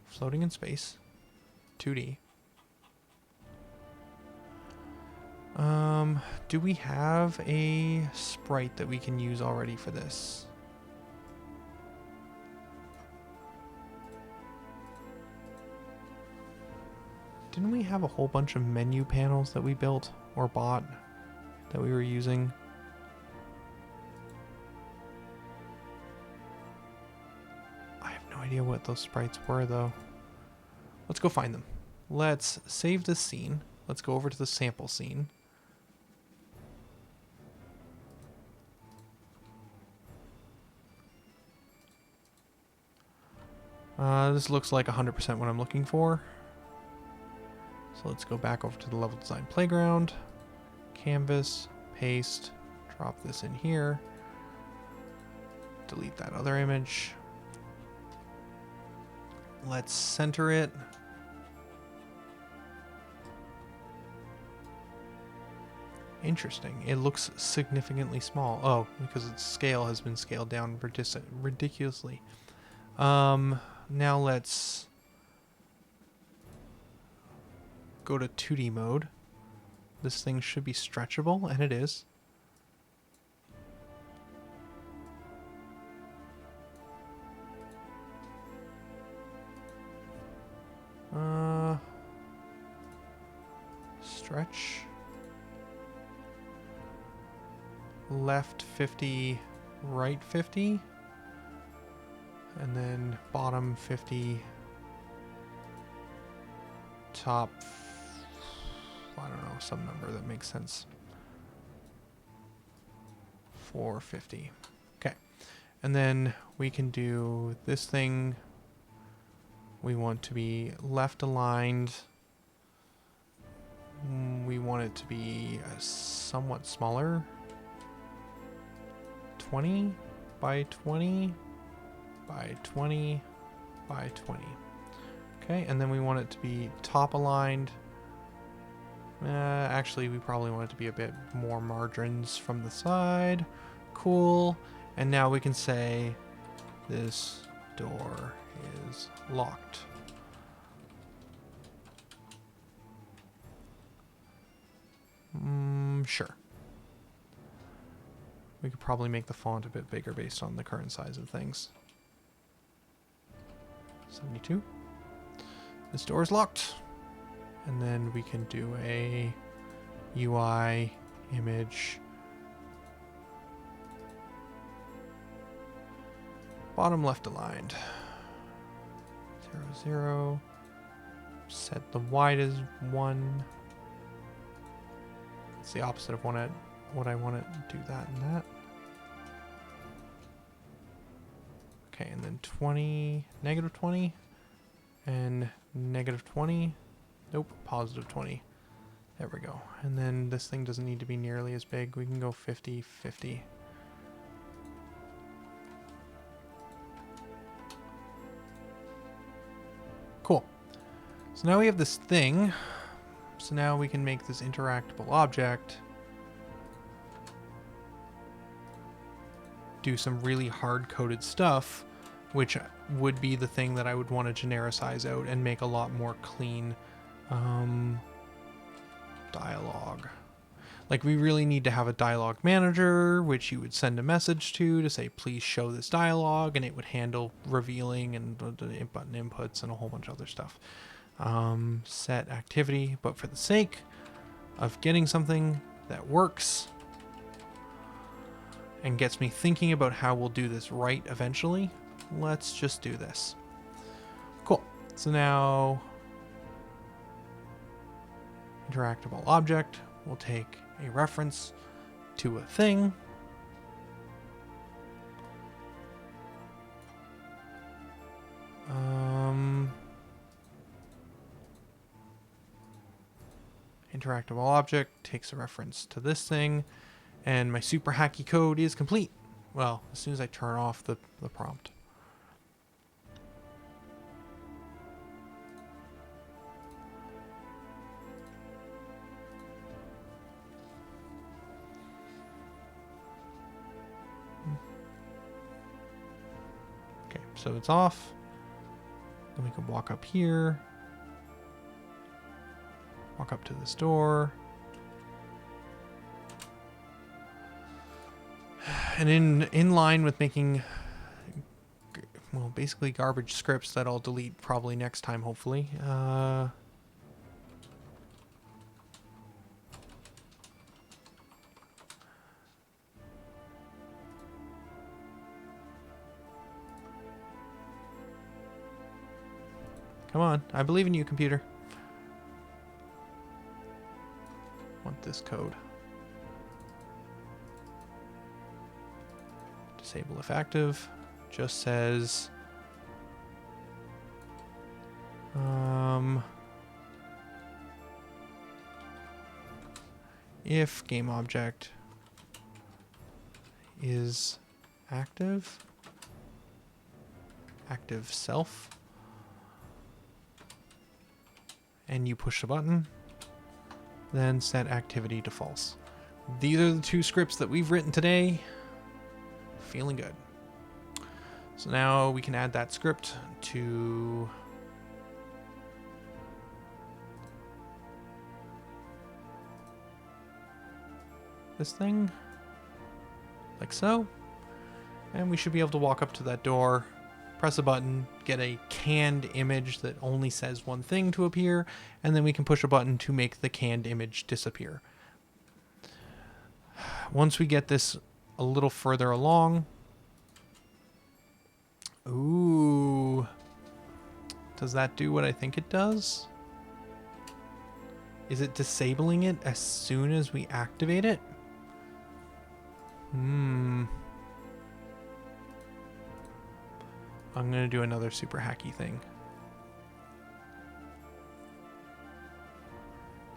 floating in space, 2D. Do we have a sprite that we can use already for this? Didn't we have a whole bunch of menu panels that we built or bought that we were using? I have no idea what those sprites were, though. Let's go find them. Let's save this scene. Let's go over to the sample scene. This looks like 100% what I'm looking for. So let's go back over to the level design playground. Canvas, paste, drop this in here. Delete that other image. Let's center it. Interesting. It looks significantly small. Oh, because its scale has been scaled down ridiculously. Now let's go to 2D mode. This thing should be stretchable, and it is. Stretch. Left 50, right 50. And then bottom 50, top, I don't know, some number that makes sense. 450. Okay. And then we can do this thing. We want to be left aligned. We want it to be somewhat smaller. 20 by 20 by 20 by 20. Okay, and then we want it to be top aligned. Actually, we probably want it to be a bit more margins from the side. Cool. And now we can say this door is locked. Sure. We could probably make the font a bit bigger based on the current size of things. 72. This door is locked. And then we can do a UI image. Bottom left aligned. 0, 0. Set the wide as 1. It's the opposite of what I want to do that and that. Okay, and then 20, negative 20, and negative 20. Nope, positive 20. There we go. And then this thing doesn't need to be nearly as big. We can go 50, 50. Cool. So now we have this thing. So now we can make this interactable object. do some really hard-coded stuff, which would be the thing that I would want to genericize out and make a lot more clean dialogue. Like, we really need to have a dialogue manager, which you would send a message to say, please show this dialogue, and it would handle revealing and the button inputs and a whole bunch of other stuff. Set activity, but for the sake of getting something that works and gets me thinking about how we'll do this right eventually, let's just do this. Cool. So now, interactable object will take a reference to a thing. Interactable object takes a reference to this thing, and my super hacky code is complete. Well, as soon as I turn off the prompt. Okay, so it's off. Then we can walk up here. Walk up to this door. And in line with making, well, basically garbage scripts that I'll delete probably next time, hopefully. Come on, I believe in you, computer. Want this code. Disable if active. Just says if game object is active self, and you push the button, then set activity to false. These are the two scripts that we've written today. Feeling good. So now we can add that script to this thing, like so. And we should be able to walk up to that door, press a button, get a canned image that only says one thing to appear, and then we can push a button to make the canned image disappear. Once we get this a little further along, ooh, does that do what I think it does? Is it disabling it as soon as we activate it? I'm gonna do another super hacky thing.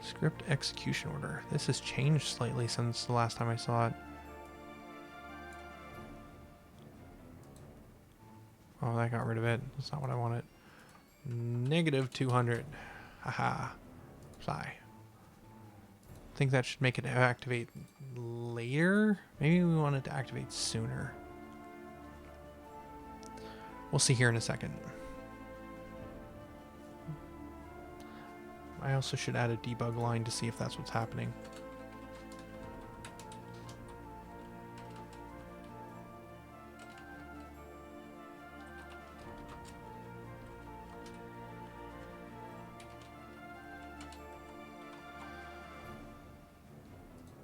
Script execution order. This has changed slightly since the last time I saw it. Oh, that got rid of it. That's not what I wanted. -200. Haha. Fly. I think that should make it activate later. Maybe we want it to activate sooner. We'll see here in a second. I also should add a debug line to see if that's what's happening.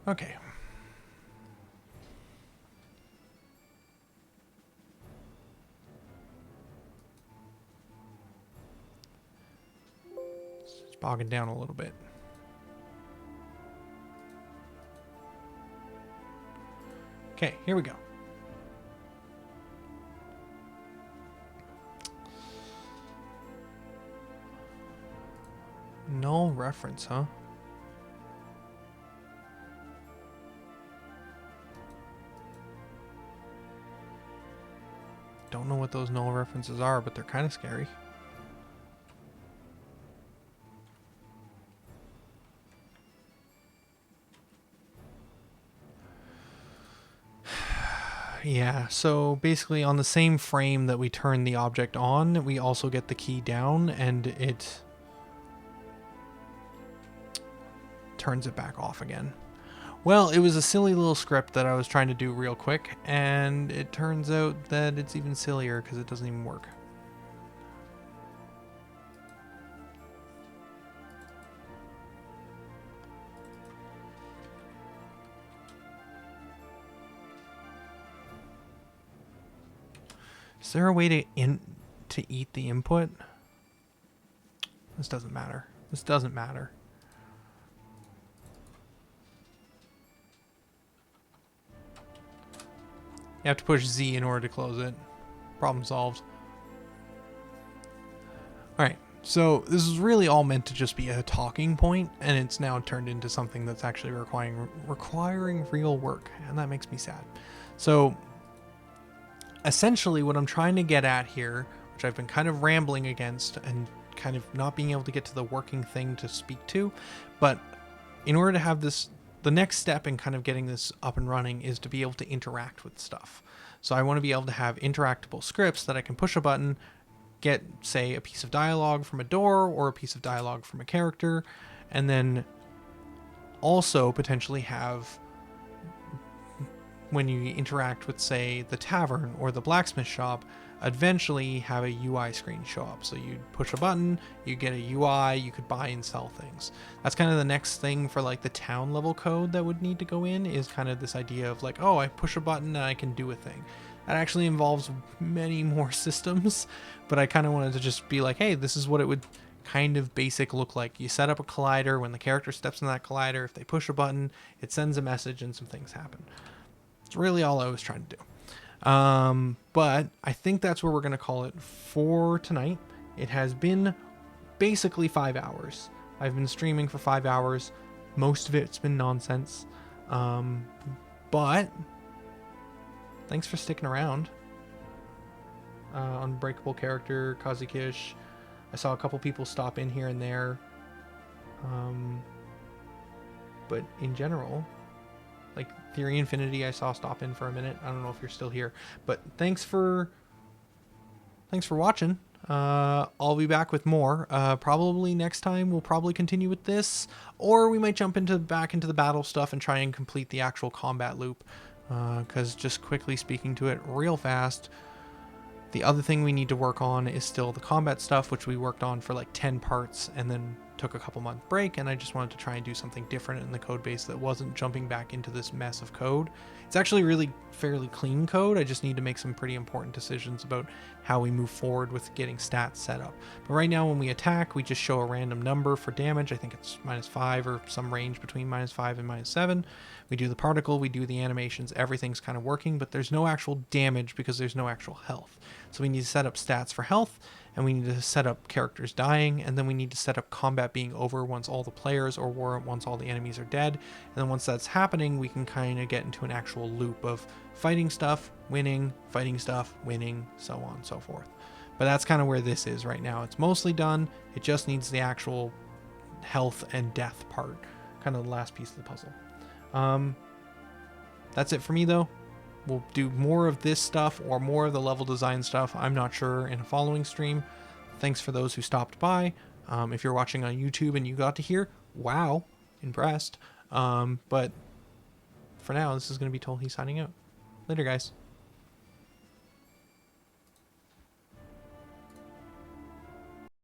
Okay. It's bogging down a little bit. Okay, here we go. Null reference, huh? Don't know what those null references are, but they're kind of scary. Yeah, so basically on the same frame that we turn the object on, we also get the key down, and it turns it back off again. Well, it was a silly little script that I was trying to do real quick, and it turns out that it's even sillier because it doesn't even work. Is there a way to eat the input? This doesn't matter. This doesn't matter. You have to push Z in order to close it. Problem solved. Alright, so this is really all meant to just be a talking point, and it's now turned into something that's actually requiring real work, and that makes me sad. So, essentially what I'm trying to get at here, which I've been kind of rambling against and kind of not being able to get to the working thing to speak to, but in order to have this, the next step in kind of getting this up and running is to be able to interact with stuff. So I want to be able to have interactable scripts that I can push a button, get, say, a piece of dialogue from a door or a piece of dialogue from a character, and then also potentially have, when you interact with, say, the tavern or the blacksmith shop, eventually have a UI screen show up. So you push a button, you get a UI, you could buy and sell things. That's kind of the next thing for like the town level code that would need to go in, is kind of this idea of like, oh, I push a button and I can do a thing. That actually involves many more systems, but I kind of wanted to just be like, hey, this is what it would kind of basic look like. You set up a collider. When the character steps in that collider, if they push a button, it sends a message and some things happen. It's really all I was trying to do. But I think that's where we're going to call it for tonight. It has been basically 5 hours. I've been streaming for 5 hours. Most of it's been nonsense. But thanks for sticking around. Unbreakable character, Kazukish. I saw a couple people stop in here and there. But in general, like Theory Infinity, I saw stop in for a minute. I don't know if you're still here, but thanks for watching. I'll be back with more. Probably next time we'll probably continue with this, or we might jump back into the battle stuff and try and complete the actual combat loop. Because just quickly speaking to it real fast, the other thing we need to work on is still the combat stuff, which we worked on for like 10 parts and then took a couple month break, and I just wanted to try and do something different in the code base that wasn't jumping back into this mess of code. It's actually really fairly clean code. I just need to make some pretty important decisions about how we move forward with getting stats set up. But right now when we attack, we just show a random number for damage. I think it's -5 or some range between -5 and -7. We do the particle, we do the animations, everything's kind of working, but there's no actual damage because there's no actual health. So we need to set up stats for health, and we need to set up characters dying, and then we need to set up combat being over once all the players or once all the enemies are dead. And then once that's happening, we can kind of get into an actual loop of fighting stuff, winning, fighting stuff, winning, so on and so forth. But that's kind of where this is right now. It's mostly done. It just needs the actual health and death part, kind of the last piece of the puzzle. That's it for me though. We'll do more of this stuff or more of the level design stuff, I'm not sure, in a following stream. Thanks for those who stopped by. If you're watching on YouTube and you got to hear, wow, impressed. But for now, this is going to be Tolhi signing out. Later, guys.